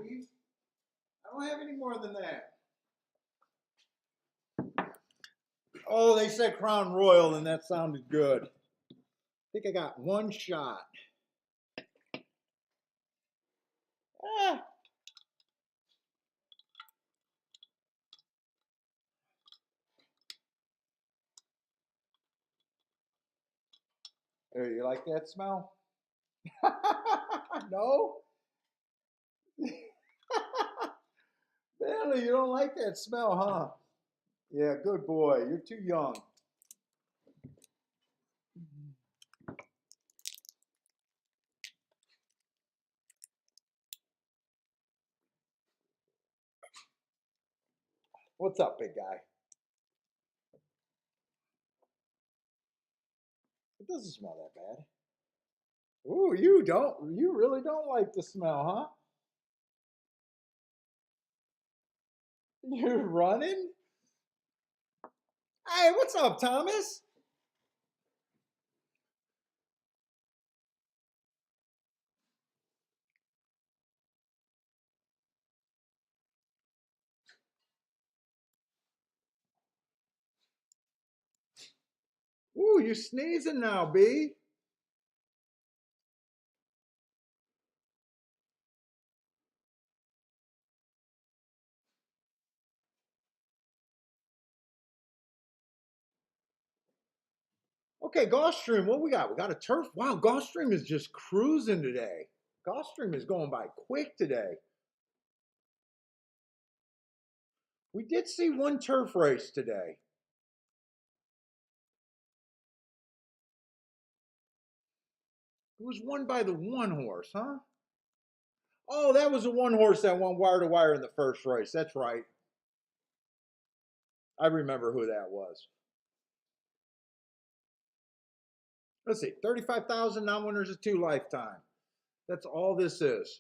Beef. I don't have any more than that. Oh, they said Crown Royal, and that sounded good. I think I got one shot. Ah. Hey, you like that smell? No? Bailey, you don't like that smell, huh? Yeah, good boy. You're too young. What's up, big guy? It doesn't smell that bad. Ooh, you really don't like the smell, huh? You're running? Hey, what's up, Thomas? Ooh, you're sneezing now, B. Okay, Gulfstream, what we got? We got a turf. Wow, Gulfstream is just cruising today. Gulfstream is going by quick today. We did see one turf race today. It was won by the one horse, huh? Oh, that was the one horse that won wire to wire in the first race. That's right. I remember who that was. Let's see, 35,000 non-winners of 2 lifetime. That's all this is.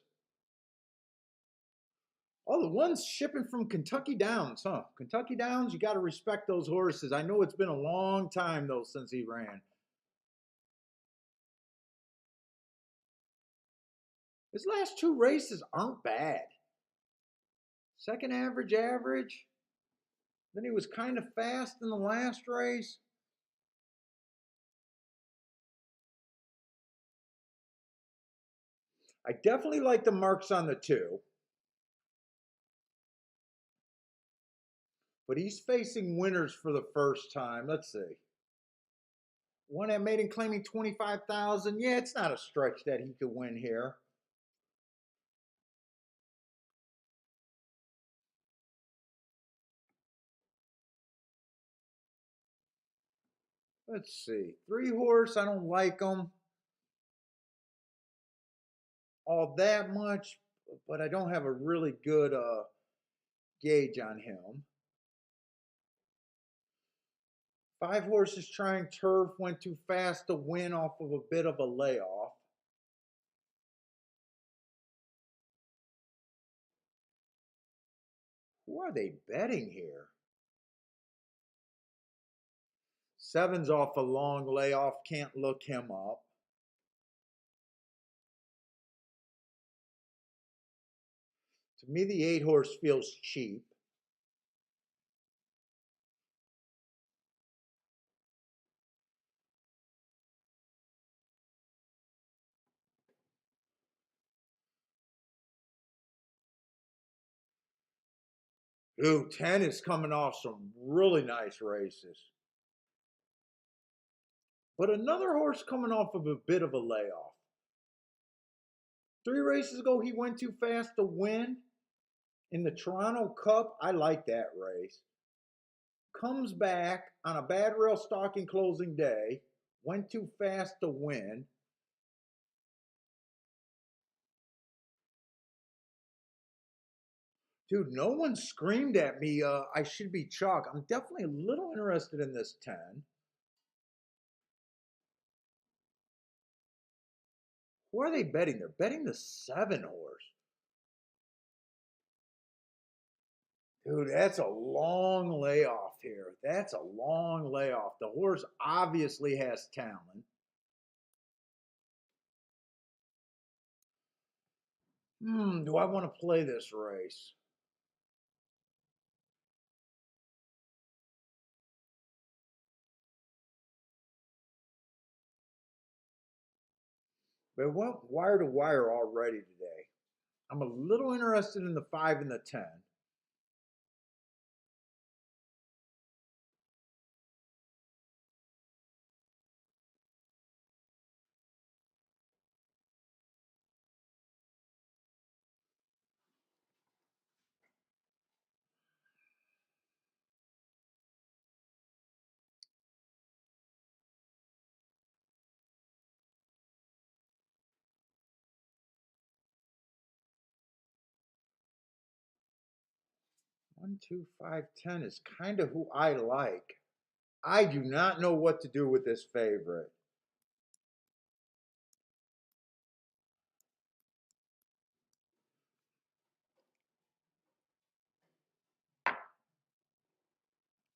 Oh, the ones shipping from Kentucky Downs, huh? Kentucky Downs, you got to respect those horses. I know it's been a long time, though, since he ran. His last 2 races aren't bad. Second average, average. Then he was kind of fast in the last race. I definitely like the marks on the 2. But he's facing winners for the first time. Let's see. One at Maiden claiming 25,000. Yeah, it's not a stretch that he could win here. Let's see. 3 horse, I don't like him all that much, but I don't have a really good gauge on him. 5 horses trying turf, went too fast to win off of a bit of a layoff. Who are they betting here? 7's off a long layoff, can't look him up. To me, the 8 horse feels cheap. Ooh, 10 is coming off some really nice races. But another horse coming off of a bit of a layoff. 3 races ago, he went too fast to win. In the Toronto Cup, I like that race. Comes back on a bad rail stalking closing day, went too fast to win. Dude, no one screamed at me, I should be chalk. I'm definitely a little interested in this 10. Who are they betting? They're betting the 7 horse. Dude, that's a long layoff here. That's a long layoff. The horse obviously has talent. Do I want to play this race? But it went wire to wire already today. I'm a little interested in the 5 and the 10. 1, 2, 5, 10 is kind of who I like. I do not know what to do with this favorite.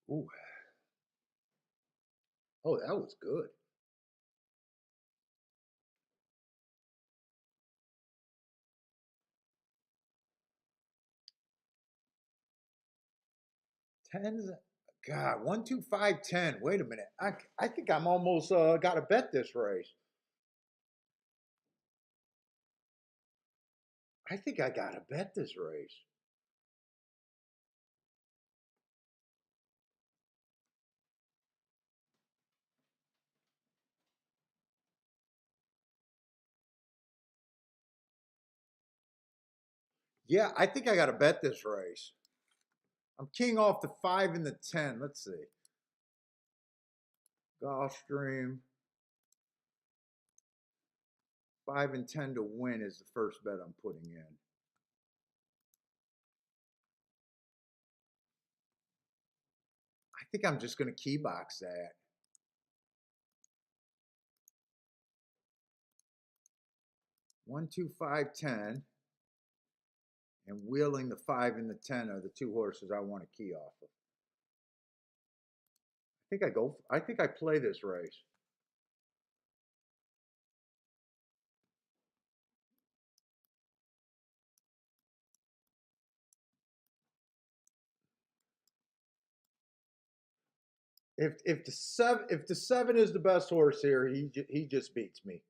Ooh. Oh, that was good. Tens. God, 1, 2, 5, 10. Wait a minute. I think I'm almost got to bet this race. I think I got to bet this race. Yeah, I think I got to bet this race. I'm king off the 5 and the 10. Let's see. Gulfstream. 5 and 10 to win is the first bet I'm putting in. I think I'm just going to key box that. 1, 2, 5, 10. And wheeling the 5 and the 10 are the two horses I want to key off of. I think I play this race. If the 7 is the best horse here, he just beats me.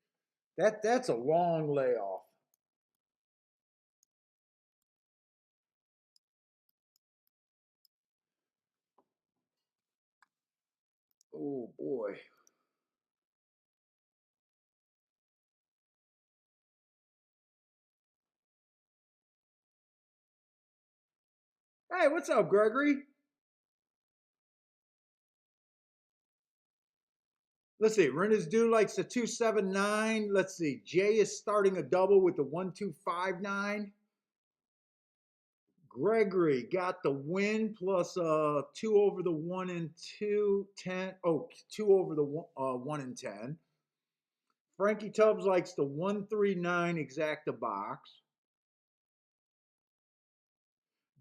That's a long layoff. Oh boy. Hey, what's up, Gregory? Let's see. Renner's Due likes the 279. Let's see. Jay is starting a double with the 1259. Gregory got the win plus 2 over the 1 and 2, 10. Oh, 2 over the 1 and 10. Frankie Tubbs likes the 139 exacta box.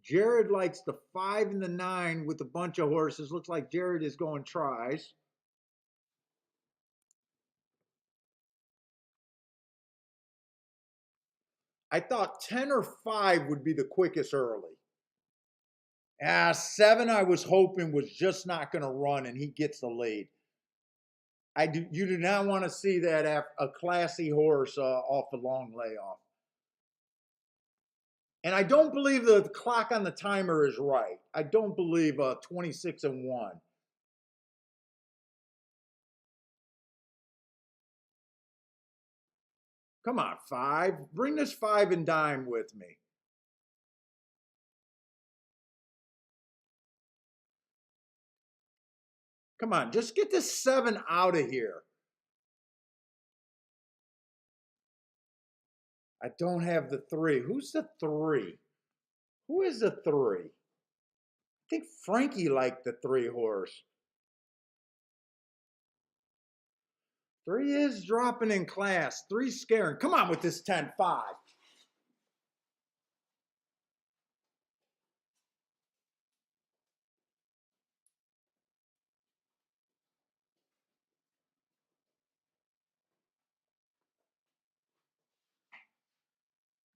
Jared likes the 5 and the 9 with a bunch of horses. Looks like Jared is going tries. I thought 10 or 5 would be the quickest early. 7 I was hoping was just not going to run and he gets the lead. You do not want to see that a classy horse off a long layoff. And I don't believe the clock on the timer is right. I don't believe 26 and 1. Come on, 5. Bring this 5 and dime with me. Come on, just get this 7 out of here. I don't have the 3. Who's the 3? Who is the 3? I think Frankie liked the 3 horse. 3 is dropping in class. 3 scaring. Come on with this 10-5.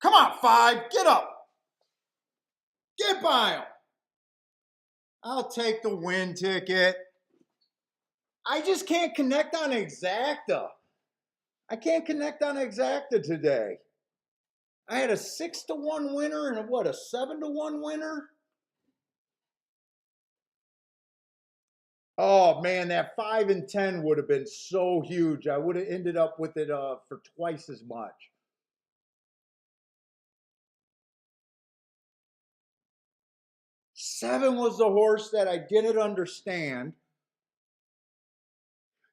Come on, 5. Get up. Get by him. I'll take the win ticket. I just can't connect on exacta. I can't connect on exacta today. I had a 6-1 winner and a 7-1 winner. Oh man, that 5 and 10 would have been so huge. I would have ended up with it for twice as much. Seven was the horse that I didn't understand.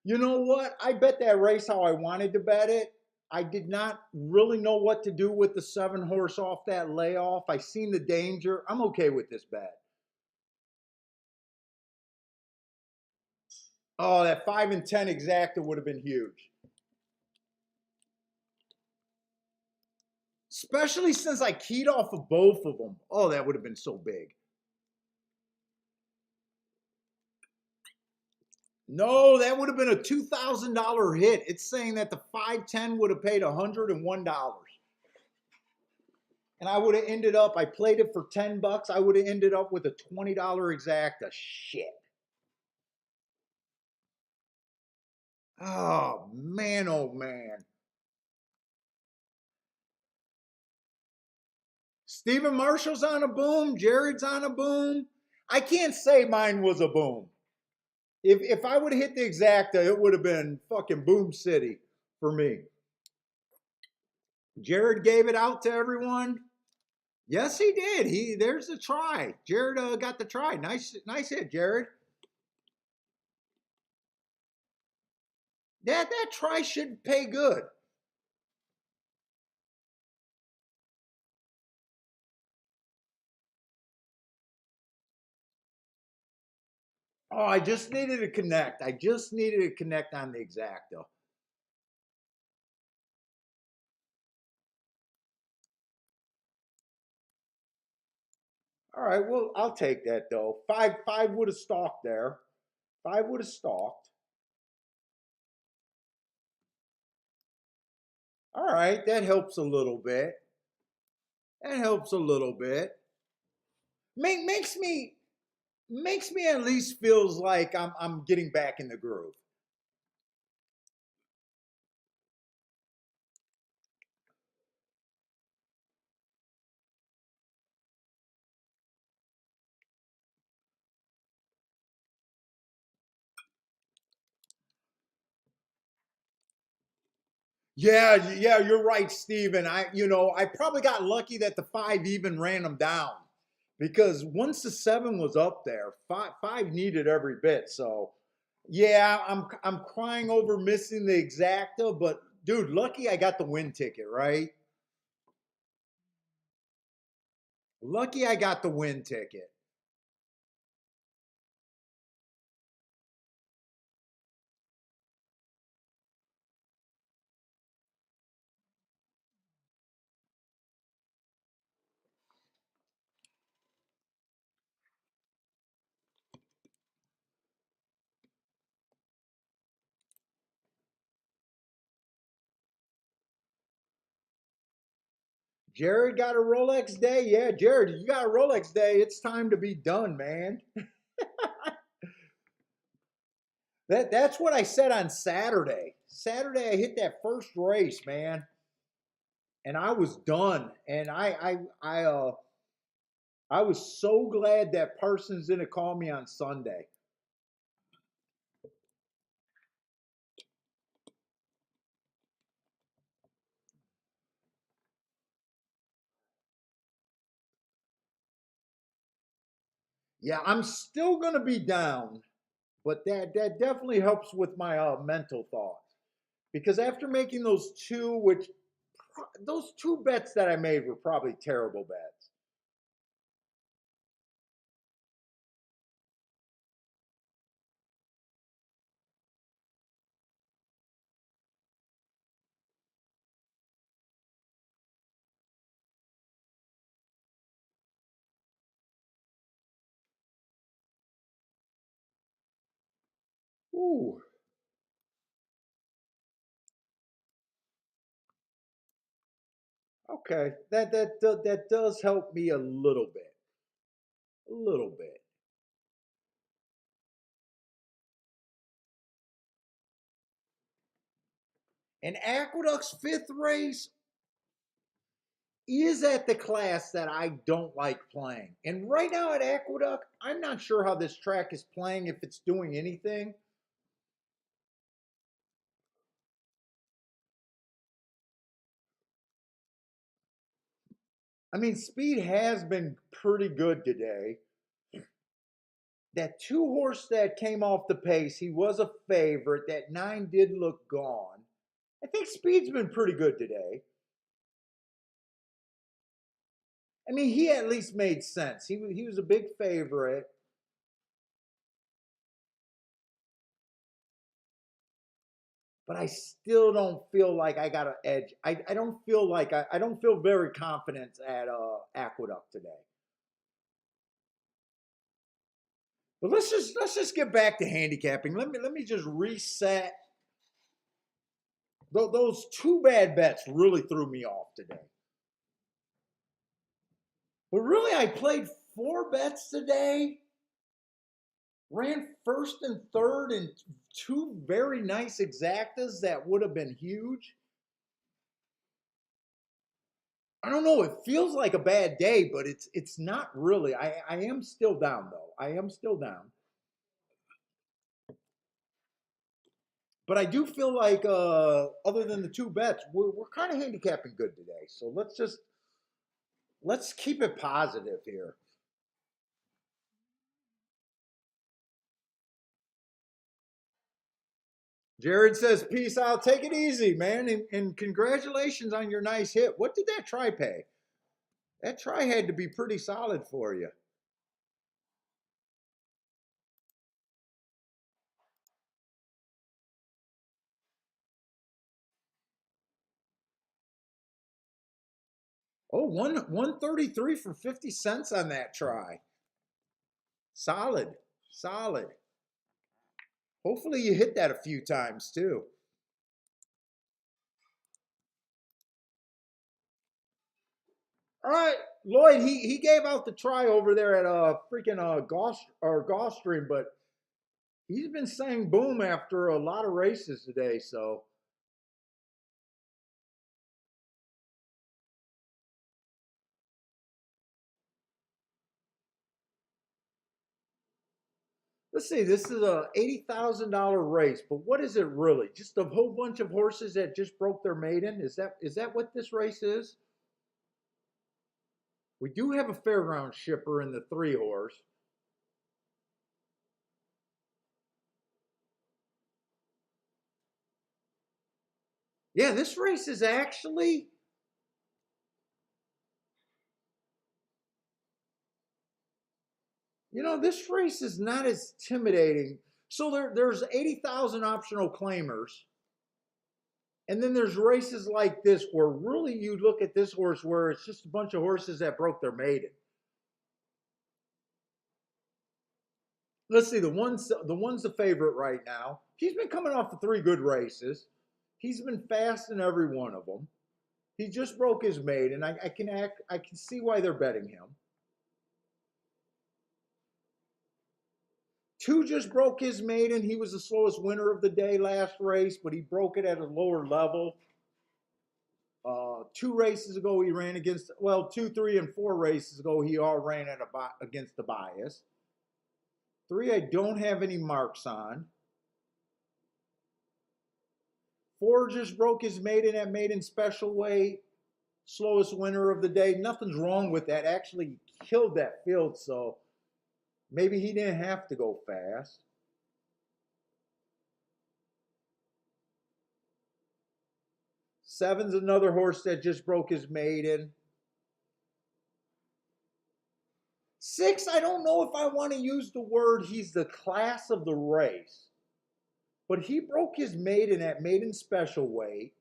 You know what? I bet that race how I wanted to bet it. I did not really know what to do with the 7 horse off that layoff. I seen the danger. I'm okay with this bet. Oh, that 5 and 10 exacta would have been huge. Especially since I keyed off of both of them. Oh, that would have been so big. No, that would have been a $2,000 hit. It's saying that the 510 would have paid $101. And I would have ended up, I played it for $10. I would have ended up with a $20 exacta. Shit. Oh, man, oh, man. Stephen Marshall's on a boom. Jared's on a boom. I can't say mine was a boom. If I would have hit the exacta, it would have been fucking boom city for me. Jared gave it out to everyone. Yes, he did. There's the try. Jared got the try. Nice hit, Jared. That try should pay good. Oh, I just needed to connect. I just needed to connect on the exacta. All right, well, I'll take that though. Five would have stalked there. 5 would have stalked. All right, that helps a little bit. That helps a little bit. Makes me at least feels like I'm getting back in the groove. Yeah, you're right, Steven. I probably got lucky that the 5 even ran them down because once the 7 was up there, five needed every bit. So, yeah, I'm crying over missing the exacta, but dude, lucky I got the win ticket, right? Lucky I got the win ticket. Jared got a Rolex day. Yeah, Jared, you got a Rolex day. It's time to be done, man. That's what I said on Saturday. Saturday I hit that first race, man, and I was done. And I was so glad that Parsons didn't call me on Sunday. Yeah, I'm still gonna be down, but that definitely helps with my mental thoughts because after making those 2 bets that I made were probably terrible bets. Ooh. Okay, that does help me a little bit, a little bit. And Aqueduct's fifth race is at the class that I don't like playing. And right now at Aqueduct, I'm not sure how this track is playing, if it's doing anything. I mean, speed has been pretty good today. That two horse that came off the pace, he was a favorite. That nine did look gone. I think speed's been pretty good today. I mean, he at least made sense. He was a big favorite. But I still don't feel like I got an edge. I don't feel like I don't feel very confident at Aqueduct today. But let's just get back to handicapping. Let me just reset. Those two bad bets really threw me off today. But really, I played four bets today. Ran first and third in two very nice exactas that would have been huge. I don't know. It feels like a bad day, but it's not really. I am still down though. I am still down. But I do feel like other than the two bets, we're kind of handicapping good today. So let's keep it positive here. Jared says, "Peace out. Take it easy, man, and congratulations on your nice hit. What did that try pay? That try had to be pretty solid for you." Oh, 133 for 50 cents on that try. Solid, solid. Hopefully you hit that a few times too. All right, Lloyd. He gave out the try over there at freaking Gulfstream, but he's been saying boom after a lot of races today. So let's see. This is a $80,000 race, but what is it really? Just a whole bunch of horses that just broke their maiden. Is that what this race is? We do have a fairground shipper in the three horse. Yeah, this race is actually, this race is not as intimidating. So there's 80,000 optional claimers. And then there's races like this where really you look at this horse where it's just a bunch of horses that broke their maiden. Let's see, the one's the favorite right now. He's been coming off of three good races. He's been fast in every one of them. He just broke his maiden. I can see why they're betting him. Two just broke his maiden. He was the slowest winner of the day last race, but he broke it at a lower level. Two races ago, he ran against, well, two, three, and four races ago, he all ran against the bias. Three, I don't have any marks on. Four just broke his maiden at maiden special weight. Slowest winner of the day. Nothing's wrong with that. Actually killed that field, so maybe he didn't have to go fast. Seven's another horse that just broke his maiden. Six, I don't know if I want to use the word he's the class of the race, but he broke his maiden at maiden special weight.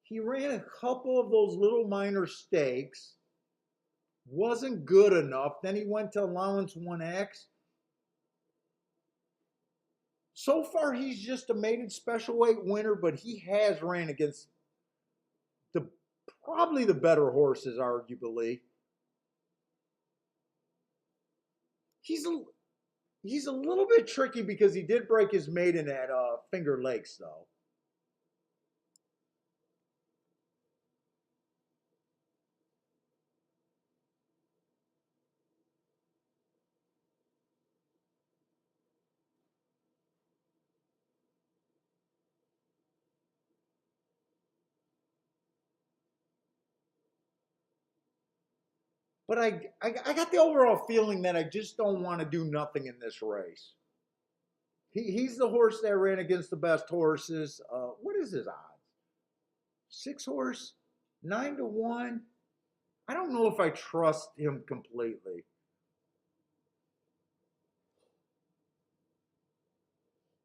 He ran a couple of those little minor stakes. Wasn't good enough. Then he went to allowance 1X. So far, he's just a maiden special weight winner, but he has ran against the Probably the better horses, arguably. He's a he's a little bit tricky because he did break his maiden at Finger Lakes, though. But I got the overall feeling that I just don't want to do nothing in this race. He's the horse that ran against the best horses. What is his odds? 6 horse, 9-1. I don't know if I trust him completely.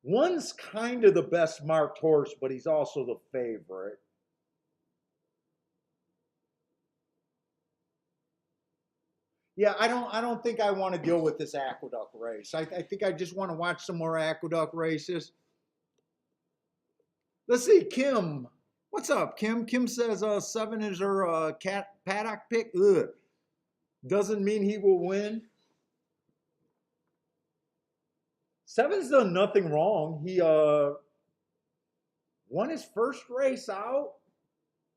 One's kind of the best marked horse, but he's also the favorite. Yeah, I don't think I want to deal with this Aqueduct race. I think I just want to watch some more Aqueduct races. Let's see, Kim. What's up, Kim? Kim says 7 is her paddock pick. Ugh. Doesn't mean he will win. 7's done nothing wrong. He won his first race out.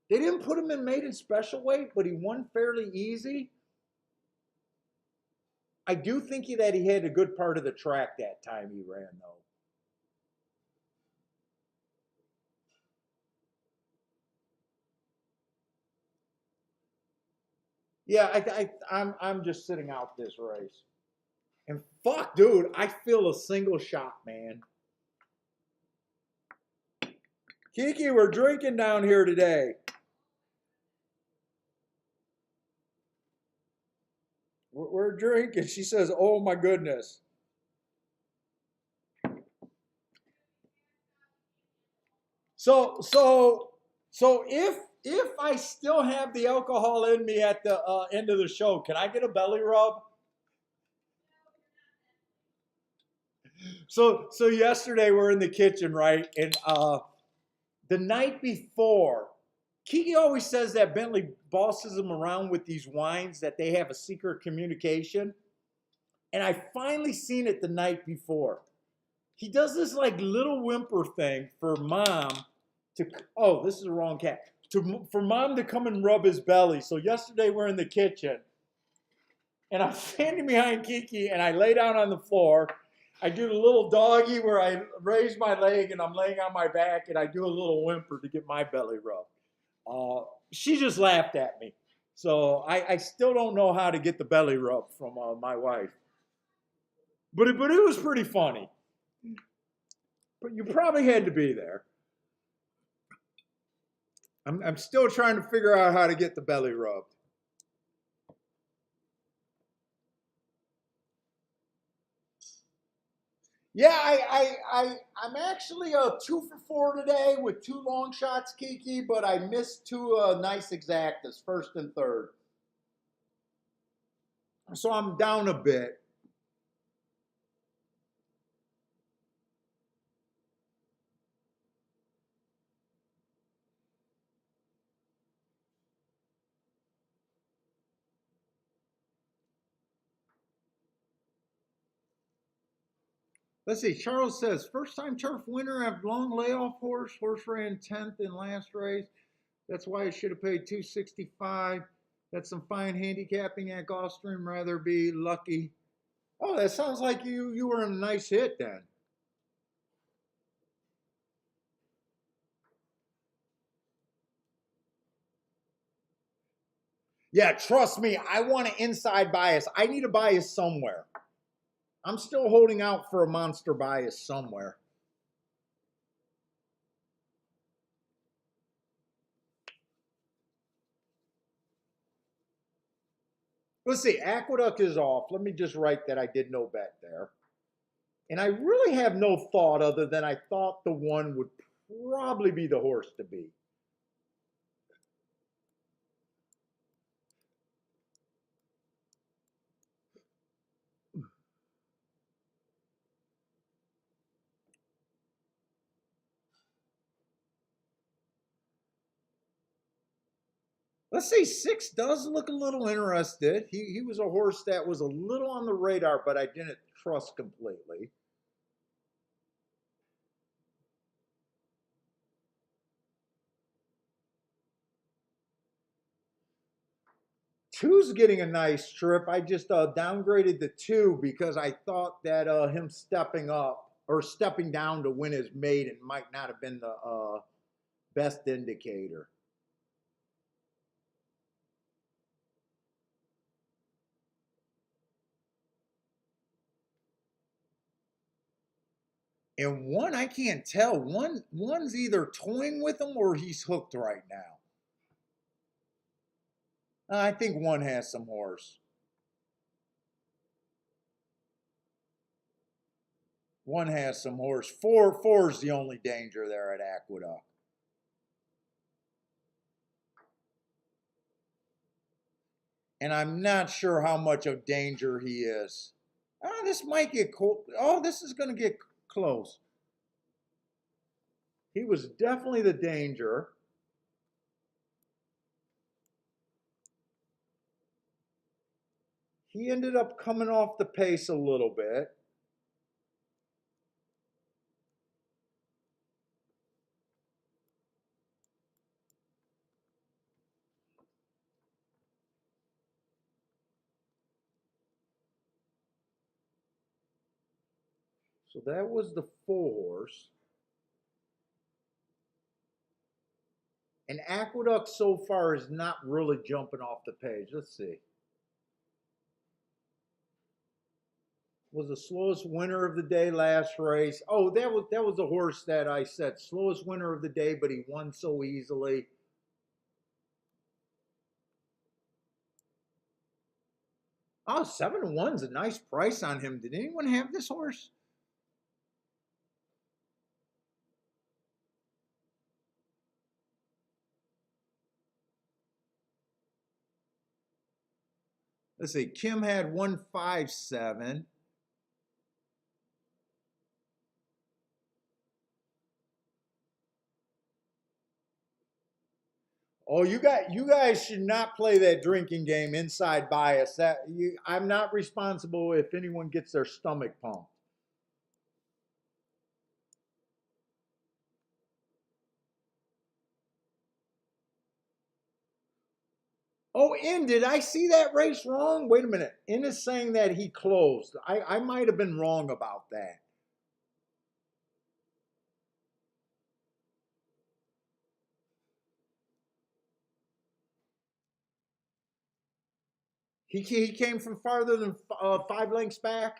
They didn't put him in maiden special weight, but he won fairly easy. I do think that he had a good part of the track that time he ran, though. Yeah, I'm just sitting out this race. And fuck, dude, I feel a single shot, man. Kiki, we're drinking down here today. We're drinking. She says, "Oh my goodness." So so so if I still have the alcohol in me at the end of the show, can I get a belly rub? So yesterday we're in the kitchen, right? And the night before, Kiki always says that Bentley bosses him around with these wines, that they have a secret communication. And I finally seen it the night before. He does this like little whimper thing for mom to, oh, this is the wrong cat. For mom to come and rub his belly. So yesterday we're in the kitchen and I'm standing behind Kiki and I lay down on the floor. I do the little doggy where I raise my leg and I'm laying on my back and I do a little whimper to get my belly rubbed. She just laughed at me. So I still don't know how to get the belly rub from my wife. But it was pretty funny. But you probably had to be there. I'm still trying to figure out how to get the belly rubbed. Yeah, I'm actually 2 for 4 today with 2 long shots, Kiki, but I missed 2 nice exactas, first and third. So I'm down a bit. Let's see. Charles says, first time turf winner at long layoff horse. Horse ran 10th in last race. That's why I should have paid 265. That's some fine handicapping at Gulfstream. Rather be lucky. Oh, that sounds like you were in a nice hit then. Yeah, trust me, I want an inside bias. I need a bias somewhere. I'm still holding out for a monster bias somewhere. Let's see, Aqueduct is off. Let me just write that I did no bet there. And I really have no thought other than I thought the one would probably be the horse to beat. Let's say 6 does look a little interested. He was a horse that was a little on the radar, but I didn't trust completely. Two's getting a nice trip. I just downgraded the 2 because I thought that him stepping up or stepping down to win his maiden might not have been the best indicator. And one, I can't tell. One's either toying with him or he's hooked right now. I think one has some horse. One has some horse. Four's the only danger there at Aqueduct. And I'm not sure how much of danger he is. Oh, this might get cold. Oh, this is going to get close. He was definitely the danger. He ended up coming off the pace a little bit. So that was the 4 horse. And Aqueduct so far is not really jumping off the page. Let's see. Was the slowest winner of the day last race. Oh, that was a horse that I said slowest winner of the day, but he won so easily. Oh, 7-1's a nice price on him. Did anyone have this horse? Let's see. Kim had 157. Oh, you guys should not play that drinking game inside bias. I'm not responsible if anyone gets their stomach pumped. Oh, In, did I see that race wrong? Wait a minute. In is saying that he closed. I might have been wrong about that. He came from farther than 5 lengths back.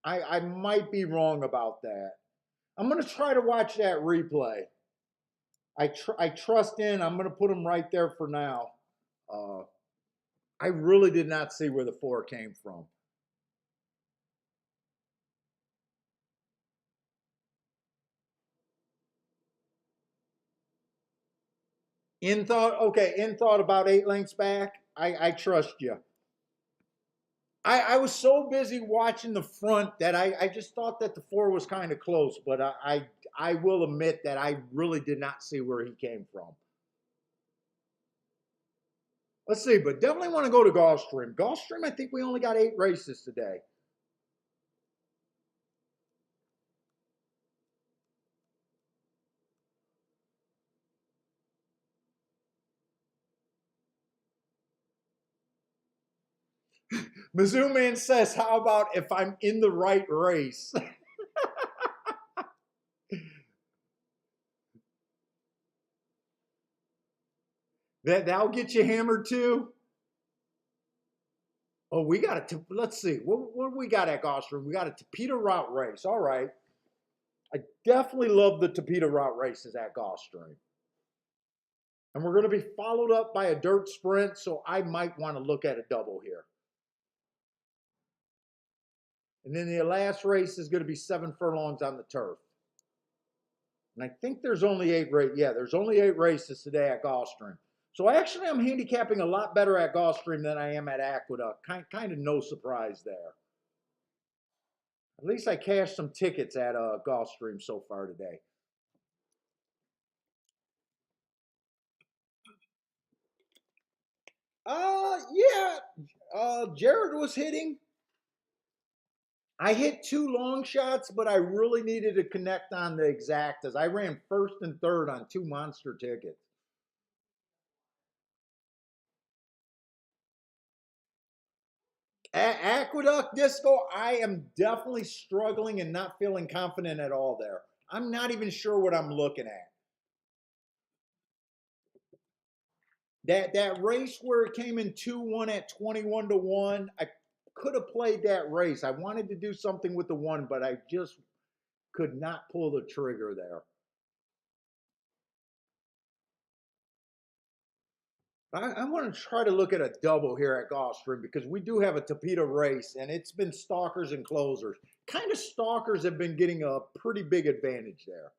I might be wrong about that. I'm going to try to watch that replay. I trust In. I'm going to put him right there for now. Uh, I really did not see where the 4 came from. In thought about 8 lengths back. I trust you. I was so busy watching the front that I just thought that the 4 was kind of close, but I will admit that I really did not see where he came from. Let's see, but definitely want to go to Gulfstream. Gulfstream, I think we only got 8 races today. Mizzou Man says, how about if I'm in the right race? That'll get you hammered too? Oh, we got a, let's see. What do we got at Gulfstream? We got a Tapeta route race. All right. I definitely love the Tapeta route races at Gulfstream. And we're going to be followed up by a dirt sprint, so I might want to look at a double here. And then the last race is going to be 7 furlongs on the turf. And I think there's only 8 races. Yeah, there's only 8 races today at Gulfstream. So actually, I'm handicapping a lot better at Gulfstream than I am at Aqueduct. Kind of no surprise there. At least I cashed some tickets at Gulfstream so far today. Yeah. Jared was hitting. I hit two long shots, but I really needed to connect on the exactas. I ran first and third on two monster tickets. Aqueduct Disco, I am definitely struggling and not feeling confident at all there. I'm not even sure what I'm looking at. That race where it came in 2-1 at 21-1, I could have played that race. I wanted to do something with the one, but I just could not pull the trigger there. I want to try to look at a double here at Gulfstream because we do have a Tapeta race and it's been stalkers and closers. Kind of stalkers have been getting a pretty big advantage there.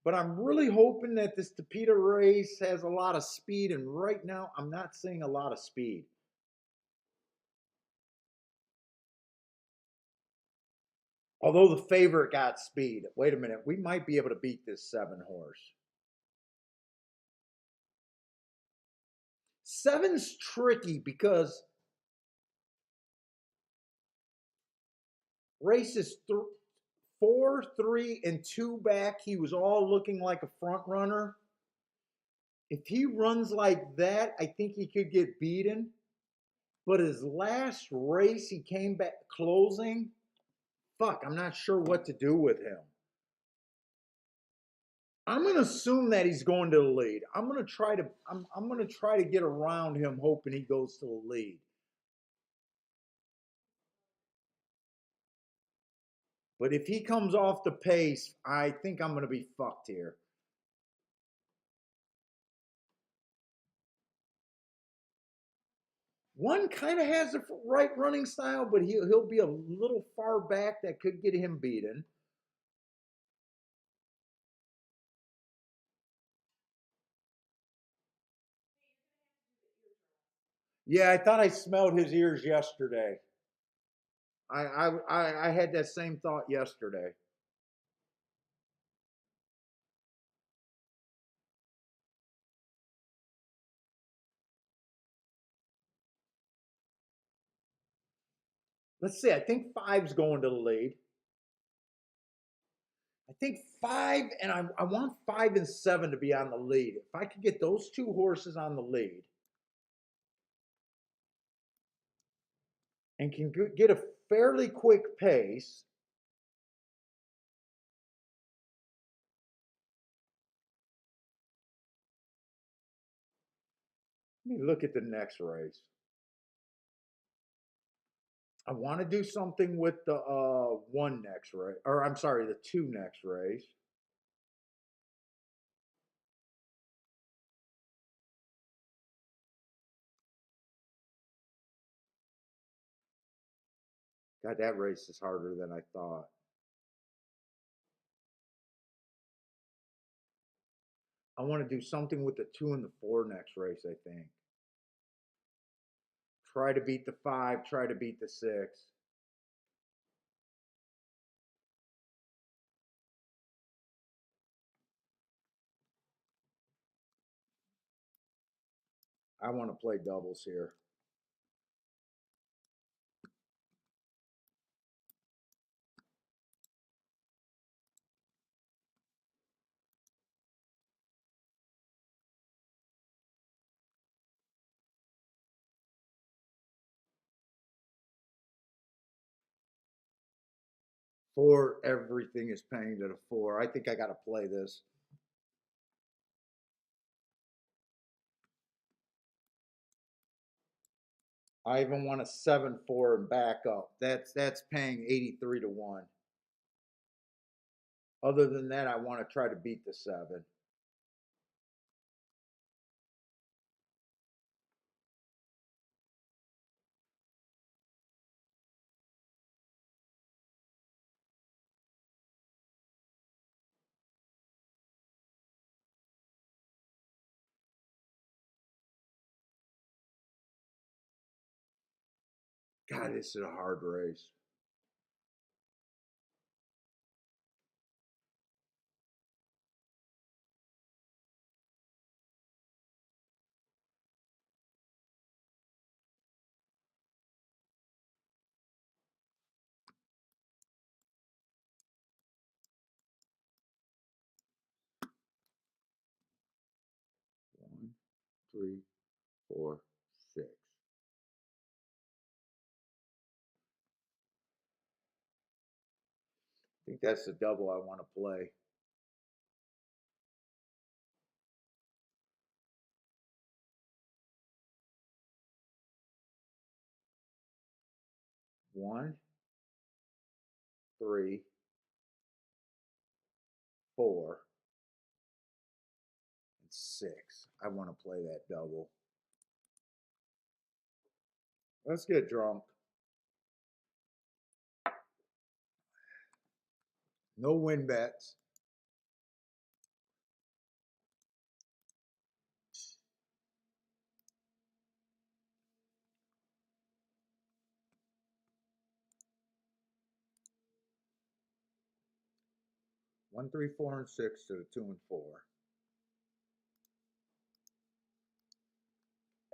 But I'm really hoping that this Tapeta race has a lot of speed, and right now I'm not seeing a lot of speed. Although the favorite got speed. Wait a minute, we might be able to beat this 7 horse. Seven's tricky because races 4, 3, and 2 back, he was all looking like a front runner. If he runs like that, I think he could get beaten. But his last race, he came back closing. Fuck, I'm not sure what to do with him. I'm gonna assume that he's going to the lead. I'm gonna try to get around him, hoping he goes to the lead. But if he comes off the pace, I think I'm gonna be fucked here. One kind of has the right running style, but he'll be a little far back that could get him beaten. Yeah, I thought I smelled his ears yesterday. I had that same thought yesterday. Let's see. I think five's going to the lead. I think five, and I want 5 and 7 to be on the lead. If I could get those two horses on the lead and can get a fairly quick pace, let me look at the next race. I want to do something with the one next race, or I'm sorry, the two next race. God, that race is harder than I thought. I want to do something with the 2 and the 4 next race, I think. Try to beat the 5, try to beat the 6. I want to play doubles here. Four, everything is paying to the 4. I think I got to play this. I even want a 7-4 and back up. That's paying 83-1. Other than that, I want to try to beat the 7. God, this is a hard race. 3, 4, 6. I think that's the double I want to play. One, 3, 4, and 6. I want to play that double. Let's get drunk. No win bets. One, 3, 4, and 6 to the 2 and 4.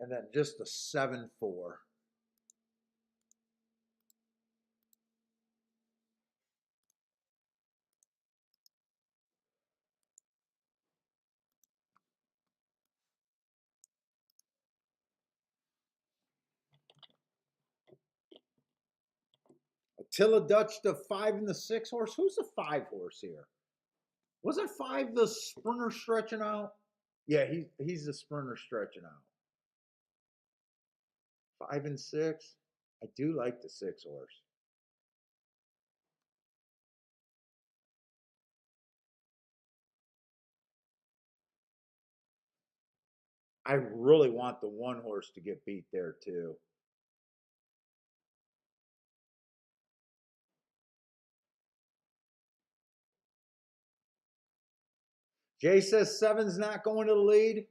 And then just a 7, 4. Attila Dutch, the 5 and the 6 horse. Who's the 5 horse here? Wasn't 5 the sprinter stretching out? Yeah, he's the sprinter stretching out. 5 and 6. I do like the 6 horse. I really want the 1 horse to get beat there too. Jay says 7's not going to the lead.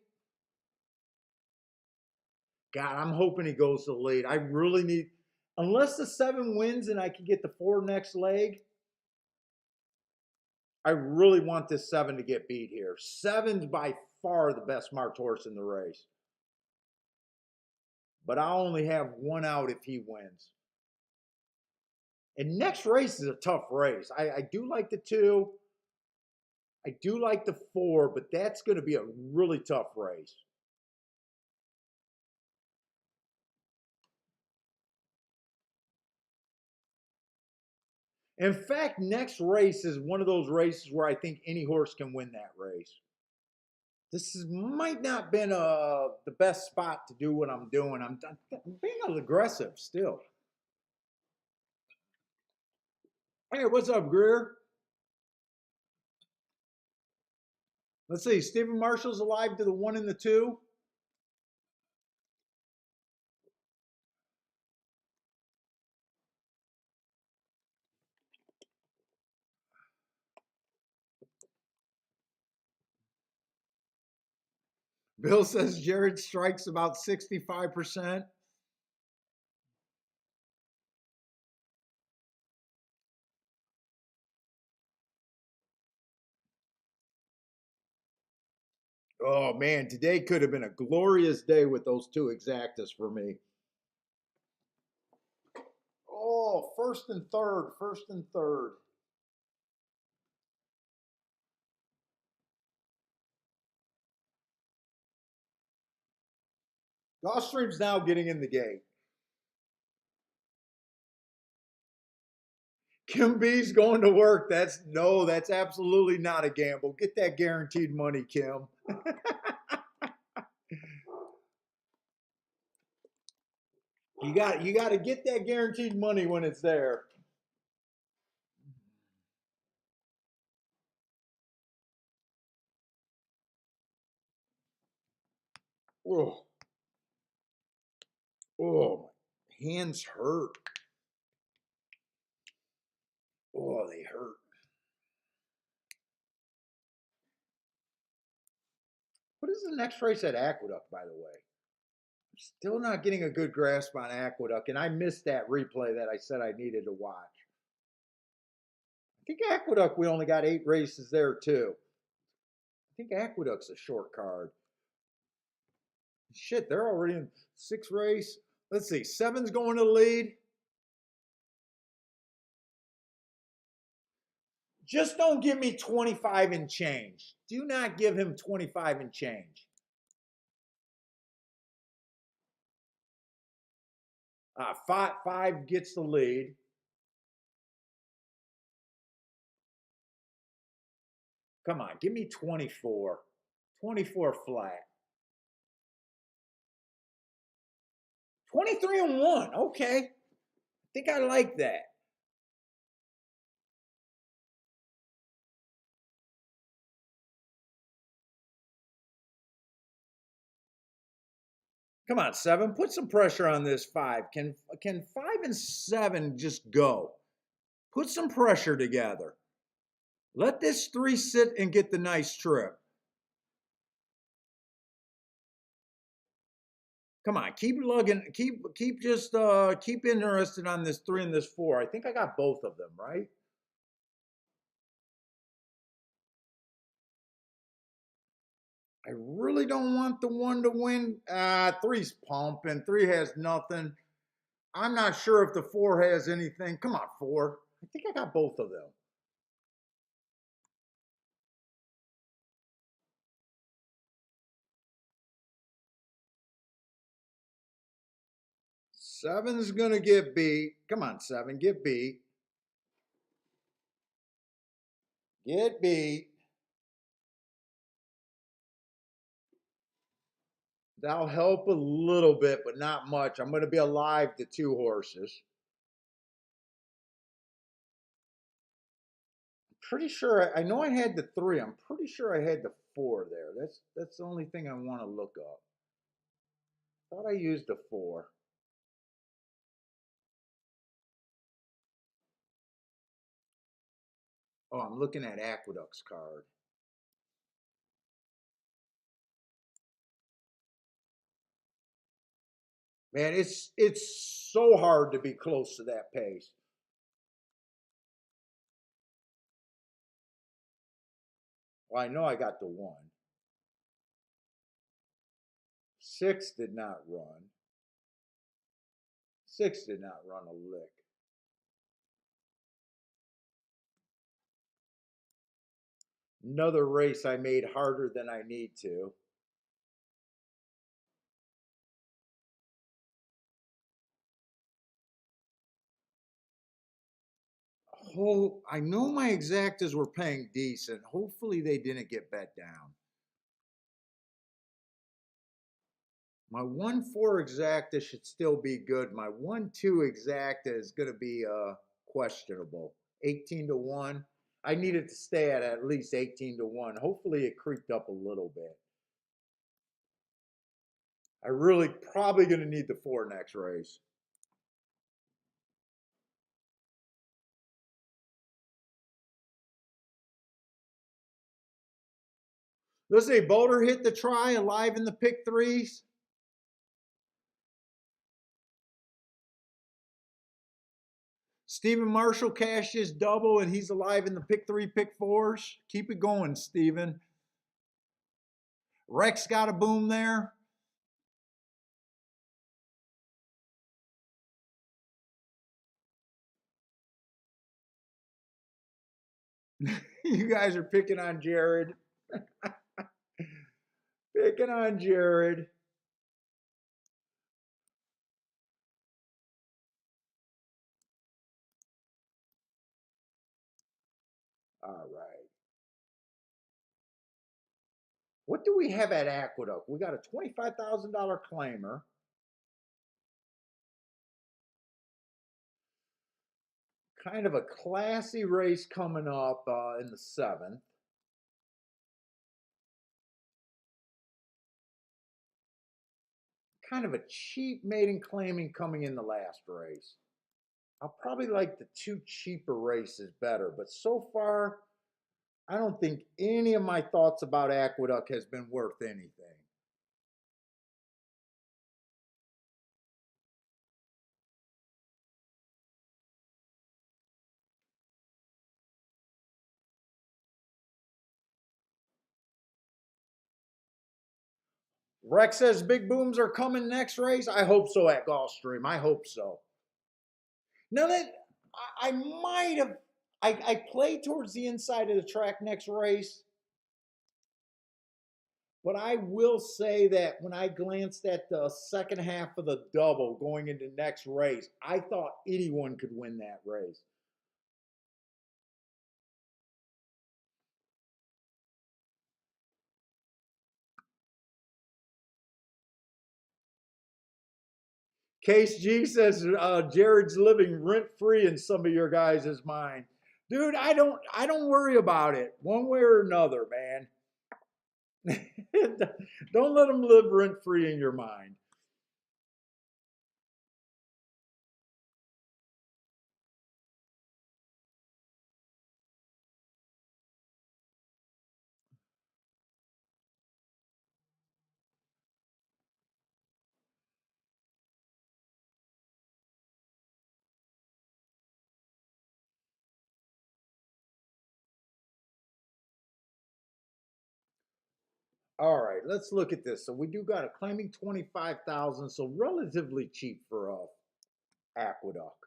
God, I'm hoping he goes to the lead. I really need, unless the 7 wins and I can get the 4 next leg, I really want this 7 to get beat here. 7's by far the best marked horse in the race. But I'll only have 1 out if he wins. And next race is a tough race. I do like the 2. I do like the 4, but that's going to be a really tough race. In fact, next race is one of those races where I think any horse can win that race. Might not been the best spot to do what I'm doing. I'm being aggressive still. Hey, what's up, Greer? Let's see. Stephen Marshall's alive to the 1 and the 2. Bill says Jared strikes about 65%. Oh, man, today could have been a glorious day with those 2 exactas for me. Oh, first and third. Gulfstream's now getting in the gate. Kim B's going to work. That's absolutely not a gamble. Get that guaranteed money, Kim. You got to get that guaranteed money when it's there. Oh, oh, my hands hurt. Oh, they hurt. What is the next race at Aqueduct, by the way? I'm still not getting a good grasp on Aqueduct, and I missed that replay that I said I needed to watch. I think Aqueduct, we only got 8 races there, too. I think Aqueduct's a short card. Shit, they're already in 6 race. Let's see, 7's going to the lead. Just don't give me 25 and change. Do not give him 25 and change. Five gets the lead. Come on, give me 24. 24 flat. 23-1. Okay. I think I like that. Come on, 7. Put some pressure on this 5. Can 5 and 7 just go? Put some pressure together. Let this 3 sit and get the nice trip. Come on, keep lugging, keep just keep interested on this 3 and this 4. I think I got both of them, right? I really don't want the 1 to win. 3's pumping. 3 has nothing. I'm not sure if the 4 has anything. Come on, 4. I think I got both of them. Seven's gonna get beat. Come on, 7, get beat. Get beat. That'll help a little bit, but not much. I'm gonna be alive to 2 horses. Pretty sure I know I had the 3. I'm pretty sure I had the 4 there. That's the only thing I want to look up. Thought I used the 4. Oh, I'm looking at Aqueduct's card. Man, it's so hard to be close to that pace. Well, I know I got the 1. 6 did not run. 6 did not run a lick. Another race I made harder than I need to. Oh, I know my exactas were paying decent. Hopefully they didn't get bet down. My 1-4 exacta should still be good. My 1-2 exacta is going to be questionable. 18-1. I need it to stay at least 18-1. Hopefully it creeped up a little bit. I really probably going to need the 4 next race. Let's see, Boulder hit the try, alive in the pick 3s. Stephen Marshall cashed his double and he's alive in the pick 3, pick 4s. Keep it going, Stephen. Rex got a boom there. You guys are picking on Jared. Picking on Jared. All right. What do we have at Aqueduct? We got a $25,000 claimer. Kind of a classy race coming up in the 7th. Kind of a cheap maiden claiming coming in the last race. I'll probably like the 2 cheaper races better, but so far, I don't think any of my thoughts about Aqueduct has been worth anything. Rex says big booms are coming next race. I hope so at Gulfstream. I hope so. Now that I might have, I played towards the inside of the track next race. But I will say that when I glanced at the second half of the double going into next race, I thought anyone could win that race. Case G says Jared's living rent free in some of your guys' mind. Dude, I don't worry about it one way or another, man. Don't let them live rent free in your mind. All right, let's look at this. So we do got a claiming 25,000, so relatively cheap for Aqueduct.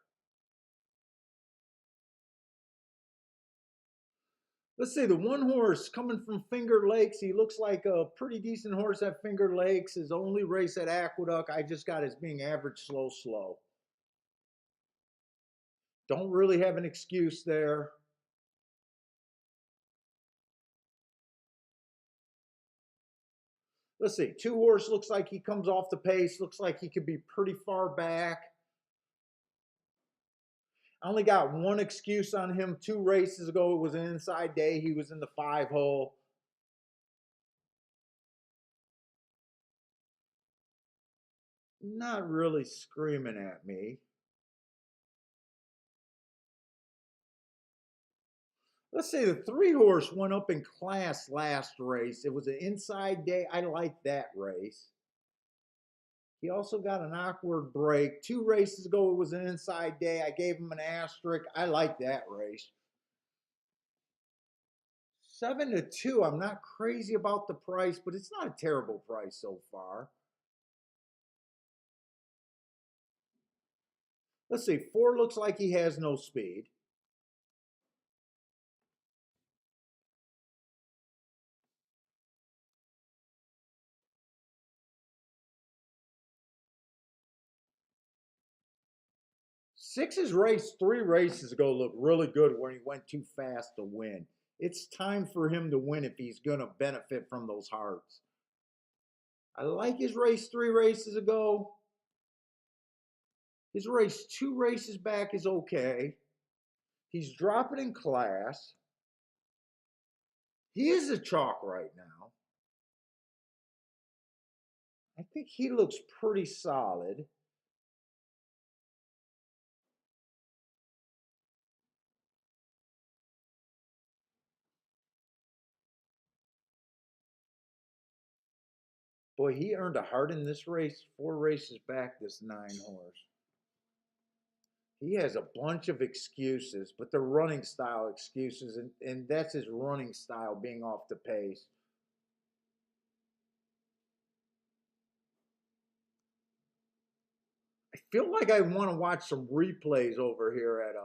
Let's see, the one horse coming from Finger Lakes. He looks like a pretty decent horse at Finger Lakes. His only race at Aqueduct, I just got as being average, slow, slow. Don't really have an excuse there. Let's see, two horse looks like he comes off the pace. Looks like he could be pretty far back. I only got one excuse on him 2 races ago. It was an inside day. He was in the 5 hole. Not really screaming at me. Let's say the 3 horse went up in class last race. It was an inside day. I liked that race. He also got an awkward break. 2 races ago, it was an inside day. I gave him an asterisk. I like that race. 7-2. I'm not crazy about the price, but it's not a terrible price so far. Let's see. 4 looks like he has no speed. 6's race 3 races ago looked really good when he went too fast to win. It's time for him to win if he's going to benefit from those hearts. I like his race 3 races ago. His race 2 races back is okay. He's dropping in class. He is a chalk right now. I think he looks pretty solid. Boy, he earned a heart in this race 4 races back, this 9 horse. He has a bunch of excuses, but they're running style excuses, and that's his running style, being off the pace. I feel like I want to watch some replays over here at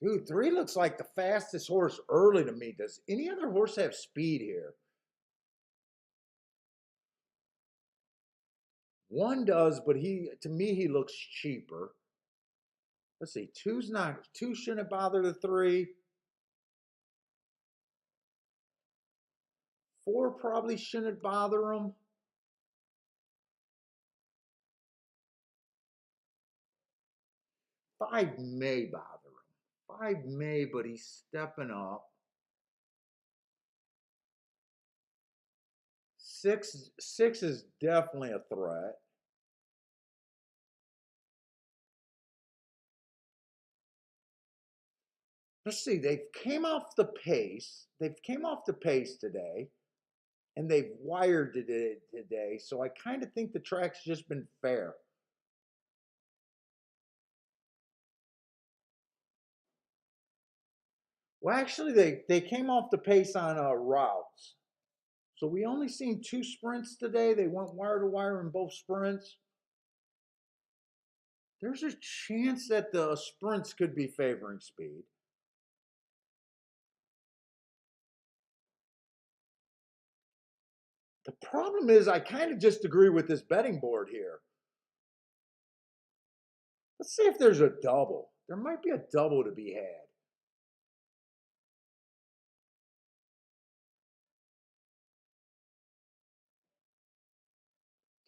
dude, 3 looks like the fastest horse early to me. Does any other horse have speed here? 1 does, but to me he looks cheaper. Let's see, 2 shouldn't bother the 3. 4 probably shouldn't bother him. 5 may bother him. 5 may, but he's stepping up. 6 is definitely a threat. Let's see, they've came off the pace. They've came off the pace today, and they've wired it today. So I kind of think the track's just been fair. Well, actually, they came off the pace on routes. So we only seen 2 sprints today. They went wire to wire in both sprints. There's a chance that the sprints could be favoring speed. The problem is, I kind of just agree with this betting board here. Let's see if there's a double. There might be a double to be had.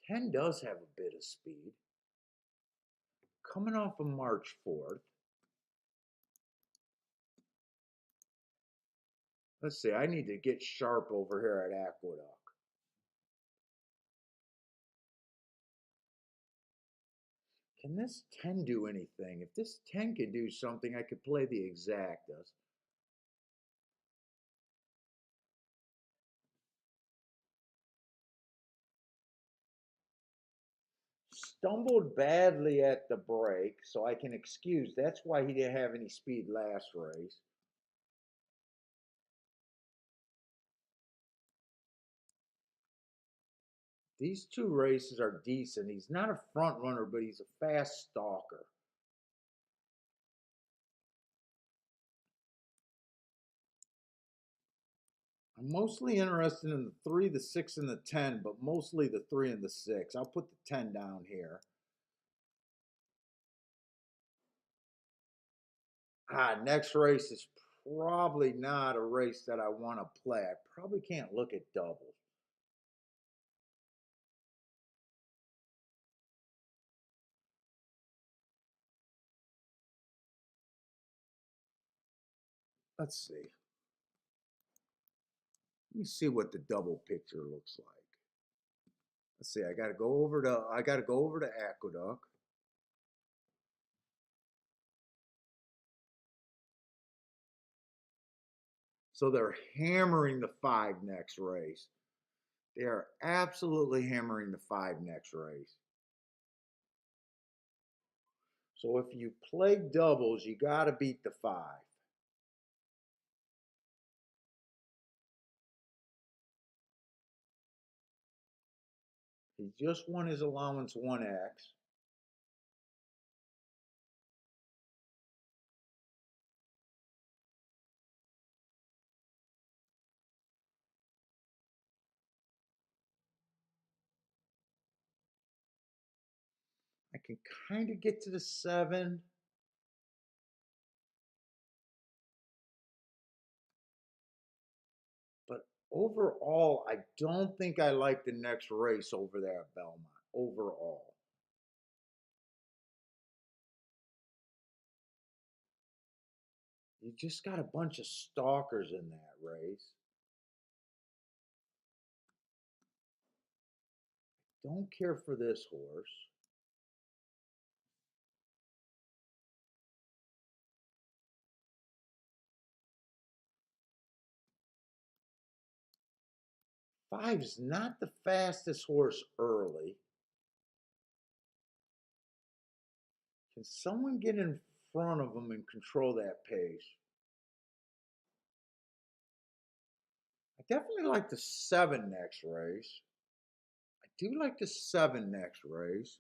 10 does have a bit of speed. Coming off of March 4th. Let's see, I need to get sharp over here at Aqueduct. Can this 10 do anything? If this 10 could do something, I could play the exactas. Stumbled badly at the break, so I can excuse. That's why he didn't have any speed last race. These two races are decent. He's not a front runner, but he's a fast stalker. I'm mostly interested in the 3, the 6, and the 10, but mostly the 3 and the 6. I'll put the 10 down here. Next race is probably not a race that I want to play. I probably can't look at doubles. Let's see. Let me see what the double picture looks like. Let's see. I got to go over to Aqueduct. So they're hammering the 5 next race. They are absolutely hammering the 5 next race. So if you play doubles, you got to beat the 5. He just won his allowance 1x. I can kind of get to the 7. But overall, I don't think I like the next race over there at Belmont. Overall. You just got a bunch of stalkers in that race. Don't care for this horse. Five's not the fastest horse early. Can someone get in front of him and control that pace? I definitely like the 7 next race. I do like the 7 next race.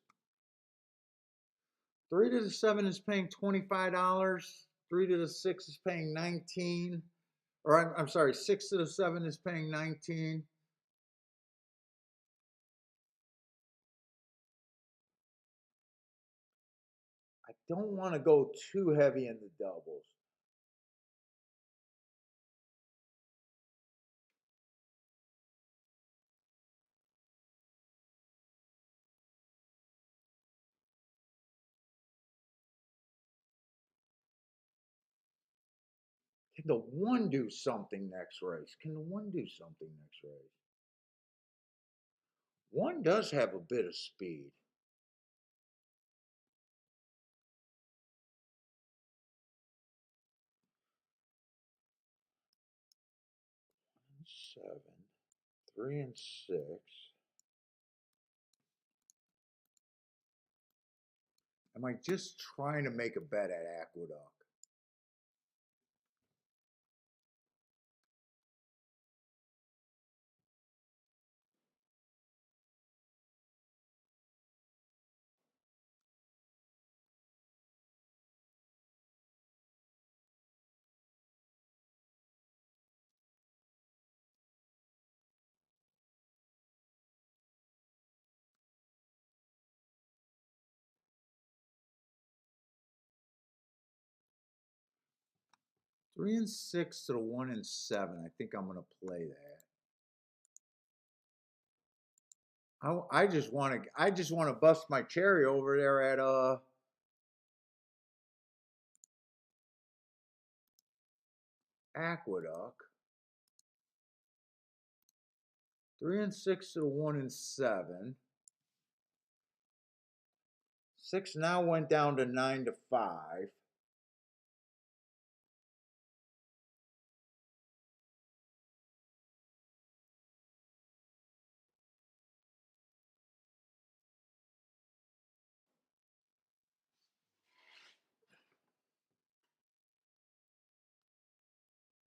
3 to the 7 is paying $25. 3 to the 6 is paying 19. Or I'm sorry, 6 to the 7 is paying 19. I don't want to go too heavy in the doubles. Can the 1 do something next race? Can the 1 do something next race? 1 does have a bit of speed. Seven, 3 and 6. Am I just trying to make a bet at Aqueduct? 3 and 6 to the 1 and 7. I think I'm going to play that. I just want to bust my cherry over there at Aqueduct. 3 and 6 to the 1 and 7. 6 now went down to 9 to 5.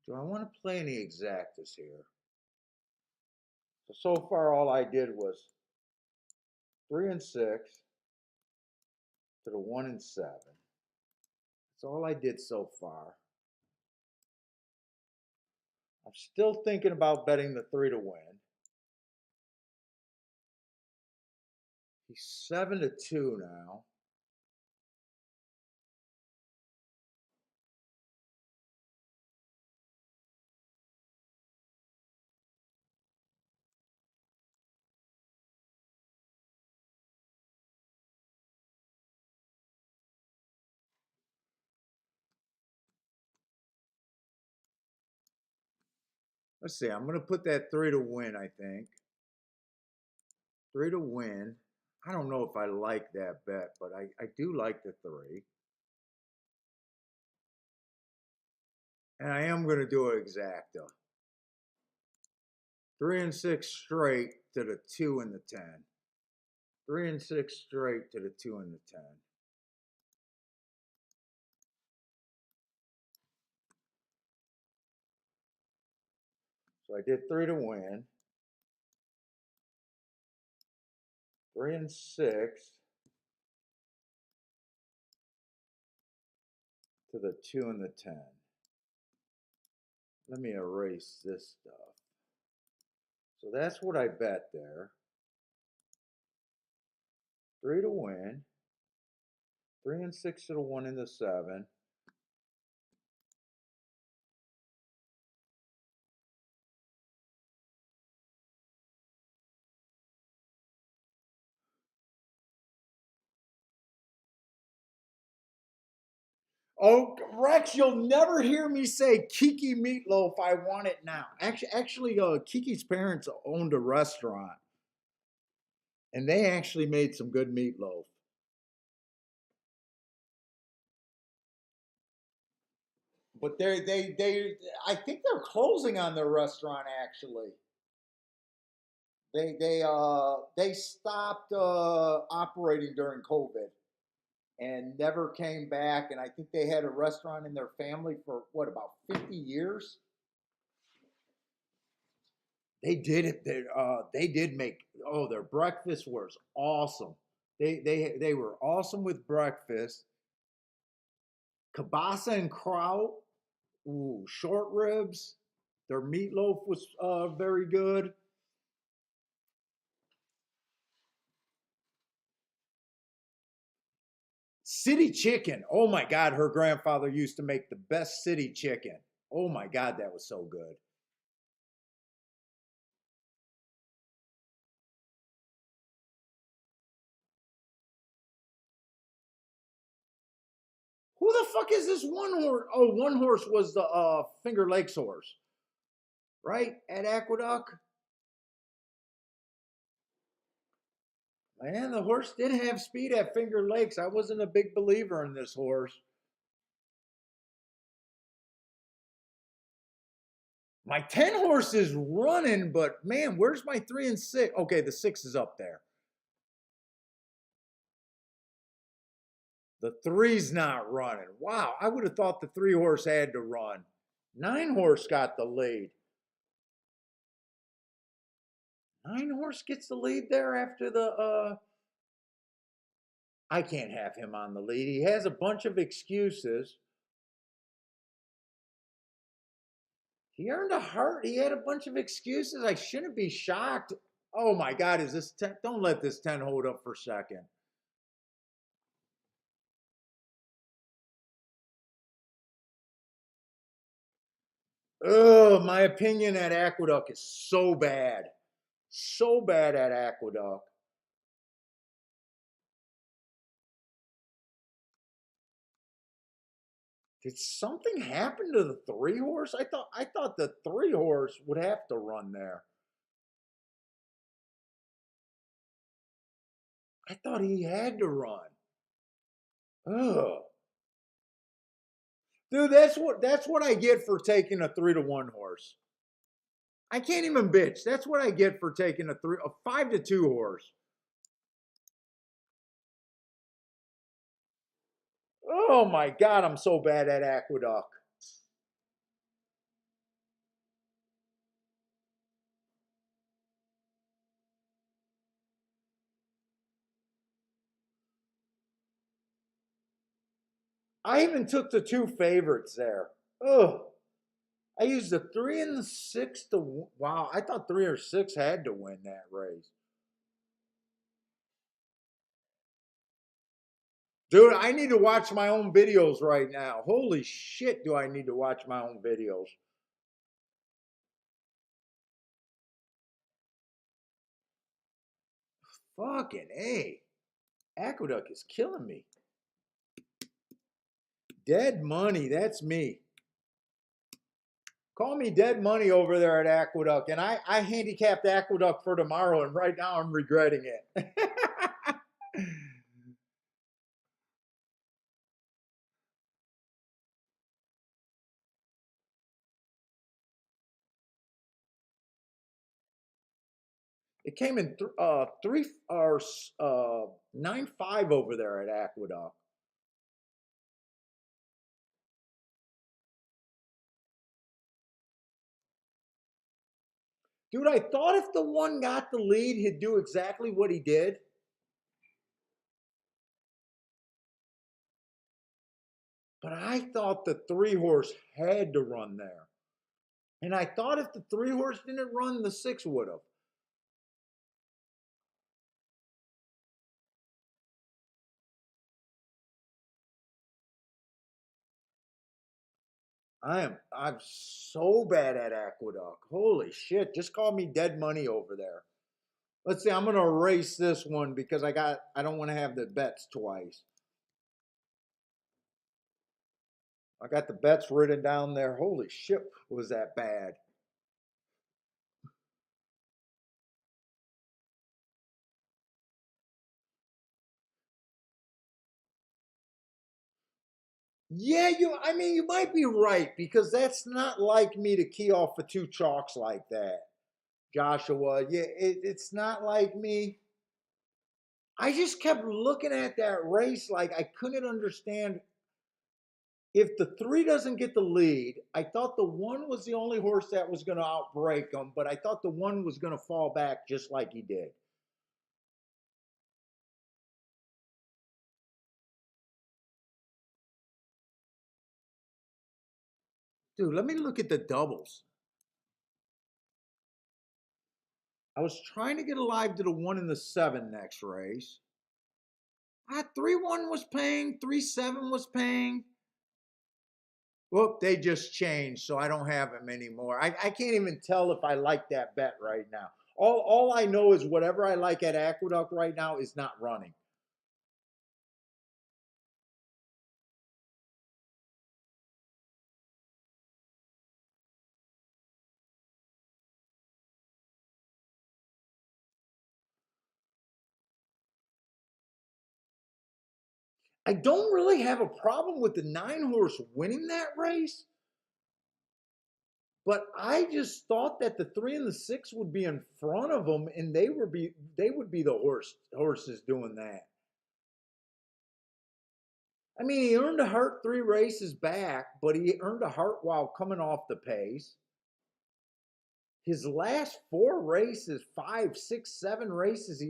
Do I want to play any exactas here? So far, all I did was 3 and 6 to the 1 and 7. That's all I did so far. I'm still thinking about betting the 3 to win. He's 7 to 2 now. Let's see. I'm going to put that 3 to win, I think. 3 to win. I don't know if I like that bet, but I do like the 3. And I am going to do an exacta. 3 and 6 straight to the 2 and the 10. 3 and 6 straight to the 2 and the 10. So I did 3 to win. 3 and 6 to the 2 and the 10. Let me erase this stuff. So that's what I bet there. 3 to win. 3 and 6 to the 1 and the 7. Oh, Rex, you'll never hear me say Kiki Meatloaf. I want it now. Actually, Kiki's parents owned a restaurant, and they actually made some good meatloaf. But I think they're closing on their restaurant. Actually, they stopped operating during COVID and never came back. And I think they had a restaurant in their family for what, about 50 years. They did it. They did make, oh, their breakfast was awesome. They were awesome with breakfast. Kielbasa and kraut, ooh, short ribs. Their meatloaf was very good. City chicken. Oh my God, her grandfather used to make the best city chicken. Oh my God, that was so good. Who the fuck is this one horse? Oh, one horse was the Finger Lakes horse, right? At Aqueduct. Man, the horse did have speed at Finger Lakes. I wasn't a big believer in this horse. My 10 horse is running, but man, where's my 3 and 6? Okay, the 6 is up there. The 3's not running. Wow, I would have thought the 3 horse had to run. 9 horse got the lead. 9 horse gets the lead there after the I can't have him on the lead. He has a bunch of excuses. He earned a heart. He had a bunch of excuses. I shouldn't be shocked. Oh my God, is this 10? Don't let this 10 hold up for a second. Ugh, my opinion at Aqueduct is so bad. So bad at Aqueduct. Did something happen to the 3 horse? I thought the 3 horse would have to run there. I thought he had to run. Ugh. Dude, that's what I get for taking a 3-1 horse. I can't even bitch. That's what I get for taking a 5-2 horse. Oh my god, I'm so bad at Aqueduct. I even took the 2 favorites there. Ugh. I used the 3 and the 6 to. Wow, I thought 3 or 6 had to win that race. Dude, I need to watch my own videos right now. Holy shit, do I need to watch my own videos? Fucking A. Aqueduct is killing me. Dead money, that's me. Call me dead money over there at Aqueduct. And I handicapped Aqueduct for tomorrow, and right now I'm regretting it. It came in 9-5 over there at Aqueduct. Dude, I thought if the one got the lead, he'd do exactly what he did. But I thought the 3 horse had to run there. And I thought if the 3 horse didn't run, the 6 would have. I'm so bad at Aqueduct. Holy shit. Just call me dead money over there. Let's see, I'm gonna erase this one because I don't want to have the bets twice. I got the bets written down there. Holy shit, was that bad? Yeah, I mean, you might be right because that's not like me to key off for 2 chalks like that. Joshua, yeah, it's not like me. I just kept looking at that race like I couldn't understand. If the 3 doesn't get the lead, I thought the 1 was the only horse that was going to outbreak him, but I thought the 1 was going to fall back just like he did. Dude, let me look at the doubles. I was trying to get alive to the 1 and the 7 next race. 3-1 was paying, 3-7 was paying. Whoop, they just changed, so I don't have them anymore. I can't even tell if I like that bet right now. All I know is whatever I like at Aqueduct right now is not running. I don't really have a problem with the 9 horse winning that race, but I just thought that the 3 and the 6 would be in front of them, and they would be the horses doing that. I mean, he earned a heart 3 races back, but he earned a heart while coming off the pace. His last 4 races, 5, 6, 7 races,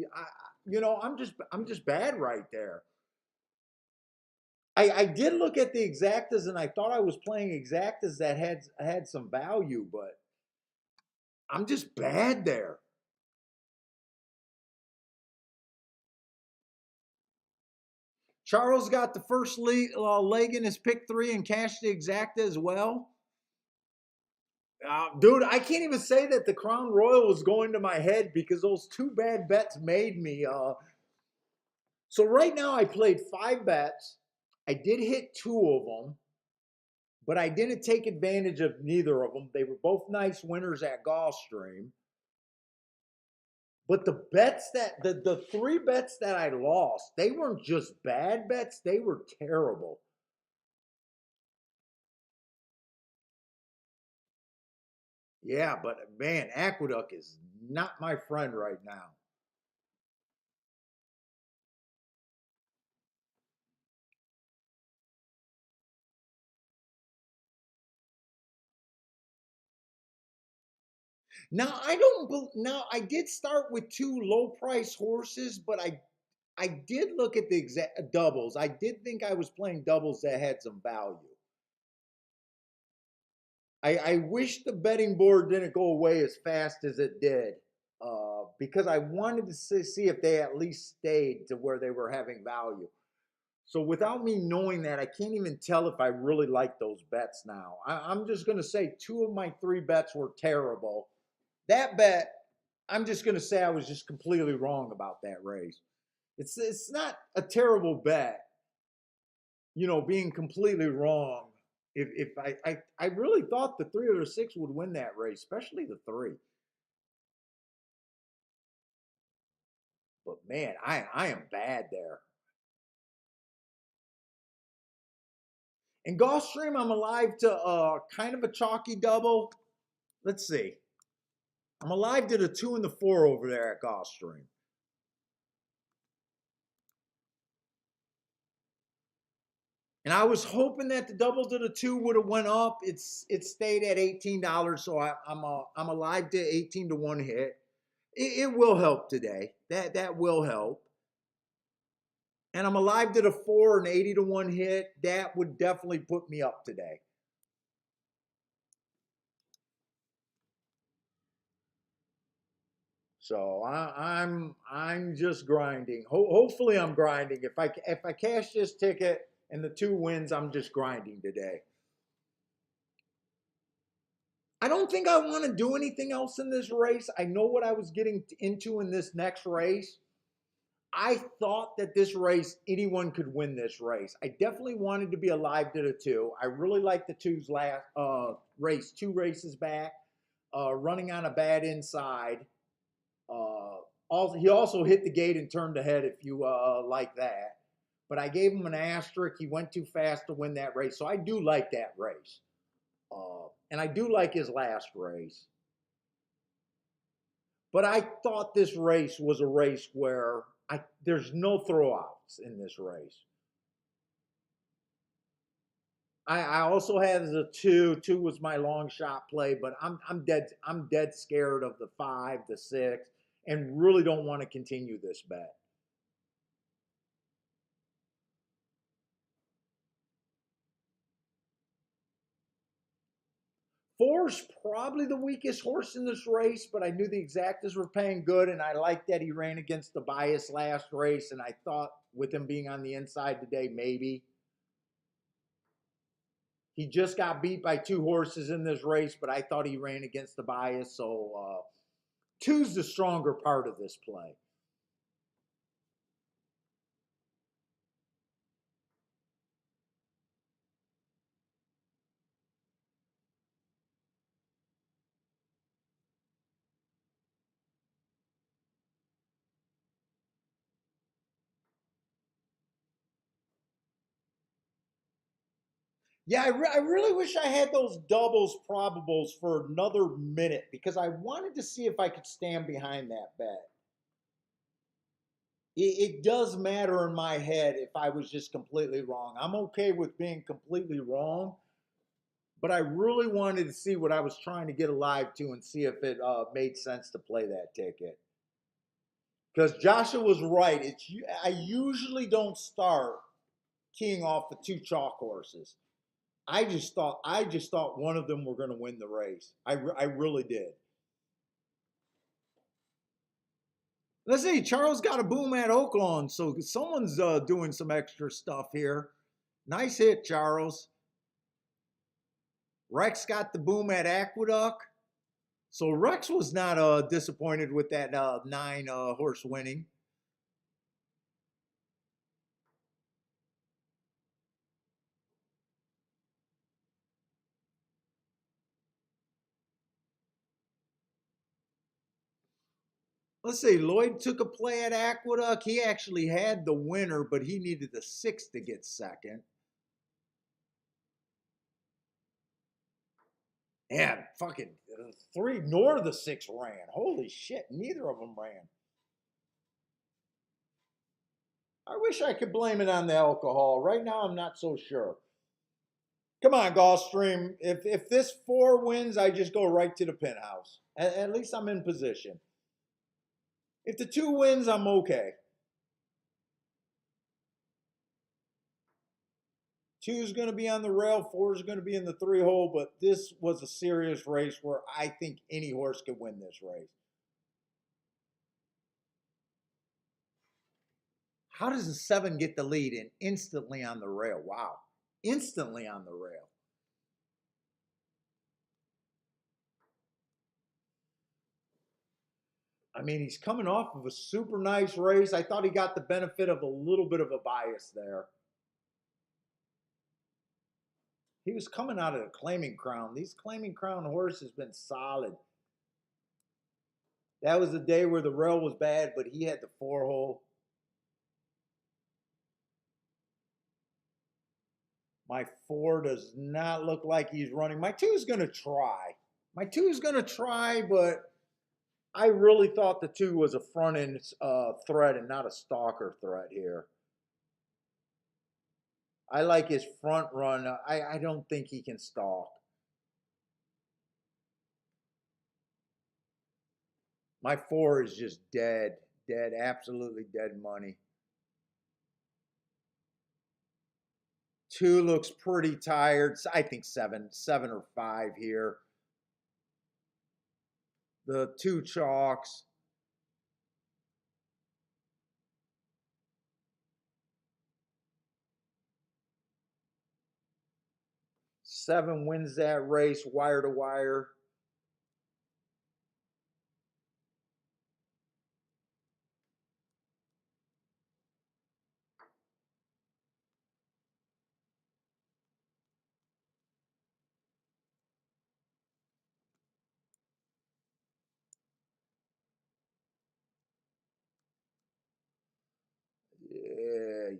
I'm just bad right there. I did look at the exactas and I thought I was playing exactas that had some value, but I'm just bad there. Charles got the first leg in his pick 3 and cashed the exacta as well. Dude, I can't even say that the Crown Royal was going to my head because those two bad bets made me. So right now I played 5 bets. I did hit 2 of them, but I didn't take advantage of neither of them. They were both nice winners at Gulfstream. But the 3 bets that I lost, they weren't just bad bets, they were terrible. Yeah, but man, Aqueduct is not my friend right now. Now I don't. Now I did start with 2 low price horses, but I did look at the exact doubles. I did think I was playing doubles that had some value. I wish the betting board didn't go away as fast as it did, because I wanted to see if they at least stayed to where they were having value. So without me knowing that, I can't even tell if I really like those bets now. I'm just going to say 2 of my 3 bets were terrible. That bet, I'm just going to say I was just completely wrong about that race. It's not a terrible bet, being completely wrong. If I really thought the 3 or the 6 would win that race, especially the 3. But man, I am bad there. In Gulfstream, I'm alive to kind of a chalky double. Let's see. I'm alive to the 2 and the 4 over there at Gulfstream. And I was hoping that the double to the 2 would have went up. It stayed at $18, so I'm alive to 18 to 1 hit. It will help today. That will help. And I'm alive to the 4 and 80 to 1 hit. That would definitely put me up today. So I'm just grinding. Hopefully I'm grinding. If I cash this ticket and the 2 wins, I'm just grinding today. I don't think I want to do anything else in this race. I know what I was getting into in this next race. I thought that this race, anyone could win this race. I definitely wanted to be alive to the 2. I really like the 2's last race, 2 races back, running on a bad inside. He also hit the gate and turned ahead if you like that. But I gave him an asterisk. He went too fast to win that race. So I do like that race. And I do like his last race. But I thought this race was a race where there's no throwouts in this race. I also had the 2. 2 was my long shot play, but I'm dead scared of the 5, the 6, and really don't want to continue this bet. 4's probably the weakest horse in this race, but I knew the exactas were paying good, and I liked that he ran against the bias last race, and I thought with him being on the inside today, maybe. He just got beat by 2 horses in this race, but I thought he ran against the bias, so 2's the stronger part of this play. Yeah, I really wish I had those doubles probables for another minute because I wanted to see if I could stand behind that bet. It does matter in my head if I was just completely wrong. I'm okay with being completely wrong, but I really wanted to see what I was trying to get alive to and see if it made sense to play that ticket. Because Joshua was right. I usually don't start keying off the 2 chalk horses. I just thought one of them were going to win the race. I really did. Let's see. Charles got a boom at Oaklawn, so someone's doing some extra stuff here. Nice hit, Charles. Rex got the boom at Aqueduct. So Rex was not disappointed with that 9 horse winning. Let's see, Lloyd took a play at Aqueduct. He actually had the winner, but he needed the 6 to get second. And fucking 3 nor the 6 ran. Holy shit, neither of them ran. I wish I could blame it on the alcohol. Right now, I'm not so sure. Come on, Gulfstream. If this 4 wins, I just go right to the penthouse. At least I'm in position. If the 2 wins, I'm okay. 2 is going to be on the rail, 4 is going to be in the 3 hole, but this was a serious race where I think any horse could win this race. How does the 7 get the lead and instantly on the rail? Wow. Instantly on the rail. I mean, he's coming off of a super nice race. I thought he got the benefit of a little bit of a bias there. He was coming out of the Claiming Crown. These Claiming Crown horse has been solid. That was the day where the rail was bad, but he had the 4 hole. My 4 does not look like he's running. My 2 is going to try. My 2 is going to try, but I really thought the 2 was a front end threat and not a stalker threat here. I like his front run. I don't think he can stalk. My 4 is just dead, absolutely dead money. 2 looks pretty tired. I think 7 or 5 here. The 2 chalks. 7 wins that race wire to wire. Yeah.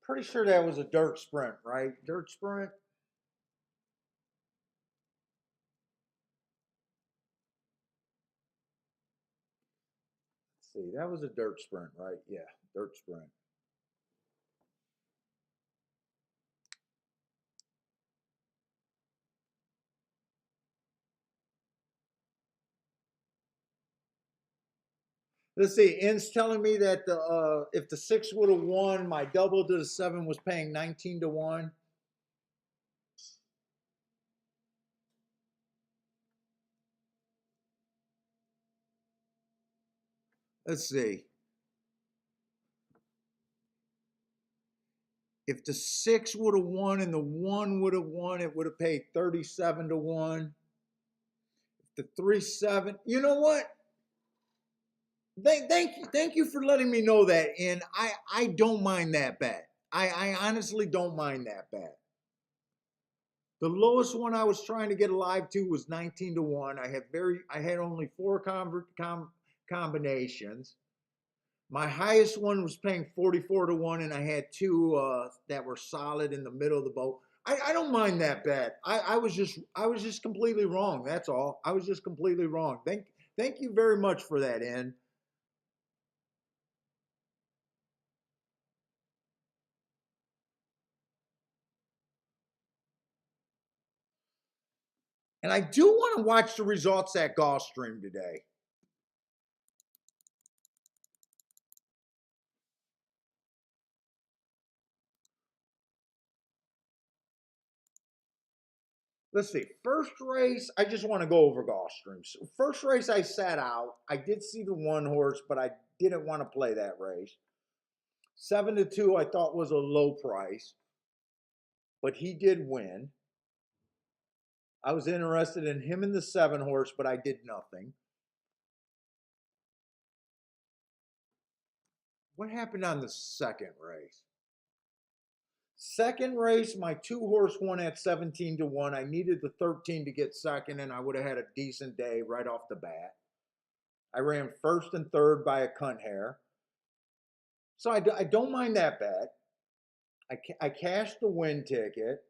Pretty sure that was a dirt sprint, right? Dirt sprint. Let's see, that was a dirt sprint, right? Yeah, dirt sprint. Let's see. In's telling me that the if the 6 would have won, my double to the 7 was paying 19 to 1. Let's see. If the 6 would have won and the 1 would have won, it would have paid 37 to 1. If the 3 7, you know what? Thank you for letting me know that. And I don't mind that bet. I honestly don't mind that bet. The lowest one I was trying to get alive to was 19 to 1. I had only 4 combinations. My highest one was paying 44 to 1, and I had 2 that were solid in the middle of the boat. I don't mind that bet. I was just completely wrong. That's all. I was just completely wrong. Thank you very much for that, N. And I do want to watch the results at Gulfstream today. Let's see. First race, I just want to go over Gulfstream. So first race, I sat out. I did see the one horse, but I didn't want to play that race. 7-2, I thought was a low price, but he did win. I was interested in him in the 7 horse, but I did nothing. What happened on the second race? Second race, my 2 horse won at 17-1. I needed the 13 to get second, and I would have had a decent day right off the bat. I ran first and third by a cunt hair. So I don't mind that bet. I cashed the win ticket.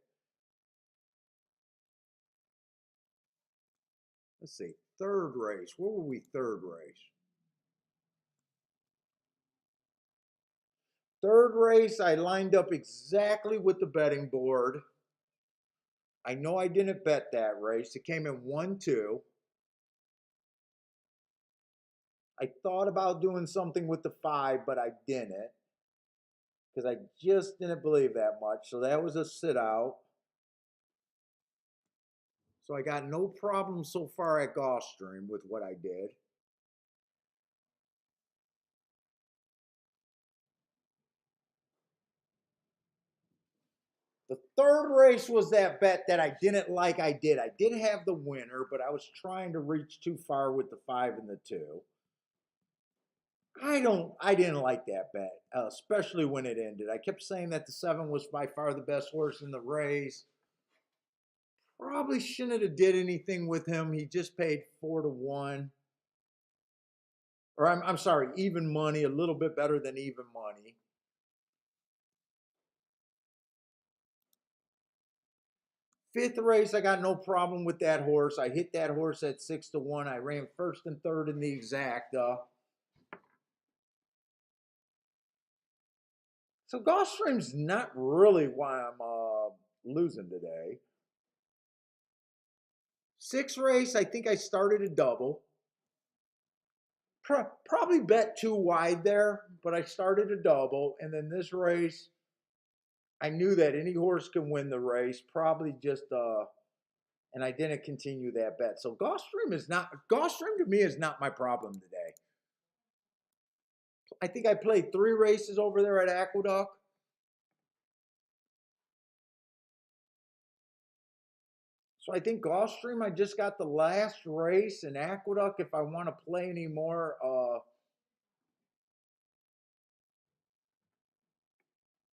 Let's see. Third race. Where were we third race? Third race, I lined up exactly with the betting board. I know I didn't bet that race. It came in 1-2. I thought about doing something with the 5, but I didn't because I just didn't believe that much. So that was a sit out. So I got no problem so far at Gulfstream with what I did. The third race was that bet that I didn't like. I did have the winner, but I was trying to reach too far with the 5 and the 2. I didn't like that bet, especially when it ended. I kept saying that the 7 was by far the best horse in the race. Probably shouldn't have did anything with him. He just paid 4-1. Or I'm sorry, even money, a little bit better than even money. Fifth race, I got no problem with that horse. I hit that horse at 6-1. I ran first and third in the exacta. So Gulfstream's not really why I'm losing today. Sixth race, I think I started a double. Probably bet too wide there, but I started a double. And then this race, I knew that any horse can win the race. Probably just and I didn't continue that bet. So Gulfstream to me is not my problem today. I think I played 3 races over there at Aqueduct. So I think Gulfstream, I just got the last race in Aqueduct. If I want to play anymore,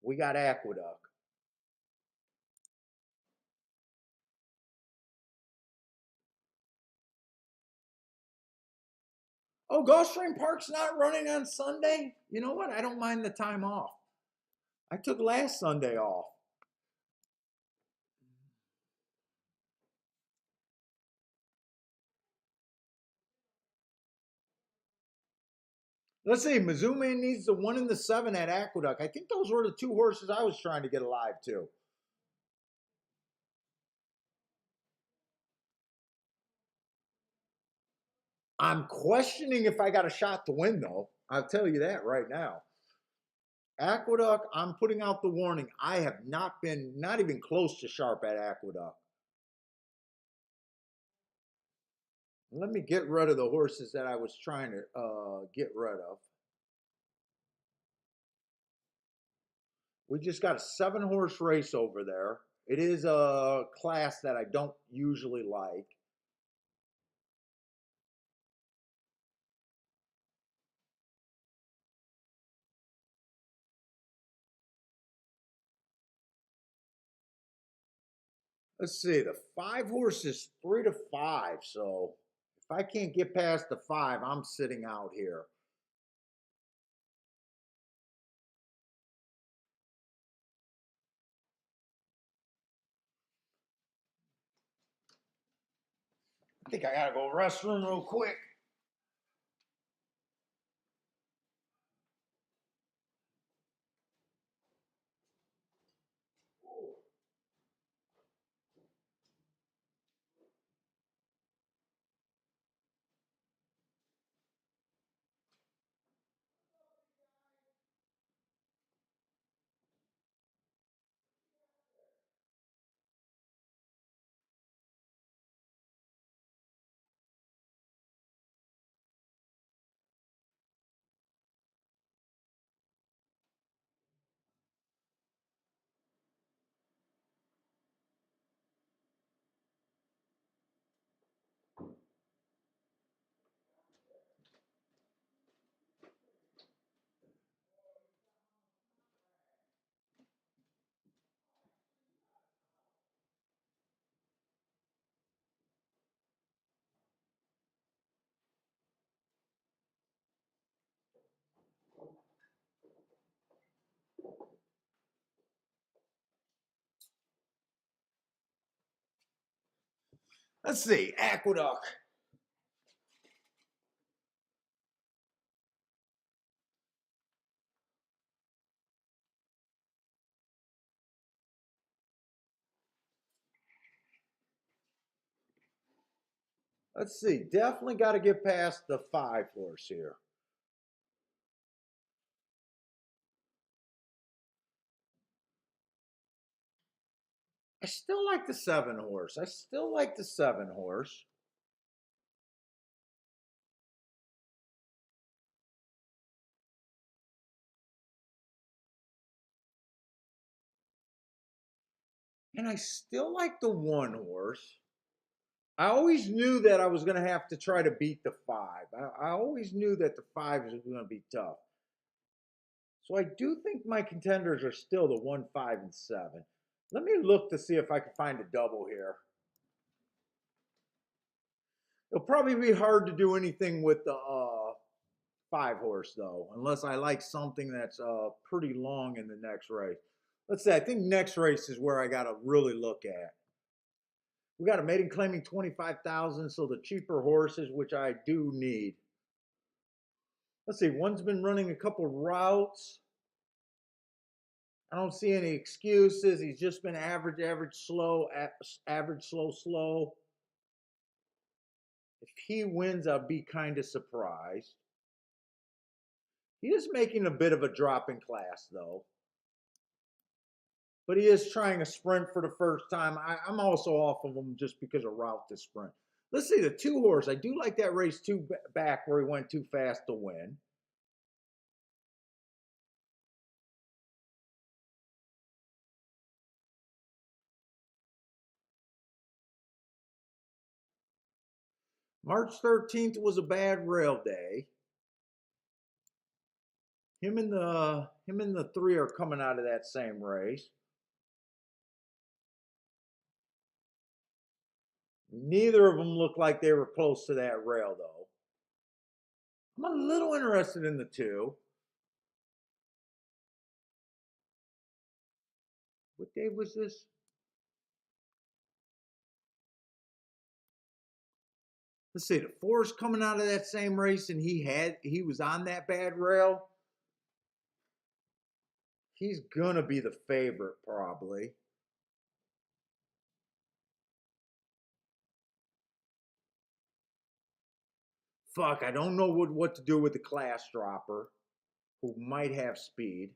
we got Aqueduct. Oh, Gulfstream Park's not running on Sunday? You know what? I don't mind the time off. I took last Sunday off. Let's see. Mizume needs the 1 and the 7 at Aqueduct. I think those were the 2 horses I was trying to get alive to. I'm questioning if I got a shot to win, though. I'll tell you that right now. Aqueduct, I'm putting out the warning. I have not been, not even close to sharp at Aqueduct. Let me get rid of the horses that I was trying to get rid of. We just got a 7-horse race over there. It is a class that I don't usually like. Let's see, the 5 horse is 3-5. So if I can't get past the 5, I'm sitting out here. I think I gotta go restroom real quick. Let's see, Aqueduct. Let's see, definitely got to get past the 5 horse here. I still like the 7 horse. I still like the 7 horse. And I still like the 1 horse. I always knew that I was going to have to try to beat the 5. I always knew that the 5 was going to be tough. So I do think my contenders are still the 1, 5, and 7. Let me look to see if I can find a double here. It'll probably be hard to do anything with the 5 horse though, unless I like something that's pretty long in the next race. Let's say I think next race is where I got to really look at. We got a maiden claiming 25,000, so the cheaper horses, which I do need. Let's see, one's been running a couple routes. I don't see any excuses. He's just been average, slow. If he wins, I'll be kind of surprised. He is making a bit of a drop in class, though. But he is trying a sprint for the first time. I'm also off of him just because of route to sprint. Let's see, the 2 horse. I do like that race 2 back where he went too fast to win. March 13th was a bad rail day. Him and the 3 are coming out of that same race. Neither of them looked like they were close to that rail, though. I'm a little interested in the 2. What day was this? Let's see, the 4's coming out of that same race, and he was on that bad rail. He's gonna be the favorite, probably. Fuck, I don't know what to do with the class dropper, who might have speed.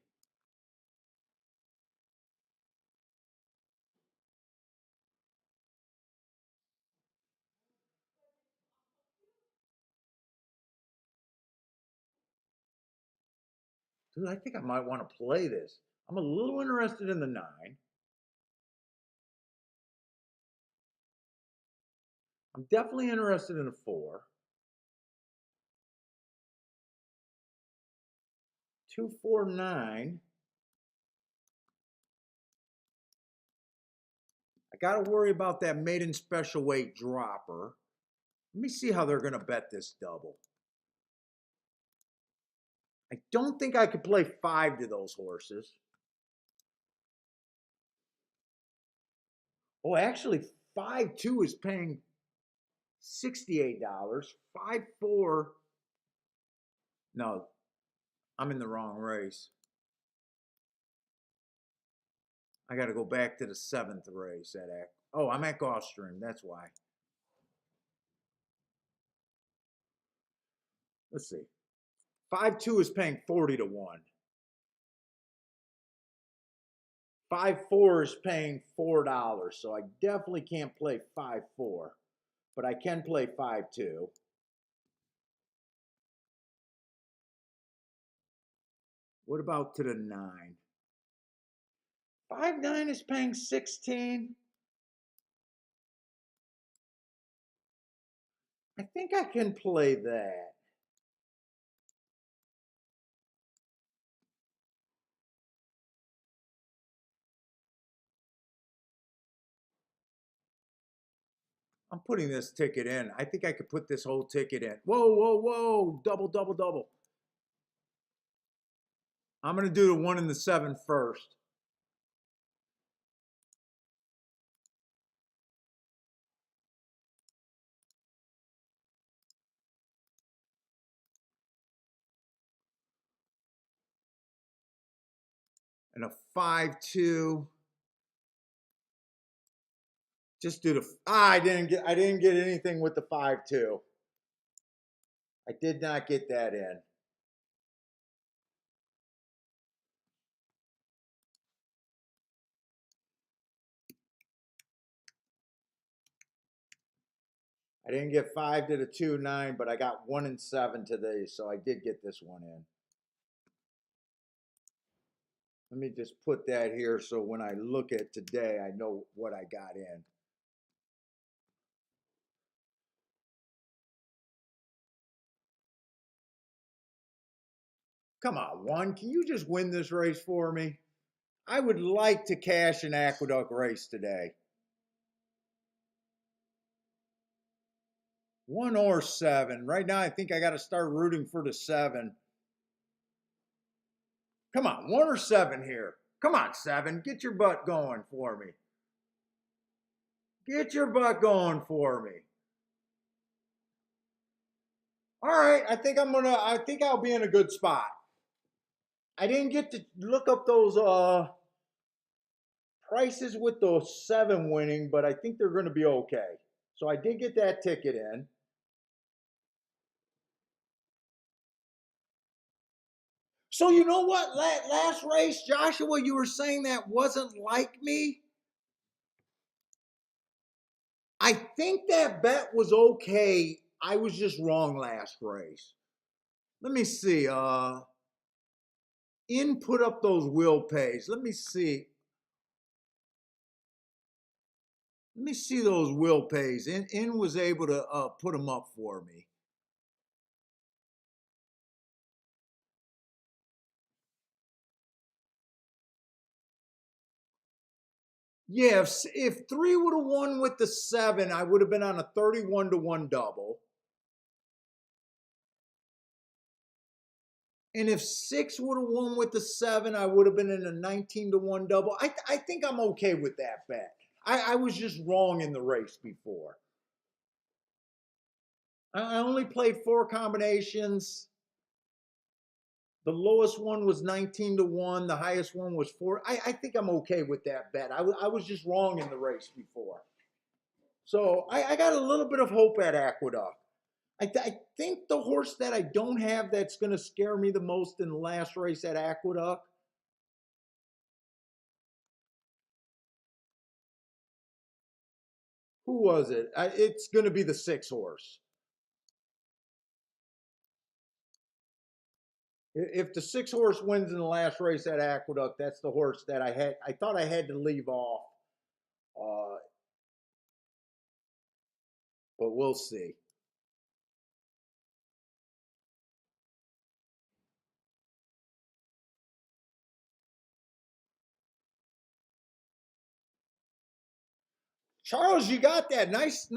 Dude, I think I might want to play this. I'm a little interested in the 9. I'm definitely interested in the 4. 249. I got to worry about that maiden special weight dropper. Let me see how they're going to bet this double. I don't think I could play 5 to those horses. Oh, actually, 5-2 is paying $68. 5-4. No, I'm in the wrong race. I got to go back to the 7th race at Act. Oh, I'm at Gulfstream. That's why. Let's see. 5-2 is paying 40 to 1. 5-4 is paying $4. So I definitely can't play 5-4, but I can play 5-2. What about to the 9? 5-9 is paying 16. I think I can play that. I'm putting this ticket in. I think I could put this whole ticket in. Whoa, whoa, whoa. Double, double, double. I'm going to do the 1 and the 7 first. and a 5-2. Just do the, I didn't get anything with the 5-2. I did not get that in. I didn't get 5 to the 2-9, but I got 1 and 7 to these, so I did get this one in. Let me just put that here so when I look at today, I know what I got in. Come on, one, can you just win this race for me? I would like to cash an Aqueduct race today. 1 or 7. Right now, I think I got to start rooting for the 7. Come on, 1 or 7 here. Come on, 7. Get your butt going for me. Get your butt going for me. All right, I think I'll be in a good spot. I didn't get to look up those prices with the 7 winning, but I think they're going to be okay. So I did get that ticket in. So you know what? Last race, Joshua, you were saying that wasn't like me. I think that bet was okay. I was just wrong last race. Let me see. Put up those will pays. Let me see. Let me see those will pays. In was able to put them up for me. Yeah, if 3 would have won with the 7, I would have been on a 31-1 double. And if 6 would have won with the 7, I would have been in a 19-1 double. I think I'm okay with that bet. I was just wrong in the race before. I only played 4 combinations. The lowest one was 19-1. The highest one was 4. I think I'm okay with that bet. I was just wrong in the race before. So I got a little bit of hope at Aqueduct. I think the horse that I don't have that's going to scare me the most in the last race at Aqueduct, who was it? It's going to be the 6 horse. If the 6 horse wins in the last race at Aqueduct, that's the horse that I thought I had to leave off. But we'll see. Charles, you got that. Nice.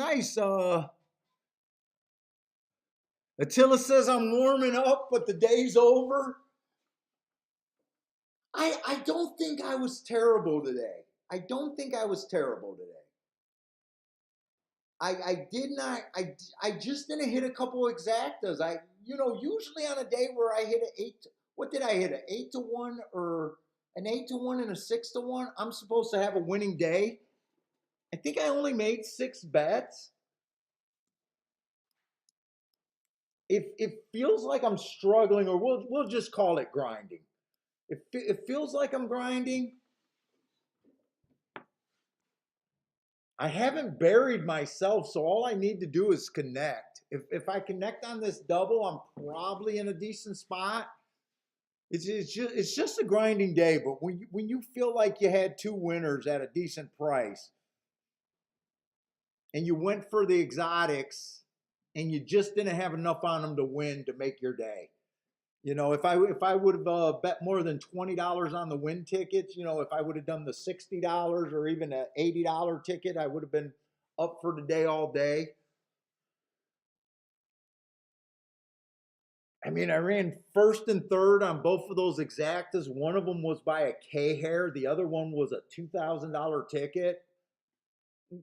Attila says I'm warming up, but the day's over. I don't think I was terrible today. I don't think I was terrible today. I did not, I just didn't hit a couple exactas. Usually on a day where I hit an 8, what did I hit? An 8-1 or an 8-1 and a 6-1? I'm supposed to have a winning day. I think I only made 6 bets. It feels like I'm struggling, or we'll just call it grinding. It feels like I'm grinding. I haven't buried myself, so all I need to do is connect. If I connect on this double, I'm probably in a decent spot. It's just a grinding day, but when you feel like you had 2 winners at a decent price, and you went for the exotics, and you just didn't have enough on them to win to make your day. If I would have bet more than $20 on the win tickets, if I would have done the $60 or even an $80 ticket, I would have been up for the day all day. I mean, I ran first and third on both of those exactas. One of them was by a K hair. The other one was a $2,000 ticket.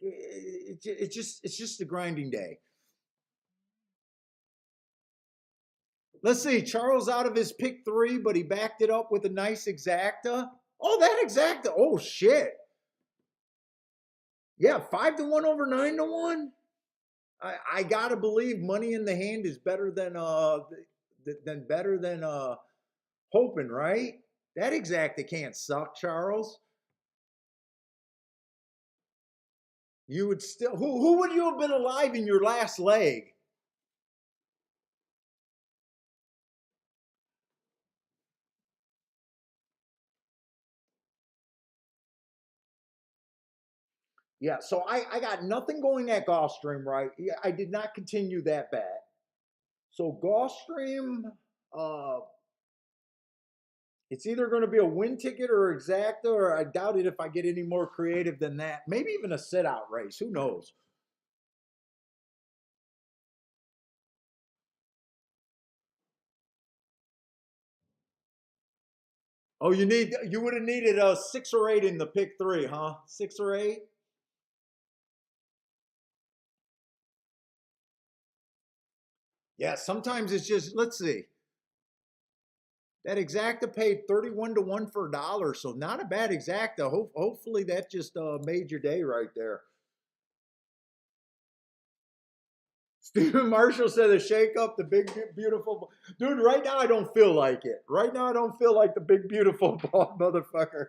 It's just a grinding day. Let's see, Charles out of his pick 3, but he backed it up with a nice exacta. Oh, that exact. Oh shit. Yeah, 5 to 1 over 9 to 1. I gotta believe money in the hand is better than better than hoping, right? That exacta can't suck, Charles. You would still who would you have been alive in your last leg? Yeah, so I got nothing going at Gulfstream, right? Yeah, I did not continue that bet. So Gulfstream, uh, it's either going to be a win ticket or exacta, or I doubt it if I get any more creative than that. Maybe even a sit out race. Who knows? Oh, you would have needed a 6 or 8 in the pick three, huh? 6 or 8. Yeah, sometimes it's just let's see. That exacta paid 31 to 1 for $1, so not a bad exacta. Hopefully that just made your day right there. Stephen Marshall said the shake up, the big beautiful dude. Right now I don't feel like it. Right now I don't feel like the big beautiful bald motherfucker.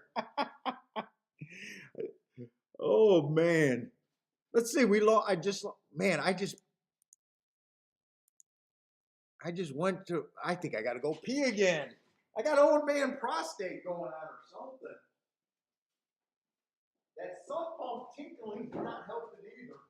Oh man. Let's see. We lost. Man. I just went to. I think I got to go pee again. I got old man prostate going on or something. That sump pump tinkling's not helping either.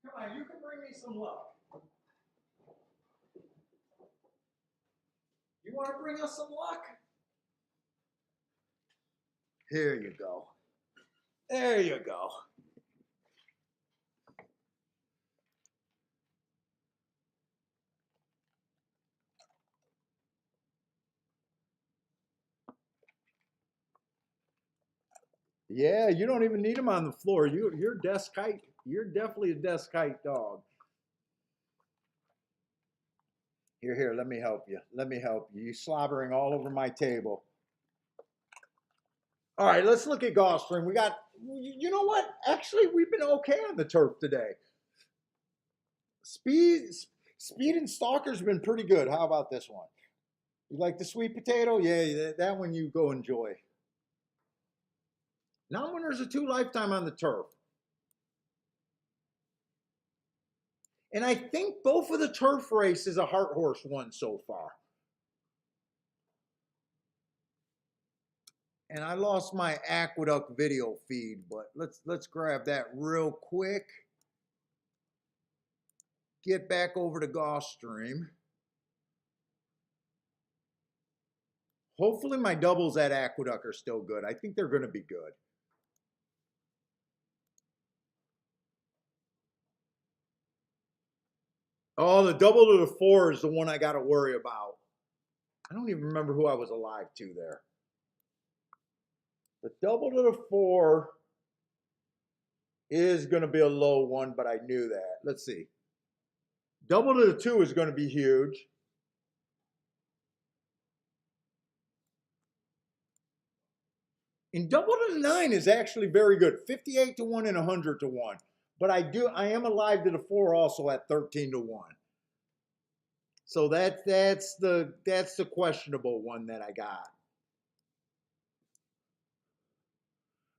Come on, you can bring me some luck. You want to bring us some luck? Here you go. There you go. Yeah, you don't even need them on the floor. You're desk height. You're definitely a desk height dog. Here, let me help you. Let me help you. You slobbering all over my table. All right, let's look at Gulfstream. We got, you know what? Actually, we've been okay on the turf today. Speed, speed and stalker's been pretty good. How about this one? You like the sweet potato? Yeah, that one you go enjoy. Non-winners are 2 lifetime on the turf. And I think both of the turf races a heart horse won so far. And I lost my Aqueduct video feed, but let's grab that real quick. Get back over to Gulfstream. Hopefully my doubles at Aqueduct are still good. I think they're going to be good. Oh, the double to the 4 is the one I got to worry about. I don't even remember who I was alive to there. The double to the 4 is going to be a low one, but I knew that. Let's see. Double to the 2 is going to be huge. And double to the 9 is actually very good. 58 to 1 and 100 to 1. But I am alive to the 4 also at 13 to 1. So that's the questionable one that I got.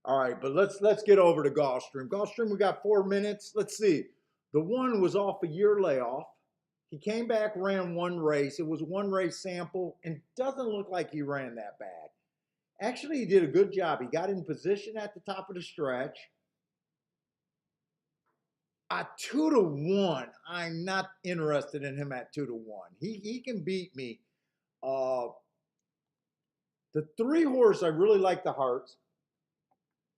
All right, but let's get over to Gulfstream. Gulfstream, we got 4 minutes. Let's see. The 1 was off a year layoff. He came back, ran 1 race. It was 1 race sample, and doesn't look like he ran that bad. Actually, he did a good job. He got in position at the top of the stretch. 2 to 1. I'm not interested in him at 2 to 1. He can beat me. The 3 horse, I really like the Hearts.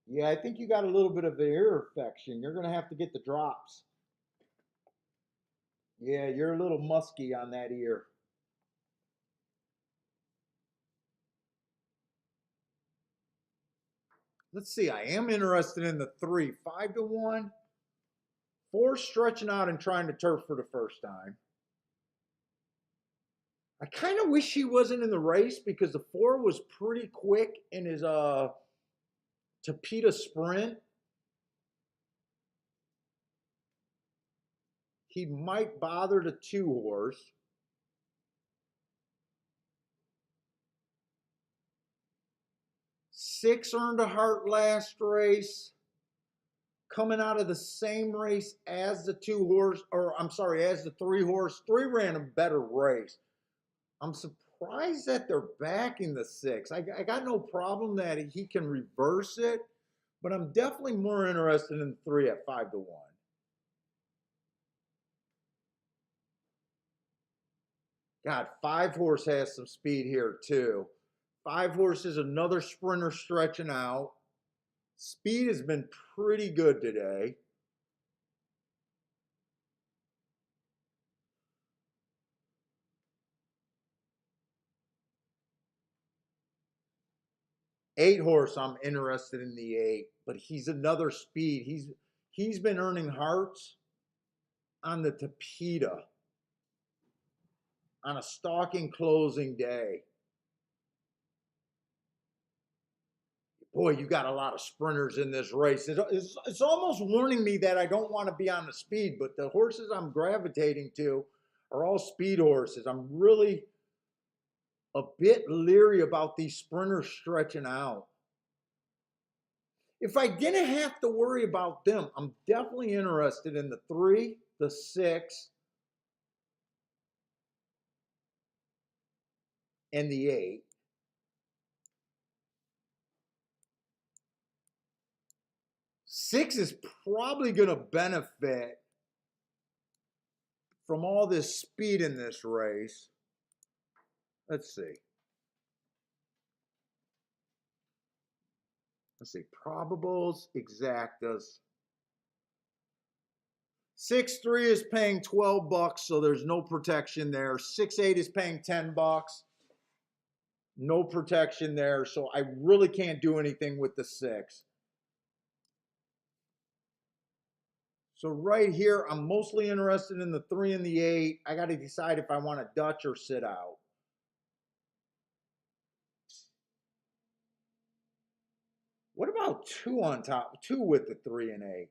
Yeah, I think you got a little bit of an ear infection. You're going to have to get the drops. Yeah, you're a little musky on that ear. Let's see. I am interested in the 3. 5 to 1. 4 stretching out and trying to turf for the first time. I kind of wish he wasn't in the race because the 4 was pretty quick in his Tapeta sprint. He might bother the 2 horse. 6 earned a heart last race. Coming out of the same race as the 2 horse, or I'm sorry, as the 3 horse. 3 ran a better race. I'm surprised that they're backing the 6. I got no problem that he can reverse it, but I'm definitely more interested in 3 at 5 to 1. God, 5 horse has some speed here too. 5 horse is another sprinter stretching out. Speed has been pretty good today. Eight horse, I'm interested in the 8, but he's another speed. He's been earning hearts on the Tapeta on a stalking closing day. Boy, you got a lot of sprinters in this race. It's almost warning me that I don't want to be on the speed, but the horses I'm gravitating to are all speed horses. I'm really a bit leery about these sprinters stretching out. If I didn't have to worry about them, I'm definitely interested in the 3, the 6, and the 8. Six is probably going to benefit from all this speed in this race. Let's see. Probables, exactas. 6-3 is paying $12, so there's no protection there. 6-8 is paying $10. No protection there, so I really can't do anything with the 6. So right here, I'm mostly interested in the 3 and the 8. I got to decide if I want to Dutch or sit out. What about 2 on top? 2 with the 3 and 8.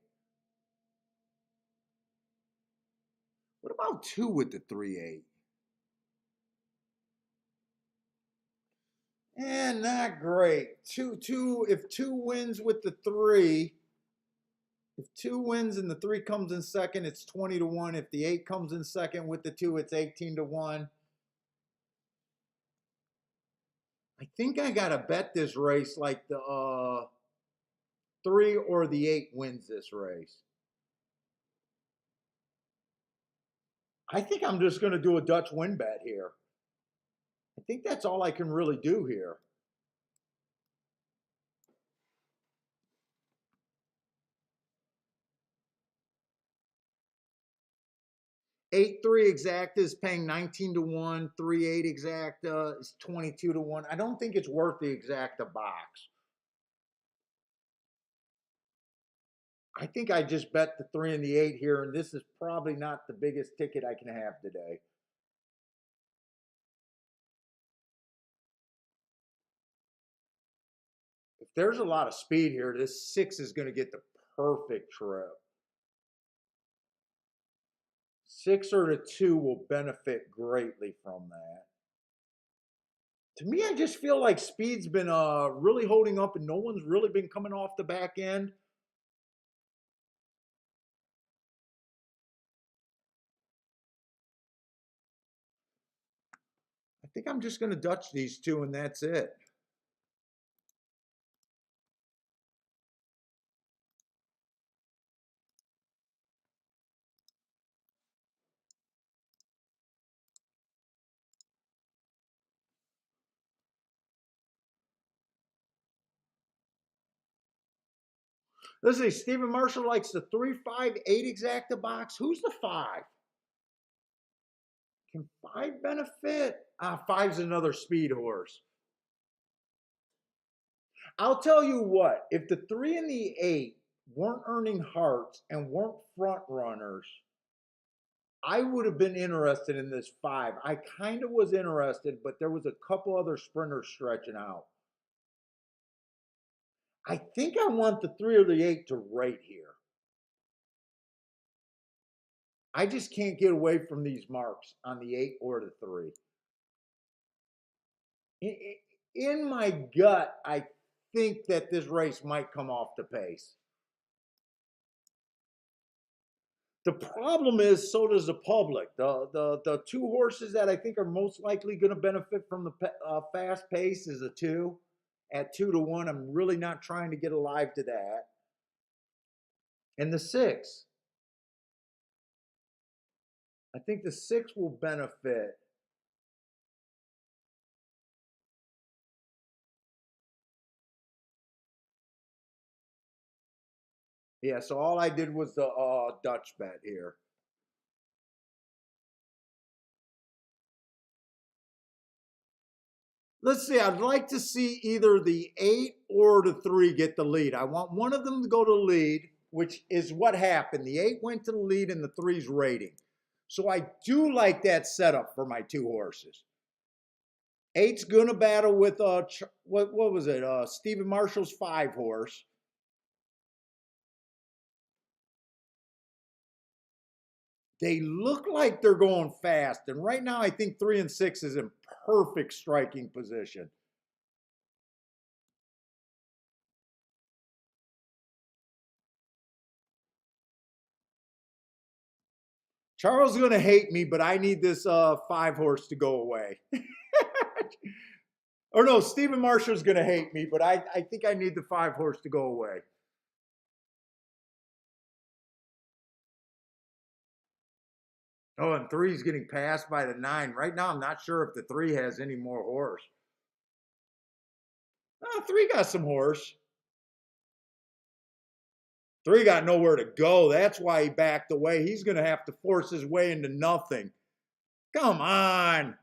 What about 2 with the 3-8? And not great. 2 if 2 wins with the 3, if 2 wins and the 3 comes in second, it's 20 to 1. If the 8 comes in second with the 2, it's 18 to 1. I think I got to bet this race like the 3 or the 8 wins this race. I think I'm just going to do a Dutch win bet here. I think that's all I can really do here. 8-3 exacta is paying 19 to 1. 3-8 exacta is 22 to 1. I don't think it's worth the exacta box. I think I just bet the 3 and the 8 here, and this is probably not the biggest ticket I can have today. If there's a lot of speed here, this 6 is going to get the perfect trip. 6 or the 2 will benefit greatly from that. To me, I just feel like speed's been really holding up and no one's really been coming off the back end. I think I'm just going to Dutch these two and that's it. Let's see, Stephen Marshall likes the 3, 5, 8 exacta box. Who's the 5? Can 5 benefit? Five's another speed horse. I'll tell you what, if the 3 and the 8 weren't earning hearts and weren't front runners, I would have been interested in this 5. I kind of was interested, but there was a couple other sprinters stretching out. I think I want the 3 or the 8 to rate here. I just can't get away from these marks on the 8 or the 3. In my gut, I think that this race might come off the pace. The problem is, so does the public. The 2 horses that I think are most likely going to benefit from the fast pace is the 2 at 2 to 1. I'm really not trying to get alive to that. And the 6. I think the 6 will benefit. Yeah, so all I did was the Dutch bet here. Let's see, I'd like to see either the 8 or the 3 get the lead. I want one of them to go to the lead, which is what happened. The 8 went to the lead and the 3's rating. So I do like that setup for my 2 horses. 8's going to battle with, what was it, Stephen Marshall's 5 horse. They look like they're going fast. And right now, I think 3 and 6 is in perfect striking position. Charles is going to hate me, but I need this 5 horse to go away. Or no, Stephen Marshall's going to hate me, but I think I need the 5 horse to go away. Oh, and 3's getting passed by the 9. Right now, I'm not sure if the 3 has any more horse. 3 got some horse. 3 got nowhere to go. That's why he backed away. He's going to have to force his way into nothing. Come on.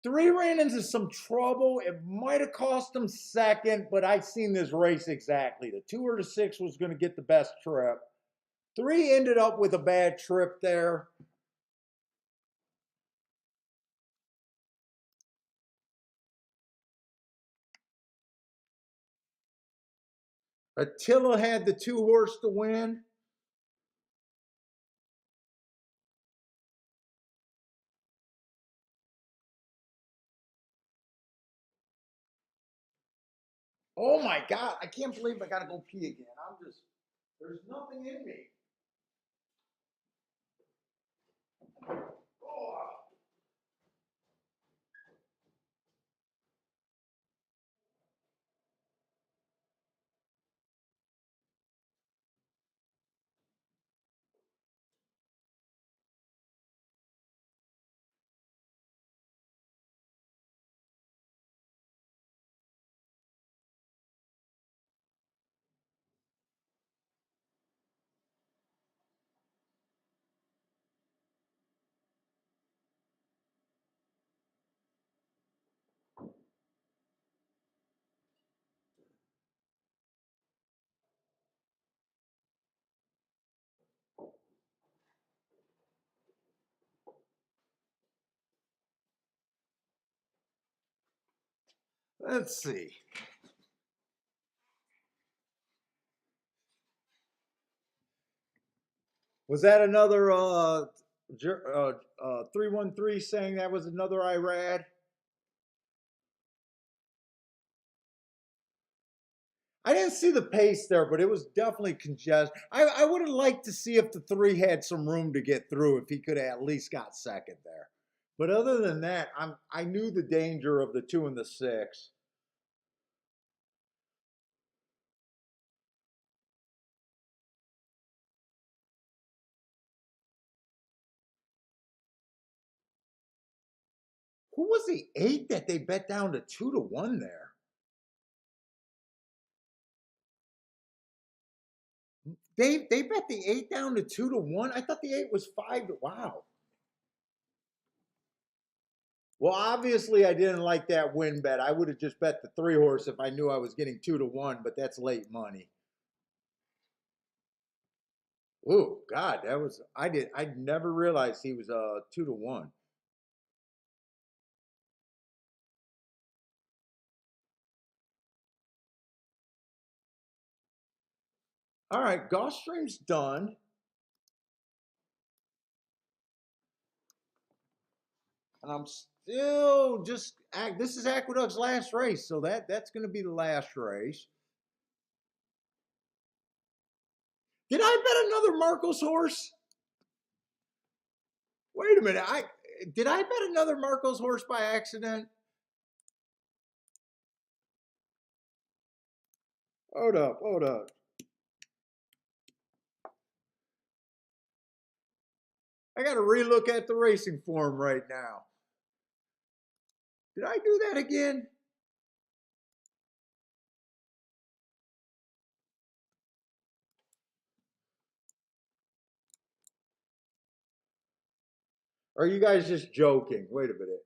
3 ran into some trouble. It might have cost him second, but I've seen this race exactly. The 2 or the 6 was going to get the best trip. 3 ended up with a bad trip there. Attila had the 2 horse to win. Oh my God, I can't believe I got to go pee again. There's nothing in me. Oh. Let's see. Was that another 313 saying that was another Irad? I didn't see the pace there, but it was definitely congested. I would have liked to see if the three had some room to get through, if he could have at least got second there. But other than that, I knew the danger of the 2 and the 6. Who was the 8 that they bet down to 2-1 there? They bet the 8 down to 2-1. I thought the 8 was 5 to, wow. Well, obviously I didn't like that win bet. I would have just bet the 3 horse if I knew I was getting 2-1, but that's late money. Oh God, that was I never realized he was 2-1. All right, Gulfstream's done. And I'm still just this is Aqueduct's last race, so that's gonna be the last race. Did I bet another Marcos horse? Wait a minute. I did I bet another Marcos horse by accident? Hold up, hold up. I gotta relook at the racing form right now. Did I do that again? Or are you guys just joking? Wait a minute.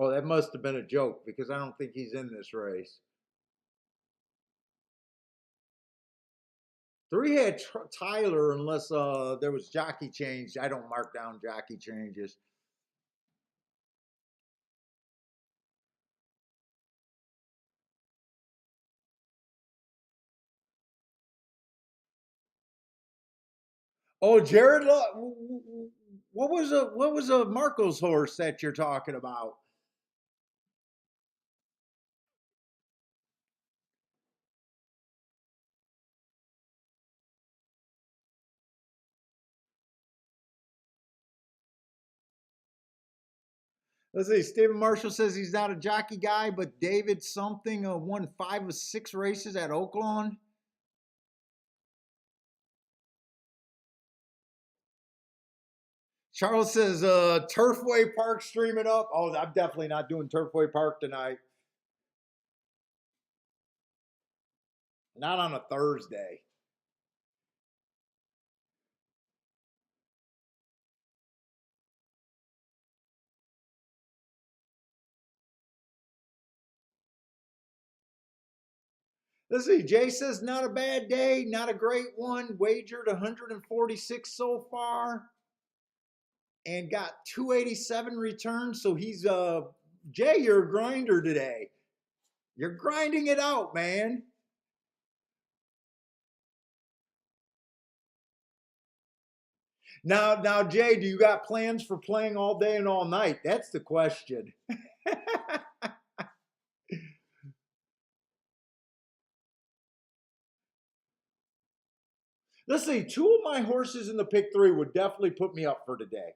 Oh, that must have been a joke because I don't think he's in this race. 3 had Tyler unless there was jockey change. I don't mark down jockey changes. Oh, Jared, what was a Marcos horse that you're talking about? Let's see. Stephen Marshall says he's not a jockey guy, but David something won 5 of 6 races at Oaklawn. Charles says Turfway Park streaming up. Oh, I'm definitely not doing Turfway Park tonight. Not on a Thursday. Let's see. Jay says not a bad day, not a great one. Wagered 146 so far, and got 287 returns. So he's Jay, you're a grinder today. You're grinding it out, man. Now, Jay, do you got plans for playing all day and all night? That's the question. Let's see. 2 of my horses in the pick 3 would definitely put me up for today.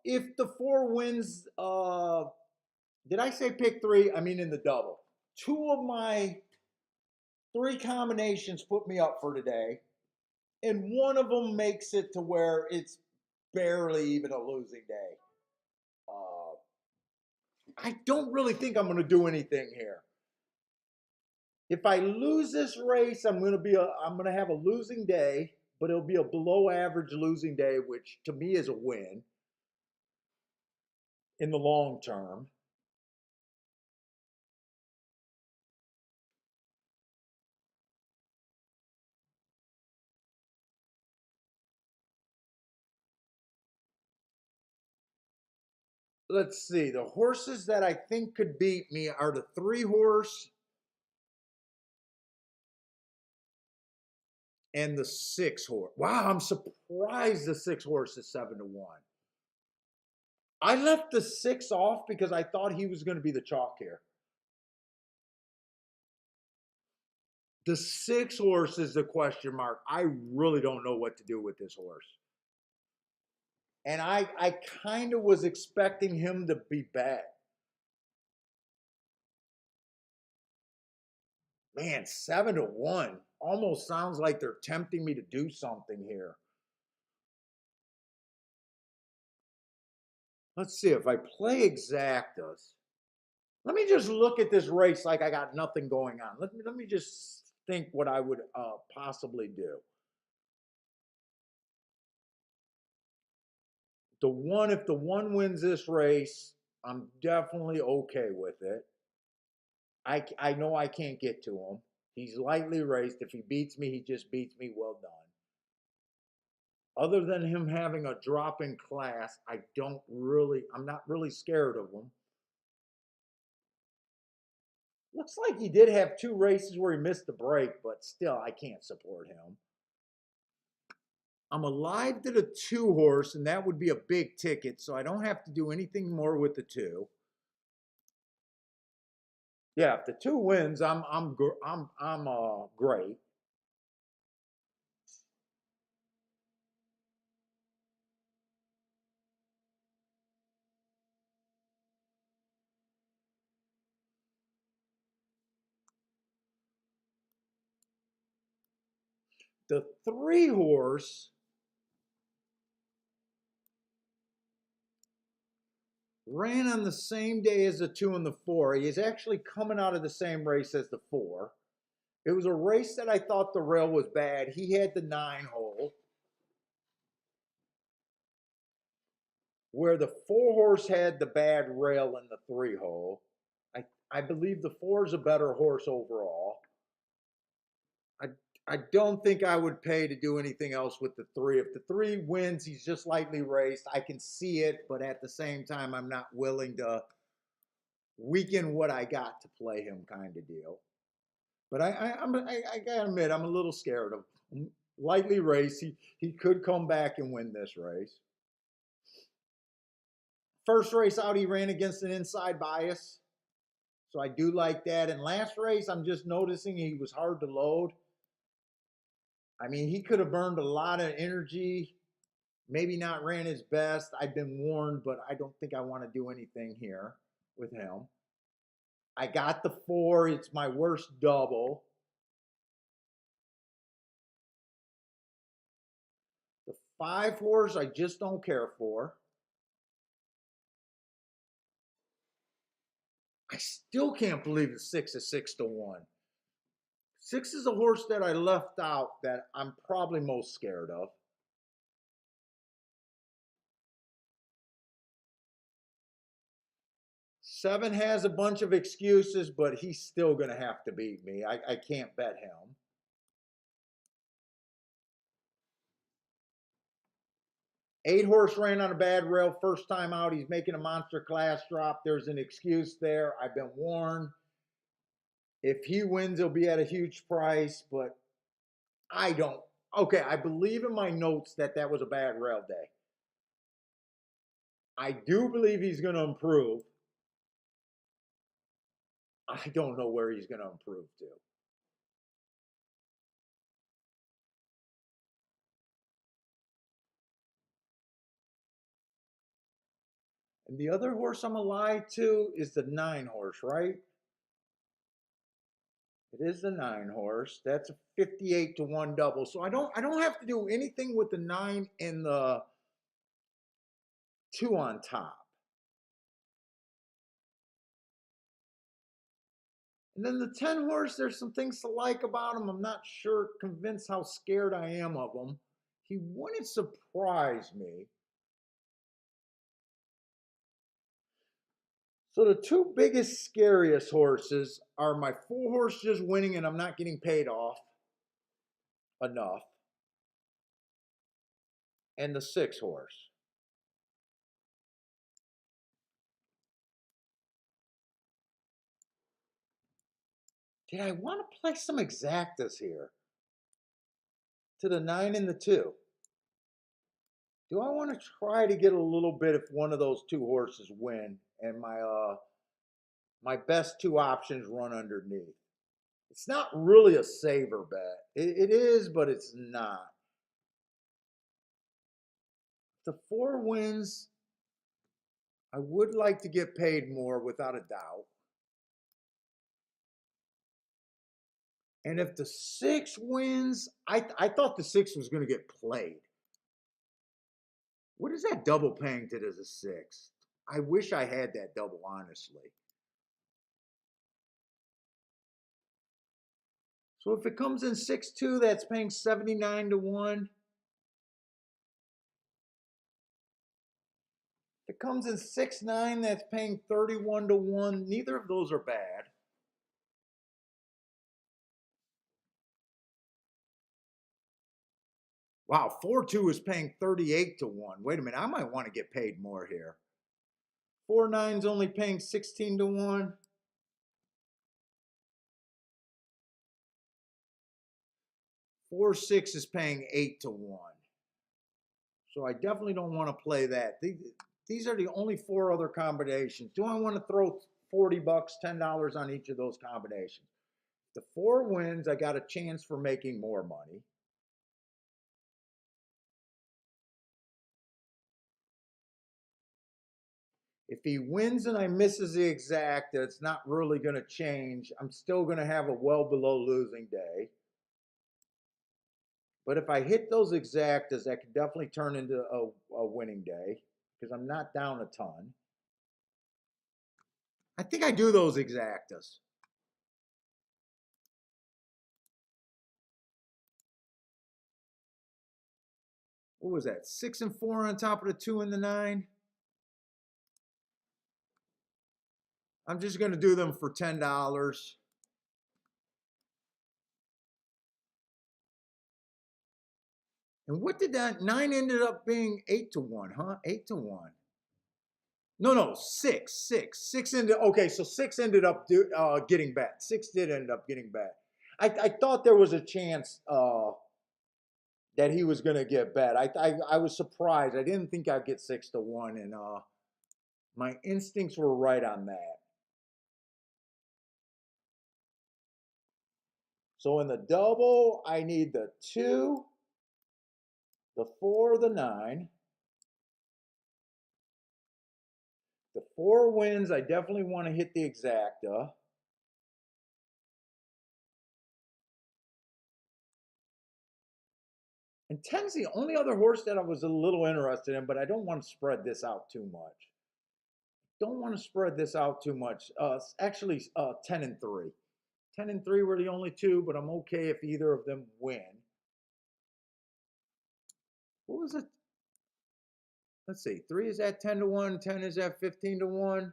If the 4 wins, did I say pick 3? I mean in the double. 2 of my 3 combinations put me up for today, and one of them makes it to where it's barely even a losing day. Uh, I don't really think I'm going to do anything here. If I lose this race, I'm going to have a losing day, but it'll be a below average losing day, which to me is a win in the long term. let's see. The horses that I think could beat me are the 3 horse and the 6 horse. Wow, I'm surprised the 6 horse is 7-1. I left the 6 off because I thought he was going to be the chalk here. The 6 horse is the question mark. I really don't know what to do with this horse. And I kind of was expecting him to be bad. Man, 7-1 almost sounds like they're tempting me to do something here. Let's see if I play exactas. Let me just look at this race like I got nothing going on. Let me just think what I would possibly do. If the one wins this race, I'm definitely okay with it. I know I can't get to him. He's lightly raced. If he beats me, he just beats me. Well done. Other than him having a drop in class, I'm not really scared of him. Looks like he did have 2 races where he missed the break, but still, I can't support him. I'm alive to the 2 horse, and that would be a big ticket, so I don't have to do anything more with the 2. Yeah, if the 2 wins, I'm great. The 3 horse ran on the same day as the 2 and the 4. He is actually coming out of the same race as the 4. It was a race that I thought the rail was bad. He had the 9 hole, where the 4 horse had the bad rail in the 3 hole. I believe the 4 is a better horse overall. I I don't think I would pay to do anything else with the 3. If the 3 wins, he's just lightly raced. I can see it, but at the same time, I'm not willing to weaken what I got to play him, kind of deal. But I gotta admit, I'm a little scared of him. Lightly raced. He could come back and win this race. First race out, he ran against an inside bias. So I do like that. And last race, I'm just noticing he was hard to load. I mean, he could have burned a lot of energy, maybe not ran his best. I've been warned, but I don't think I want to do anything here with him. I got the 4. It's my worst double. The 5 horse, I just don't care for. I still can't believe the 6 is 6-1. 6 is a horse that I left out that I'm probably most scared of. 7 has a bunch of excuses, but he's still going to have to beat me. I can't bet him. 8 horse ran on a bad rail first time out. He's making a monster class drop. There's an excuse there. I've been warned. If he wins, he'll be at a huge price, but I don't. Okay, I believe in my notes that that was a bad rail day. I do believe he's going to improve. I don't know where he's going to improve to. And the other horse I'm alive to is the 9 horse, right? It is the 9 horse. That's a 58-1 double. So I don't have to do anything with the 9 and the 2 on top. And then the 10 horse, there's some things to like about him. I'm not sure, convinced how scared I am of him. He wouldn't surprise me. So the 2 biggest, scariest horses are my 4 horse just winning and I'm not getting paid off enough, and the 6 horse. Did I want to play some exactas here? To the 9 and the 2. Do I want to try to get a little bit if one of those two horses win and my best two options run underneath? It's not really a saver bet. It is, but it's not. The 4 wins, I would like to get paid more without a doubt. And if the 6 wins, I thought the 6 was going to get played. What is that double paying to the 6? I wish I had that double, honestly. So if it comes in 6-2, that's paying 79 to 1. If it comes in 6-9, that's paying 31 to 1. Neither of those are bad. Wow, 4-2 is paying 38 to 1. Wait a minute, I might want to get paid more here. 4-9's only paying 16 to 1. 4-6 is paying 8 to 1. So I definitely don't want to play that. These are the only 4 other combinations. Do I want to throw 40 bucks, $10 on each of those combinations? If the 4 wins, I got a chance for making more money. If he wins and I misses the exacta, it's not really going to change. I'm still going to have a well below losing day. But if I hit those exactas, that could definitely turn into a winning day because I'm not down a ton. I think I do those exactas. What was that? 6 and 4 on top of the 2 and the 9. I'm just going to do them for $10. And what did that 9 ended up being? 8 to 1, huh? 8 to 1. No, 6 ended. Okay, so 6 ended up getting bet. 6 did end up getting bet. I thought there was a chance that he was going to get bet. I was surprised. I didn't think I'd get 6 to 1, and my instincts were right on that. So in the double, I need the 2, the 4, the 9. The 4 wins, I definitely want to hit the exacta. And 10's the only other horse that I was a little interested in, but I don't want to spread this out too much. Don't want to spread this out too much. Actually, 10 and 3. 10 and 3 were the only two, but I'm okay if either of them win. What was it? Let's see. 3 is at 10 to 1. 10 is at 15 to 1.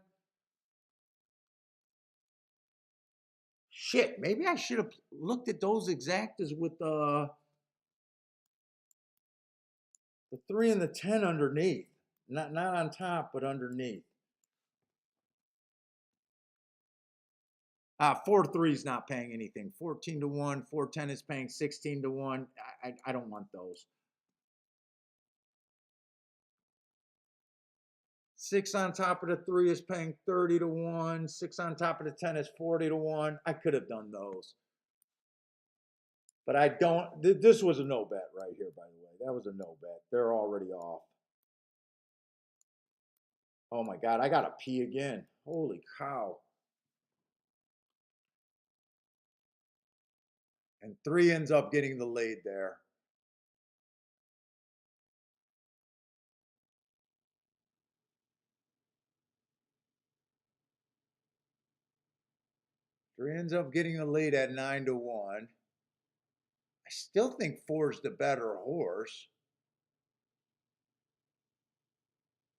Shit, maybe I should have looked at those exactas with the 3 and the 10 underneath. Not on top, but underneath. 4-3 is not paying anything. 14 to 1. 4-10 is paying 16 to 1. I don't want those. 6 on top of the 3 is paying 30 to 1. 6 on top of the 10 is 40 to 1. I could have done those. But I don't. This was a no bet right here, by the way. That was a no bet. They're already off. Oh my God, I got to pee again. Holy cow. And 3 ends up getting the lead there. Three ends up getting the lead at 9 to 1. I still think 4 is the better horse.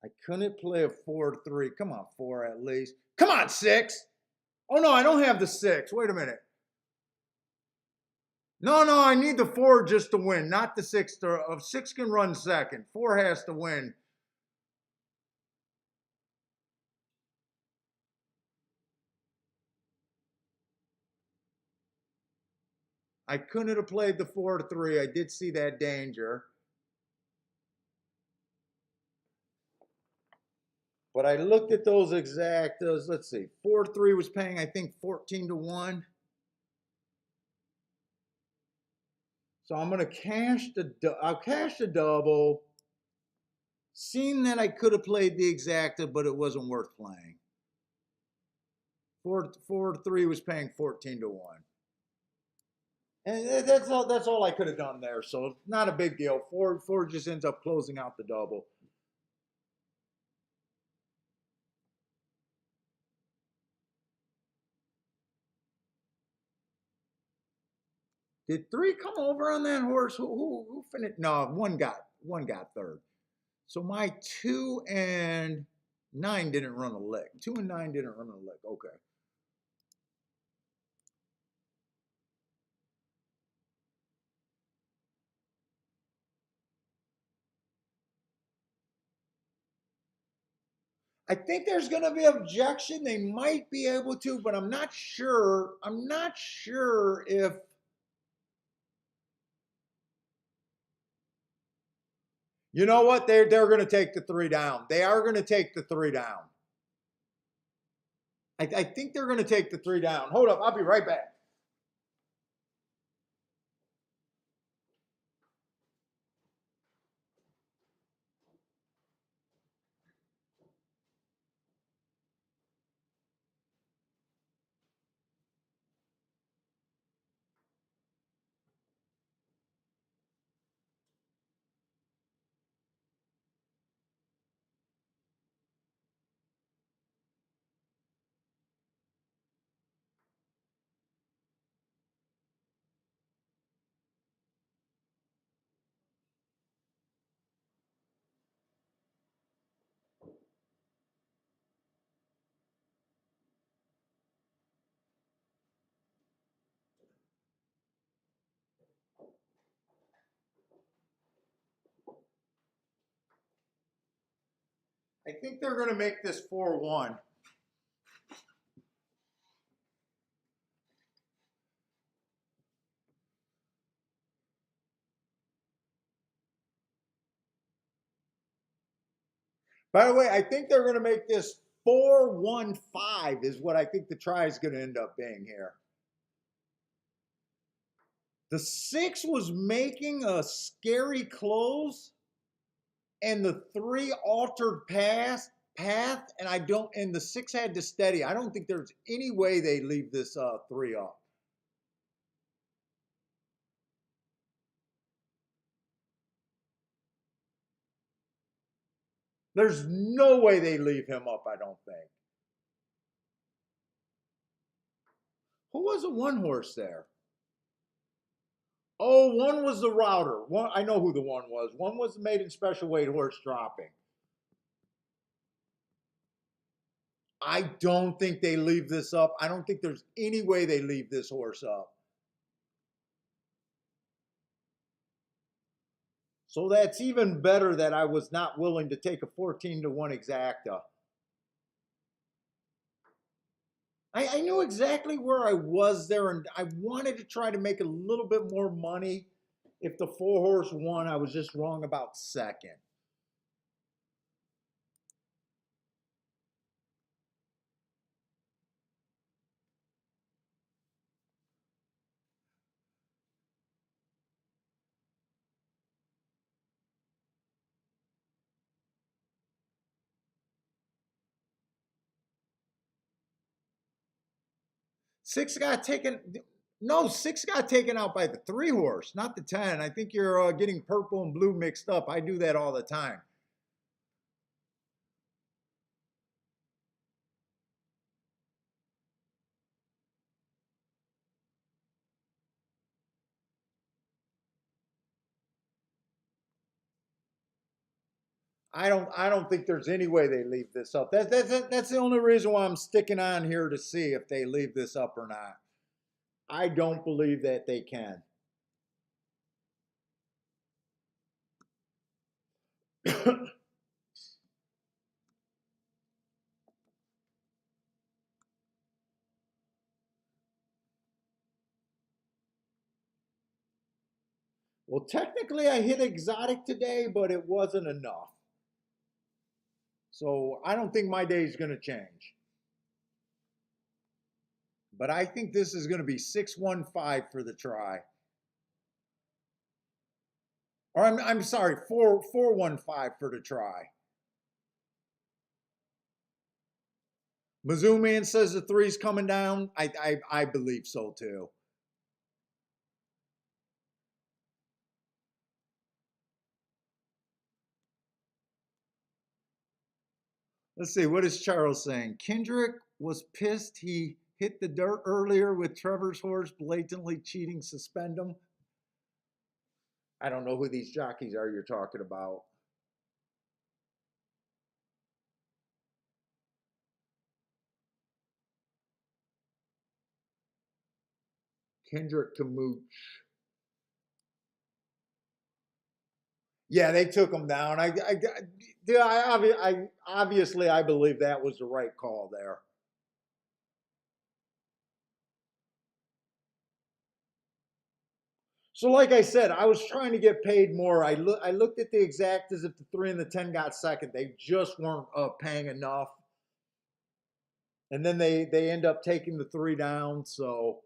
I couldn't play a 4-3. Come on, 4 at least. Come on, 6. Oh no, I don't have the 6. Wait a minute. No, I need the 4 just to win, not the 6. 6 can run second. 4 has to win. I couldn't have played the 4-3. I did see that danger. But I looked at those exactas. Let's see. 4-3 was paying, I think, 14 to 1. So I'm going to I'll cash the double. Seemed that I could have played the exacta, but it wasn't worth playing. 4-3 was paying 14 to 1. And that's all I could have done there. So not a big deal. Four just ends up closing out the double. Did 3 come over on that horse? Who finished? No, one got third. So my 2 and 9 didn't run a lick. 2 and 9 didn't run a lick. Okay. I think there's going to be objection. They might be able to, but I'm not sure. I'm not sure if. You know what? They're going to take the 3 down. They are going to take the 3 down. I think they're going to take the 3 down. Hold up. I'll be right back. I think they're going to make this 4-1. By the way, I think they're going to make this 4-1-5 is what I think the try is going to end up being here. The 6 was making a scary close, and the 3 altered path, and and the 6 had to steady. I don't think there's any way they leave this 3 up. There's no way they leave him up, I don't think. Who was the 1 horse there? Oh, 1 was the router. One, I know who the 1 was. 1 was the maiden special weight horse dropping. I don't think they leave this up. I don't think there's any way they leave this horse up. So that's even better that I was not willing to take a 14 to 1 exacta. I knew exactly where I was there, and I wanted to try to make a little bit more money. If the 4 horse won, I was just wrong about second. Six got taken. No, 6 got taken out by the 3 horse, not the 10. I think you're getting purple and blue mixed up. I do that all the time. I don't think there's any way they leave this up. That's the only reason why I'm sticking on here to see if they leave this up or not. I don't believe that they can. Well, technically I hit exotic today, but it wasn't enough. So I don't think my day is going to change. But I think this is going to be 615 for the try. Or I'm sorry, 415 for the try. Mizzou Man says the three's coming down. I believe so too. Let's see, what is Charles saying? Kendrick was pissed he hit the dirt earlier with Trevor's horse, blatantly cheating, suspend him. I don't know who these jockeys are you're talking about. Kendrick Kamooch. Yeah, they took him down. Obviously I believe that was the right call there. So, like I said, I was trying to get paid more. I looked at the exactas. If the 3 and the 10 got second, they just weren't paying enough. And then they end up taking the 3 down. So,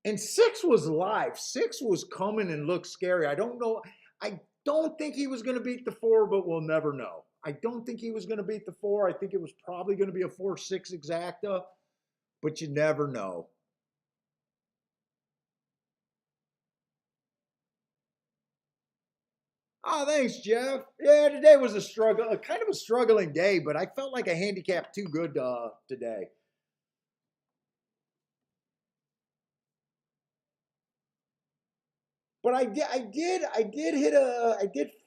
and 6 was live. 6 was coming and looked scary. I don't know. I don't think he was going to beat the 4, but we'll never know. I don't think he was going to beat the 4. I think it was probably going to be a 4-6 exacta, but you never know. Oh, thanks, Jeff. Yeah, today was a struggle, a kind of a struggling day, but I felt like I handicapped too good today. But I did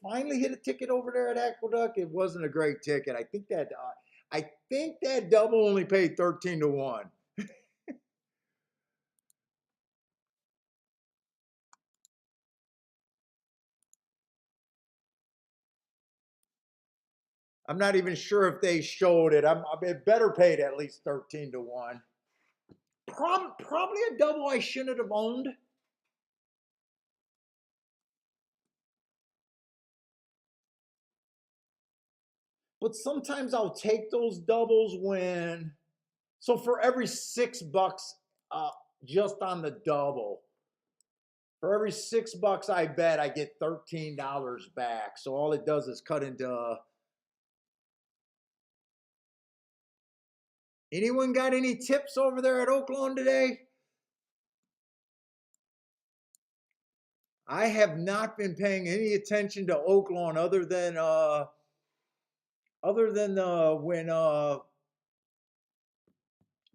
finally hit a ticket over there at Aqueduct. It wasn't a great ticket. I think that double only paid 13-1. I'm not even sure if they showed it. It better paid at least 13-1. Probably a double I shouldn't have owned. But sometimes I'll take those doubles when. So for every $6 uh, just on the double, for every $6 I bet, I get $13 back. So all it does is cut into. Anyone got any tips over there at Oaklawn today? I have not been paying any attention to Oaklawn other than when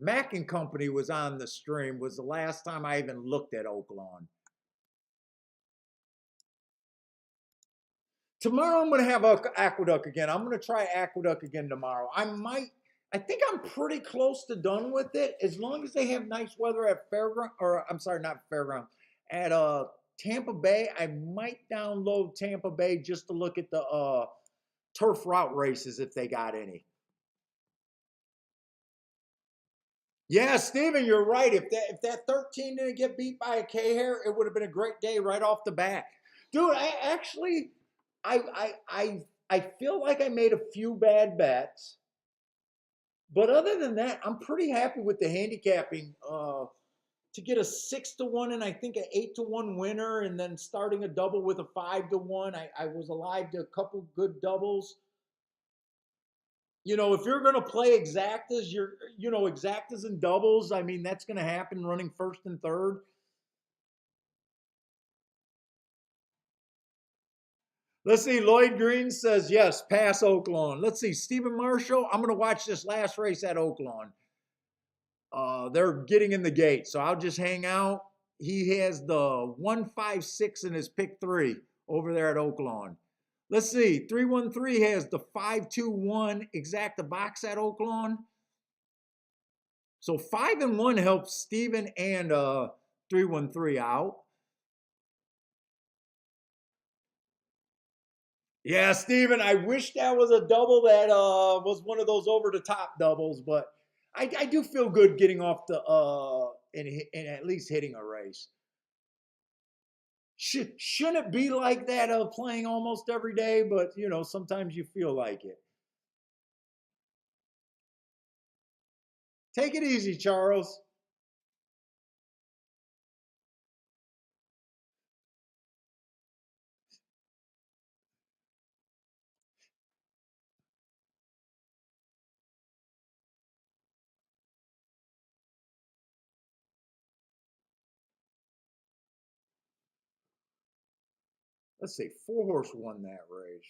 Mac and Company was on the stream was the last time I even looked at Oaklawn. Tomorrow I'm going to have Aqueduct again. I'm going to try Aqueduct again tomorrow. I think I'm pretty close to done with it. As long as they have nice weather at Fairground, or I'm sorry, not Fairground, at Tampa Bay, I might download Tampa Bay just to look at the turf route races if they got any. Yeah, Steven, you're right. If that 13 didn't get beat by a K hair, it would have been a great day right off the bat. Dude, I feel like I made a few bad bets. But other than that, I'm pretty happy with the handicapping. To get a 6-1 and I think an 8-1 winner, and then starting a double with a 5-1. I was alive to a couple good doubles. You know, if you're going to play exactas, exactas and doubles. I mean, that's going to happen running first and third. Let's see. Lloyd Green says yes. Pass Oaklawn. Let's see. Stephen Marshall. I'm going to watch this last race at Oaklawn. They're getting in the gate, so I'll just hang out. He has the 156 in his pick 3 over there at Oaklawn. Let's see. 313 has the 521 exacta box at Oaklawn. So 5-1 helps Steven and 313 out. Yeah, Steven, I wish that was a double that was one of those over the top doubles, but I do feel good getting off the and at least hitting a race. Shouldn't it be like that playing almost every day? But sometimes you feel like it. Take it easy, Charles. Let's see, 4 horse won that race.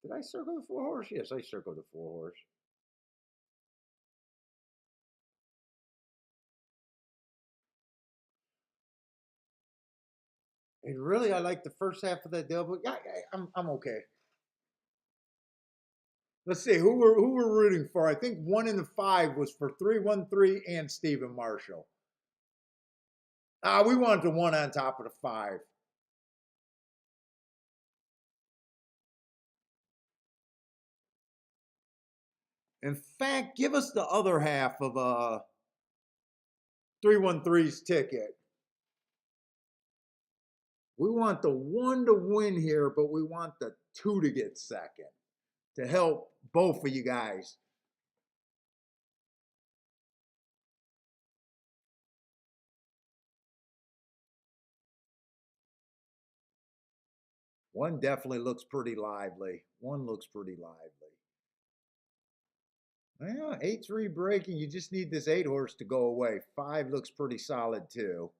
Did I circle the 4 horse? Yes, I circled the 4 horse. And really, I like the first half of that double. Yeah, I'm okay. Let's see who we're rooting for. I think 1 in the 5 was for 313 and Stephen Marshall. We wanted the one on top of the 5. In fact, give us the other half of 313's ticket. We want the 1 to win here, but we want the 2 to get second to help both of you guys. One definitely looks pretty lively. One looks pretty lively. Well, 8-3 breaking. You just need this 8 horse to go away. 5 looks pretty solid too.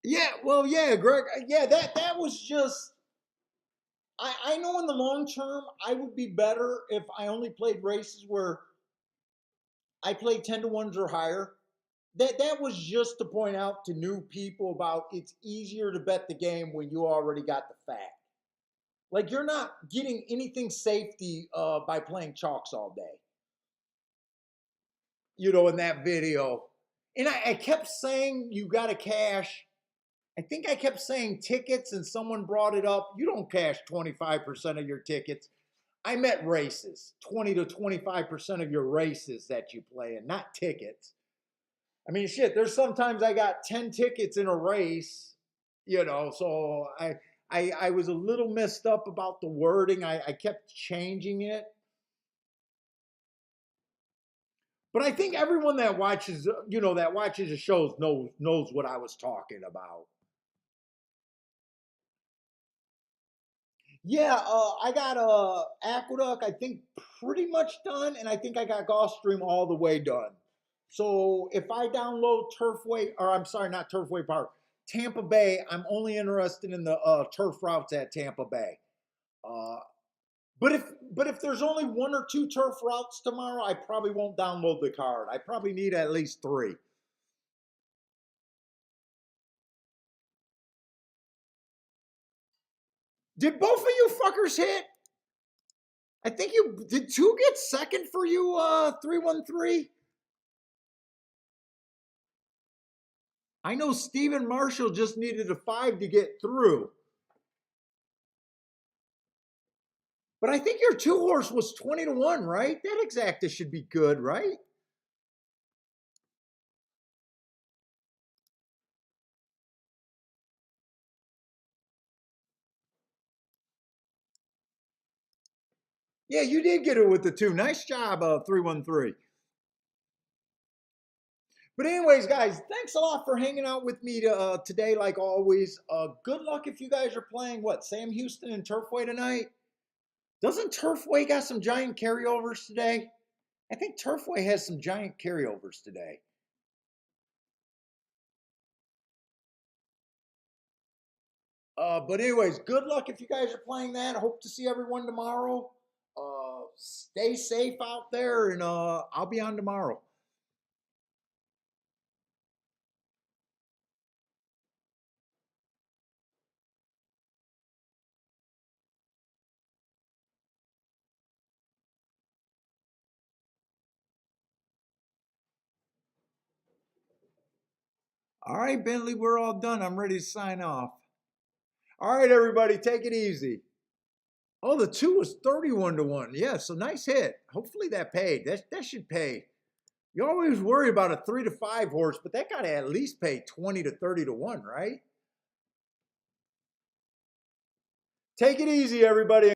Yeah, well, yeah, Greg. Yeah, that was just. I know in the long term I would be better if I only played races where I played 10 to 1s or higher. That was just to point out to new people about it's easier to bet the game when you already got the fact. Like you're not getting anything safety by playing chalks all day. In that video. And I kept saying you got to cash. I think I kept saying tickets, and someone brought it up. You don't cash 25% of your tickets. I meant races, 20 to 25% of your races that you play in, not tickets. I mean, shit, there's sometimes I got 10 tickets in a race, so I was a little messed up about the wording. I kept changing it. But I think everyone that watches, the shows knows what I was talking about. Yeah, I got Aqueduct, I think pretty much done, and I think I got Gulfstream all the way done. So if I download Turfway, or I'm sorry, not Turfway Park, Tampa Bay, I'm only interested in the turf routes at Tampa Bay. Uh, but if there's only 1 or 2 turf routes tomorrow, I probably won't download the card. I probably need at least 3. Did both of you fuckers hit? I think you did. 2 get second for you. 313. I know Stephen Marshall just needed a 5 to get through. But I think your 2 horse was 20 to 1, right? That exacta should be good, right? Yeah, you did get it with the 2. Nice job, 313. But anyways, guys, thanks a lot for hanging out with me today, like always. Good luck if you guys are playing what, Sam Houston and Turfway tonight. Doesn't Turfway got some giant carryovers today? I think Turfway has some giant carryovers today. But anyways, good luck if you guys are playing that. Hope to see everyone tomorrow. Stay safe out there, and I'll be on tomorrow. All right, Bentley, we're all done. I'm ready to sign off. All right, everybody, take it easy. Oh, the 2 was 31 to 1. Yeah, so nice hit. Hopefully that paid. That should pay. You always worry about a 3 to 5 horse, but that got to at least pay 20 to 30 to 1, right? Take it easy, everybody.